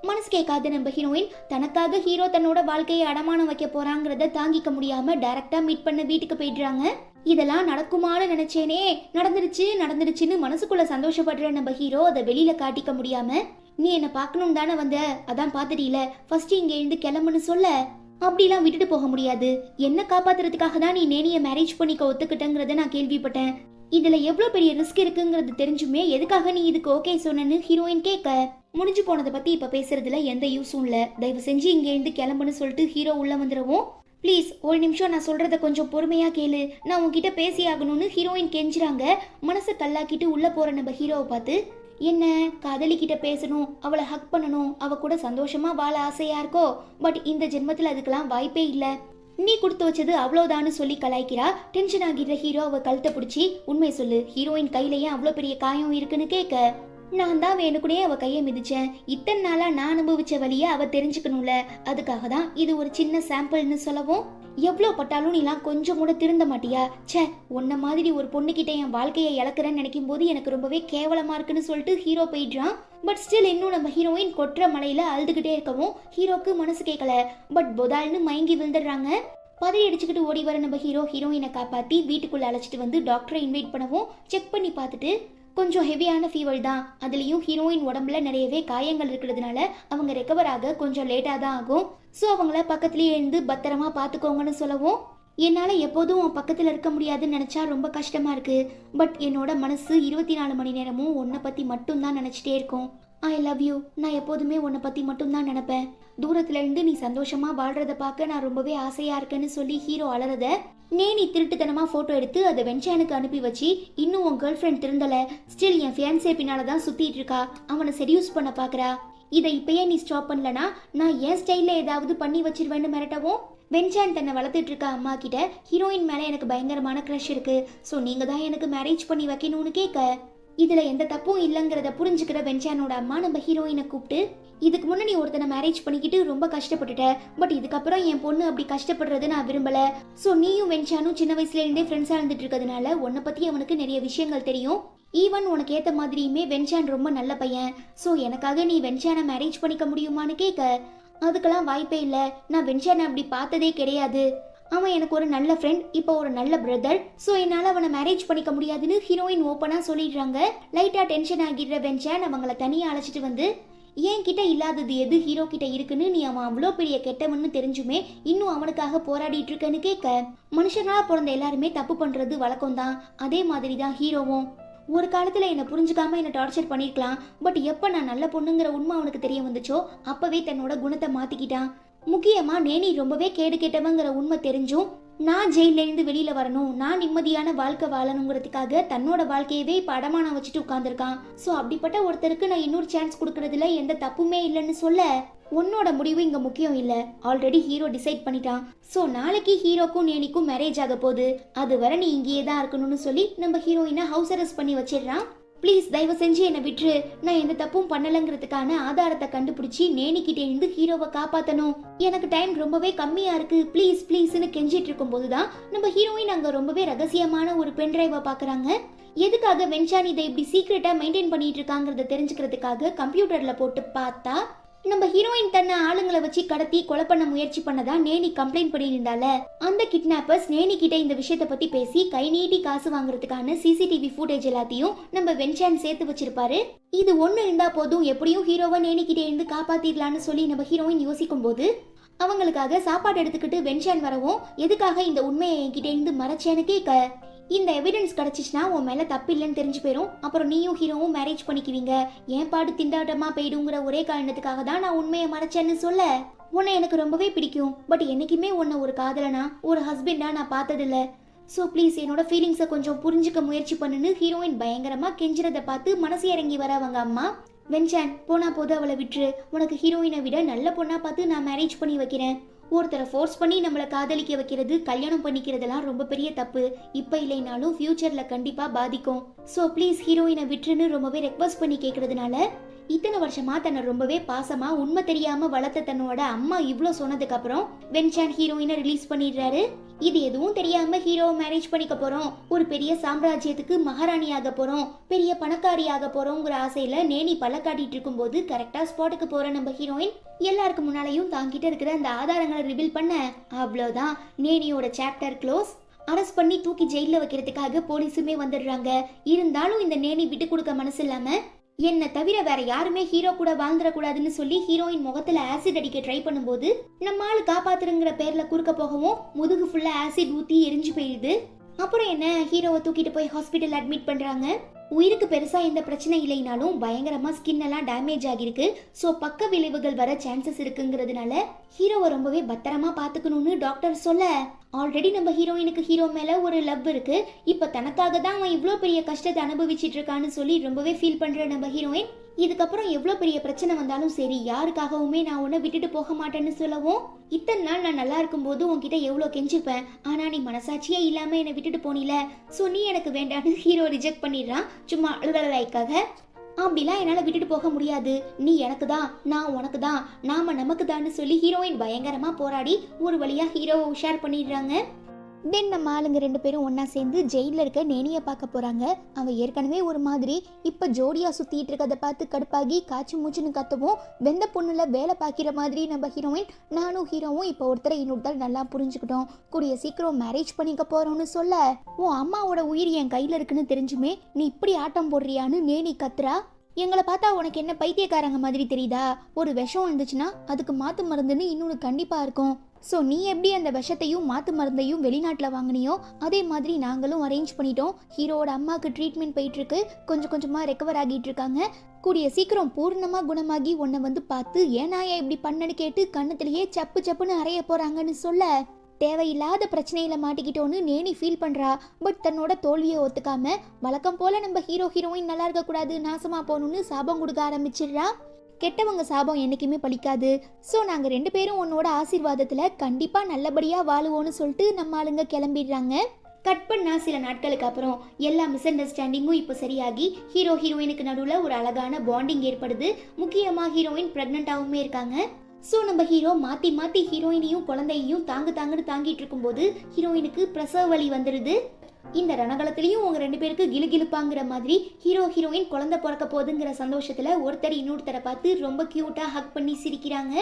மனசு கேட்காத நம்ம ஹீரோயின் தனக்காக ஹீரோ தன்னோட வாழ்க்கையை அடமானம் வைக்க போறாங்கிறத தாங்கிக்க முடியாம டைரக்டா மீட் பண்ண வீட்டுக்கு போயிடுறாங்க. இதெல்லாம் நடக்குமான்னு நினைச்சேனே, நடந்துருச்சுன்னு மனசுக்குள்ள சந்தோஷப்படுற நம்ம ஹீரோ அதை வெளியில காட்டிக்க முடியாம நீ என்ன பார்க்கணும் தானே வந்த, அதான் பாத்துட்டீல, ஃபர்ஸ்ட் இங்க இருந்து கிளம்புன்னு சொல்ல அப்படிலாம் விட்டுட்டு போக முடியாது, என்ன காப்பாத்துறதுக்காக தான் நீ நேனிய மேரேஜ் பண்ணிக்க ஒத்துக்கிட்டங்கிறத நான் கேள்விப்பட்டேன், இதுல எவ்வளவு பெரிய ரிஸ்க் இருக்குங்கிறது தெரிஞ்சுமே எதுக்காக நீ இதுக்கு ஓகே சொன்னு ஹீரோயின் கேட்க முடிஞ்சு போனதை பத்தி இப்ப பேசுறதுல எந்த யூஸும் இல்ல, தயவு செஞ்சு இங்க இருந்து கிளம்புன்னு சொல்லிட்டு ஹீரோ உள்ள வந்துடவும் ப்ளீஸ் ஒரு நிமிஷம் நான் சொல்றத கொஞ்சம் பொறுமையா கேளு, நான் உன்கிட்ட பேசி ஆகணும்னு ஹீரோயின் கெஞ்சுறாங்க. மனசை கல்லாக்கிட்டு உள்ள போற நம்ம ஹீரோவை பார்த்து, என்ன காதலி கிட்ட பேசணும், அவளை ஹக் பண்ணணும், அவ கூட சந்தோஷமா வாழ ஆசையா இருக்கோ, பட் இந்த ஜென்மத்துல அதுக்கெல்லாம் வாய்ப்பே இல்ல, நீ கொடுத்து வச்சது அவ்வளவுதான்னு சொல்லி கலாய்க்கிறா. டென்ஷன் ஆகிற ஹீரோ அவ கழுத்தை பிடிச்சி, உண்மை சொல்லு, ஹீரோயின் கையில ஏன் அவ்வளோ பெரிய காயம் இருக்குன்னு கேட்க, நான் தான் வேணுக்குனே அவ கையை மிதிச்சேன், இத்தனை நாளா நான் அனுபவிச்ச வழிய அவ தெரிஞ்சுக்கணும்ல, அதுக்காக தான் இது ஒரு சின்ன சாம்பிள்னு சொல்லவும், எவ்வளோ பட்டாலும் நீலாம் கொஞ்சம் கூட திருந்த மாட்டியா, ச்சே உன்ன மாதிரி ஒரு பொண்ணுகிட்ட என் வாழ்க்கையை இழக்கிறேன்னு நினைக்கும் போது எனக்கு ரொம்பவே கேவலமா இருக்குன்னு சொல்லிட்டு ஹீரோ போயிடுறான். பட் ஸ்டில் இன்னும் நம்ம ஹீரோயின் கொற்ற மலையில அழுதுகிட்டே இருக்கவும் ஹீரோக்கு மனசு கேட்கல. பட் பொதால்னு மயங்கி விழுந்துடுறாங்க. பதறி அடிச்சுக்கிட்டு ஓடி வர நம்ம ஹீரோயினை காப்பாத்தி வீட்டுக்குள்ள அழைச்சிட்டு வந்து டாக்டரை இன்வைட் பண்ணவும் செக் பண்ணி பார்த்துட்டு, கொஞ்சம் ஹெவியான ஃபீவர் தான், அதுலேயும் ஹீரோயின் உடம்புல நிறையவே காயங்கள் இருக்கிறதுனால அவங்க ரெக்கவர் ஆக கொஞ்சம் லேட்டாக தான் ஆகும், ஸோ அவங்கள பக்கத்துலேயே இருந்து பத்திரமா பார்த்துக்கோங்கன்னு சொல்லவும், என்னால் எப்போதும் உன் பக்கத்தில் இருக்க முடியாதுன்னு நினச்சா ரொம்ப கஷ்டமாக இருக்குது, பட் என்னோட மனசு 24 மணி நேரமும் உன்னை பற்றி மட்டும்தான் நினச்சிட்டே இருக்கும், ஐ லவ் யூ, நான் எப்போதுமே உன்னை பற்றி மட்டும்தான் நினைப்பேன், தூரத்துல இருந்து நீ சந்தோஷமா வாழ்றத பார்க்க நான் ரொம்பவே ஆசையா இருக்கேன்னு சொல்லி ஹீரோ அலறத நேனி திருட்டுத்தனமா போட்டோ எடுத்து அதை வென்சானுக்கு அனுப்பி வச்சு, இன்னும் உன் கேர்ள் ஃப்ரெண்ட் திருந்தல, ஸ்டில் என் ஃபியான்சே பின்னாலதான் சுத்திட்டு இருக்கா, அவனை செடியூஸ் பண்ண பாக்குறா, இதை இப்பயே நீ ஸ்டாப் பண்ணலனா நான் என் ஸ்டைல்ல ஏதாவது பண்ணி வச்சிருவேன்னு மிரட்டவும், வென்சான் தன்னை வளர்த்துட்டு இருக்க அம்மா கிட்ட ஹீரோயின் மேல எனக்கு பயங்கரமான க்ரஷ் இருக்கு, ஸோ நீங்க தான் எனக்கு மேரேஜ் பண்ணி வைக்கணும்னு கேட்க, இதுல எந்த தப்பும் இல்லைங்கிறத புரிஞ்சுக்கிற வென்சானோட அம்மா நம்ம ஹீரோயினை கூப்பிட்டு, இதுக்கு முன்னே நீ ஒருத்தனை மேரேஜ் பண்ணிக்கிட்டு ரொம்ப கஷ்டப்பட்டுட்ட, பட் இதுக்கப்புறம் என் பொண்ணு அப்படி கஷ்டப்படுறது நான் விரும்பல, ஸோ நீயும் வென்சானும் சின்ன வயசுல இருந்தே ஃப்ரெண்ட்ஸா இருந்துட்டு இருக்கிறதுனால உன்னை பத்தி அவனுக்கு நிறைய விஷயங்கள் தெரியும், ஈவன் உனக்கு ஏத்த மாதிரியுமே வென்சான் ரொம்ப நல்ல பையன், ஸோ எனக்காக நீ வென்சானை மேரேஜ் பண்ணிக்க முடியுமான்னு கேட்க, அதுக்கெல்லாம் வாய்ப்பே இல்லை, நான் வென்சானை அப்படி பார்த்ததே கிடையாது, அவன் எனக்கு ஒரு நல்ல ஃப்ரெண்ட், இப்போ ஒரு நல்ல பிரதர், ஸோ என்னால் அவனை மேரேஜ் பண்ணிக்க முடியாதுன்னு ஹீரோயின் ஓப்பனாக சொல்லிடுறாங்க. லைட்டாக டென்ஷன் ஆகிடுற வென்சான் அவங்கள தனியாக அழைச்சிட்டு வந்து, என் கிட்ட இல்லாதது எது ஹீரோ கிட்ட இருக்குன்னு நீ அவன் அவ்வளோ பெரிய கெட்டவன்னு தெரிஞ்சுமே இன்னும் அவனுக்காக போராடிட்டு இருக்கேன்னு கேட்க, மனுஷங்களா பிறந்த எல்லாருமே தப்பு பண்றது வழக்கம் தான், அதே மாதிரி தான் ஹீரோவும், ஒரு காலத்துல என்ன புரிஞ்சுக்காம என்ன டார்ச்சர் பண்ணிருக்கலாம், பட் எப்ப நான் நல்ல பொண்ணுங்கிற உண்மை அவனுக்கு தெரிய வந்துச்சோ அப்பவே தன்னோட குணத்தை மாத்திக்கிட்டான், முக்கியமா நேனி ரொம்பவே கேடு கேட்டவங்கிற உண்மை தெரிஞ்சும் நான் ஜெயில இருந்து வெளியில வரணும், நான் நிம்மதியான வாழ்க்கை வாழணுங்கிறதுக்காக தன்னோட வாழ்க்கையவே இப்ப அடமானம் வச்சுட்டு உட்கார்ந்துருக்கான், சோ அப்படிப்பட்ட ஒருத்தருக்கு நான் இன்னொரு சான்ஸ் கொடுக்கறதுல எந்த தப்புமே இல்லைன்னு சொல்ல, உன்னோட முடிவு இங்க முக்கியம் இல்ல, ஆல்ரெடி ஹீரோ டிசைட் பண்ணிட்டான், சோ நாளைக்கு ஹீரோக்கும் நேனிக்கும் மேரேஜ் ஆக போகுது, அது வரை நீ இங்கேயே தான் இருக்கணும்னு சொல்லி நம்ம ஹீரோயினை ஹவுஸ் அரெஸ்ட் பண்ணி வச்சிடறான். ப்ளீஸ் தயவு செஞ்சு என்னை விட்டுரு, நான் எந்த தப்பும் பண்ணலங்கிறதுக்கான ஆதாரத்தை கண்டுபிடிச்சி நேனிக்கிட்டே இருந்து ஹீரோவை காப்பாத்தணும், எனக்கு டைம் ரொம்பவே கம்மியா இருக்கு, ப்ளீஸ் ப்ளீஸ்னு கெஞ்சிட்டு இருக்கும் போதுதான் நம்ம ஹீரோயின் அங்க ரொம்பவே ரகசியமான ஒரு பென்டிரைவை பாக்குறாங்க. எதுக்காக வென்சான் இதை இப்படி சீக்ரெட்டா மெயின்டைன் பண்ணிட்டு இருக்காங்கிறத தெரிஞ்சுக்கிறதுக்காக கம்ப்யூட்டர்ல போட்டு பார்த்தா, நம்ம ஹீரோயின் தன்னை ஆளுங்களை வச்சு கடத்தி கொலை பண்ண முயற்சி பண்ணதா நேனி கம்ப்ளைண்ட் பண்ணியிருந்தால, அந்த கிட்னாப்பர்ஸ் நேனி கிட்ட இந்த விஷயத்த பத்தி பேசி கை நீட்டி காசு வாங்குறதுக்கான சிசிடிவி ஃபுட்டேஜ் எல்லாத்தையும் நம்ம வென்சான் சேர்த்து வச்சிருப்பாரு. இது ஒண்ணு இருந்தா போதும், எப்படியும் ஹீரோவை நேனி கிட்ட இருந்து காப்பாத்திடலான்னு சொல்லி நம்ம ஹீரோயின் யோசிக்கும் போது, அவங்களுக்காக சாப்பாடு எடுத்துக்கிட்டு வென்சான் வரவும், எதுக்காக இந்த உண்மையை என்கிட்ட இருந்து மறைச்சேன்னு கேட்க, இந்த எவிடன்ஸ் கிடைச்சிச்சுன்னா உன் மேல தப்பு இல்லைன்னு தெரிஞ்சு போயிடும், அப்புறம் நீயும் ஹீரோவும் மேரேஜ் பண்ணிக்குவீங்க, ஏன் பாடு திண்டாட்டமா போயிடுங்கிற ஒரே காரணத்துக்காக தான் நான் உண்மையை மறைச்சேன்னு சொல்ல, உன்னை எனக்கு ரொம்பவே பிடிக்கும், பட் என்னைக்குமே உன்னை ஒரு காதலனா ஒரு ஹஸ்பண்டா நான் பார்த்ததில்ல, ஸோ ப்ளீஸ் என்னோட ஃபீலிங்ஸை கொஞ்சம் புரிஞ்சுக்க முயற்சி பண்ணுன்னு ஹீரோயின் பயங்கரமா கெஞ்சுறதை பார்த்து மனசு இறங்கி வர அவங்க அம்மா, வென்சான் போனா போது அவளை விட்டுரு, உனக்கு ஹீரோயினை விட நல்ல பொண்ணா பார்த்து நான் மேரேஜ் பண்ணி வைக்கிறேன், ஒருத்தரை ஃபோர்ஸ் பண்ணி நம்மளை காதலிக்க வைக்கிறது, கல்யாணம் பண்ணிக்கிறதெல்லாம் ரொம்ப பெரிய தப்பு, இப்ப இல்லைனாலும் ஃபியூச்சர்ல கண்டிப்பா பாதிக்கும், ஸோ ப்ளீஸ் ஹீரோயினை விட்டுருன்னு ரொம்பவே ரெக்வஸ்ட் பண்ணி கேட்கறதுனால, இத்தனை வருஷமா தன்னை ரொம்பவே பாசமா உண்மை தெரியாம வளர்த்த தன்னோட அம்மா இவ்ளோ சொன்னதுக்கு அப்புறம் வென்சான் ஹீரோயினை ரிலீஸ் பண்ணிடுறாரு. இது எதுவும் தெரியாம ஹீரோ மேரேஜ் பண்ணிக்க போறோம், ஒரு பெரிய சாம்ராஜ்யத்துக்கு மகாராணி ஆக போறோம், பெரிய பணக்காரி ஆக போறோங்கிற ஆசையில நேனி பல்ல காட்டிட்டு இருக்கும் போது கரெக்டா ஸ்பாட்டுக்கு போற நம்ம ஹீரோயின் எல்லாருக்கு முன்னாலையும் தாங்கிட்ட இருக்கிற அந்த ஆதாரங்களை ரிவீல் பண்ண, அவ்வளவுதான் நேனியோட சாப்டர் க்ளோஸ். அரெஸ்ட் பண்ணி தூக்கி ஜெயில வைக்கிறதுக்காக போலீஸுமே வந்துடுறாங்க. இருந்தாலும் இந்த நேனி விட்டு கொடுக்க மனசு இல்லாம, என்ன தவிர வேற யாருமே ஹீரோ கூட வாழ்ந்துடக்கூடாதுன்னு சொல்லி ஹீரோயின் முகத்துல ஆசிட் அடிக்க ட்ரை பண்ணும்போது, நம்ம ஆளு காப்பாத்துறங்கிற பேர்ல குறுக்க போகவும் முதுகு ஃபுல்லா ஆசிட் ஊத்தி எரிஞ்சு போயிடுது. அப்புறம் என்ன, ஹீரோவை தூக்கிட்டு போய் ஹாஸ்பிட்டல் அட்மிட் பண்றாங்க. உயிருக்கு பெருசா எந்த பிரச்சனை இல்லைனாலும் பயங்கரமா ஸ்கின் எல்லாம் டேமேஜ் ஆகிருக்கு. ஸோ பக்க விளைவுகள் வர சான்சஸ் இருக்குங்கிறதுனால ஹீரோவை ரொம்பவே பத்திரமா பாத்துக்கணும்னு டாக்டர் சொல்ல, ஆல்ரெடி நம்ம ஹீரோயினுக்கு ஹீரோ மேல ஒரு லவ் இருக்கு. இப்ப தனக்காக தான் அவன் இவ்வளோ பெரிய கஷ்டத்தை அனுபவிச்சிட்டு இருக்கான்னு சொல்லி ரொம்பவே ஃபீல் பண்ற நம்ம ஹீரோயின், இதுக்கப்புறம் எவ்வளோ பெரிய பிரச்சனை வந்தாலும் சரி யாருக்காகவுமே நான் உன்னை விட்டுட்டு போக மாட்டேன்னு சொல்லவும், இத்தனை நாள் நான் நல்லா இருக்கும்போது உன்கிட்ட எவ்வளோ கெஞ்சிப்பேன், ஆனா நீ மனசாட்சியே இல்லாம என்னை விட்டுட்டு போனில, ஸோ நீ எனக்கு வேண்டான்னு ஹீரோ ரிஜெக்ட் பண்ணிடுறான் சும்மா அழுகலைக்காக. அப்படிலாம் என்னால் விட்டுட்டு போக முடியாது, நீ எனக்கு தான் நான் உனக்கு தான் நாம நமக்கு தான்னு சொல்லி ஹீரோயின் பயங்கரமா போராடி ஒரு வழியா ஹீரோவை உஷார் பண்ணிடுறாங்க. தென் நம்ம ஆளுங்க 2 பேரும் ஒன்னா சேர்ந்து ஜெயிலில் இருக்க நேனியை பார்க்க போறாங்க. அவன் ஏற்கனவே ஒரு மாதிரி இப்ப ஜோடியா சுத்திட்டு இருக்கதை பார்த்து கடுப்பாகி காய்ச்சி மூச்சுன்னு கத்தவும், வெந்த பொண்ணுல வேலை பார்க்கிற மாதிரி நம்ம ஹீரோயின் நானும் ஹீரோவும் இப்போ ஒருத்தரை இன்னொருத்தர் நல்லா புரிஞ்சுக்கிட்டோம், கூடிய சீக்கிரம் மேரேஜ் பண்ணிக்க போறோம்னு சொல்ல, உன் அம்மாவோட உயிர் என் கையில இருக்குன்னு தெரிஞ்சுமே நீ இப்படி ஆட்டம் போடுறியான்னு நேனி கத்துறா. எங்களை பார்த்தா உனக்கு என்ன பைத்தியக்காரங்க மாதிரி தெரியுதா, ஒரு விஷம் வந்துச்சுன்னா அதுக்கு மாத்து மருந்துன்னு இன்னொன்று கண்டிப்பா இருக்கும். ஸோ நீ எப்படி அந்த விஷத்தையும் மாத்து மருந்தையும் வெளிநாட்டில் வாங்கினியோ அதே மாதிரி நாங்களும் அரேஞ்ச் பண்ணிட்டோம். ஹீரோவோட அம்மாவுக்கு ட்ரீட்மெண்ட் போயிட்டு இருக்கு, கொஞ்சம் கொஞ்சமா ரெக்கவர் ஆகிட்டு இருக்காங்க. கூடிய சீக்கிரம் பூர்ணமா குணமாகி உன்னை வந்து பார்த்து ஏன்னா இப்படி பண்ணன்னு கேட்டு கண்ணத்திலேயே சப்பு சப்புன்னு அறைய போறாங்கன்னு சொல்ல, தேவையில்லாத பிரச்சனையில மாட்டிக்கிட்டோன்னு நேனி ஃபீல் பண்றா. பட் தன்னோட தோல்வியை ஒத்துக்காம வழக்கம் போல நம்ம ஹீரோயின் நல்லா இருக்க கூடாது, நாசமா போகணும்னு சாபம் கொடுக்க ஆரம்பிச்சிடுறா. கெட்டவங்க சாபம் என்னைக்குமே பலிக்காது. ஸோ நாங்கள் 2 பேரும் உன்னோட ஆசீர்வாதத்தில் கண்டிப்பாக நல்லபடியாக வாழுவோன்னு சொல்லிட்டு நம்ம ஆளுங்க கிளம்பிடுறாங்க. கட் பண்ணா சில நாட்களுக்கு அப்புறம் எல்லா மிஸ் அண்டர்ஸ்டாண்டிங்கும் இப்போ சரியாகி ஹீரோயினுக்கு நடுவில் ஒரு அழகான பாண்டிங் ஏற்படுது. முக்கியமாக ஹீரோயின் ப்ரெக்னெண்ட்டாகவுமே இருக்காங்க. ஸோ நம்ம ஹீரோ மாற்றி மாற்றி ஹீரோயினையும் குழந்தையையும் தாங்குன்னு தாங்கிட்டு இருக்கும்போது ஹீரோயினுக்கு பிரசவ வலி வந்துடுது. இந்த ரணகலத்திலையும் உங்க 2 பேருக்கு கிளுகிளுப்பாங்கிற மாதிரி ஹீரோயின் குழந்தை பிறக்க போகுதுங்கிற சந்தோஷத்துல ஒருத்தர் இன்னொருத்தரை பார்த்து ரொம்ப கியூட்டா ஹக் பண்ணி சிரிக்கிறாங்க.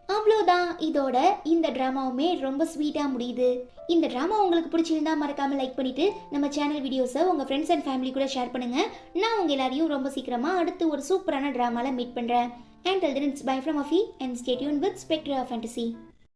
அவ்வளோதான், இதோட இந்த டிராமாவுமே ரொம்ப ஸ்வீட்டா முடியுது. இந்த டிராமா உங்களுக்கு பிடிச்சிருந்தா மறக்காம லைக் பண்ணிட்டு நம்ம சேனல் வீடியோஸை உங்க ஃப்ரெண்ட்ஸ் அண்ட் ஃபேமிலி கூட ஷேர் பண்ணுங்க. நான் உங்க எல்லாரையும் ரொம்ப சீக்கிரமா அடுத்து ஒரு சூப்பரான டிராமால மீட் பண்றேன். Until then, it's bye from Afi and stay tuned with Spectre of Fantasy.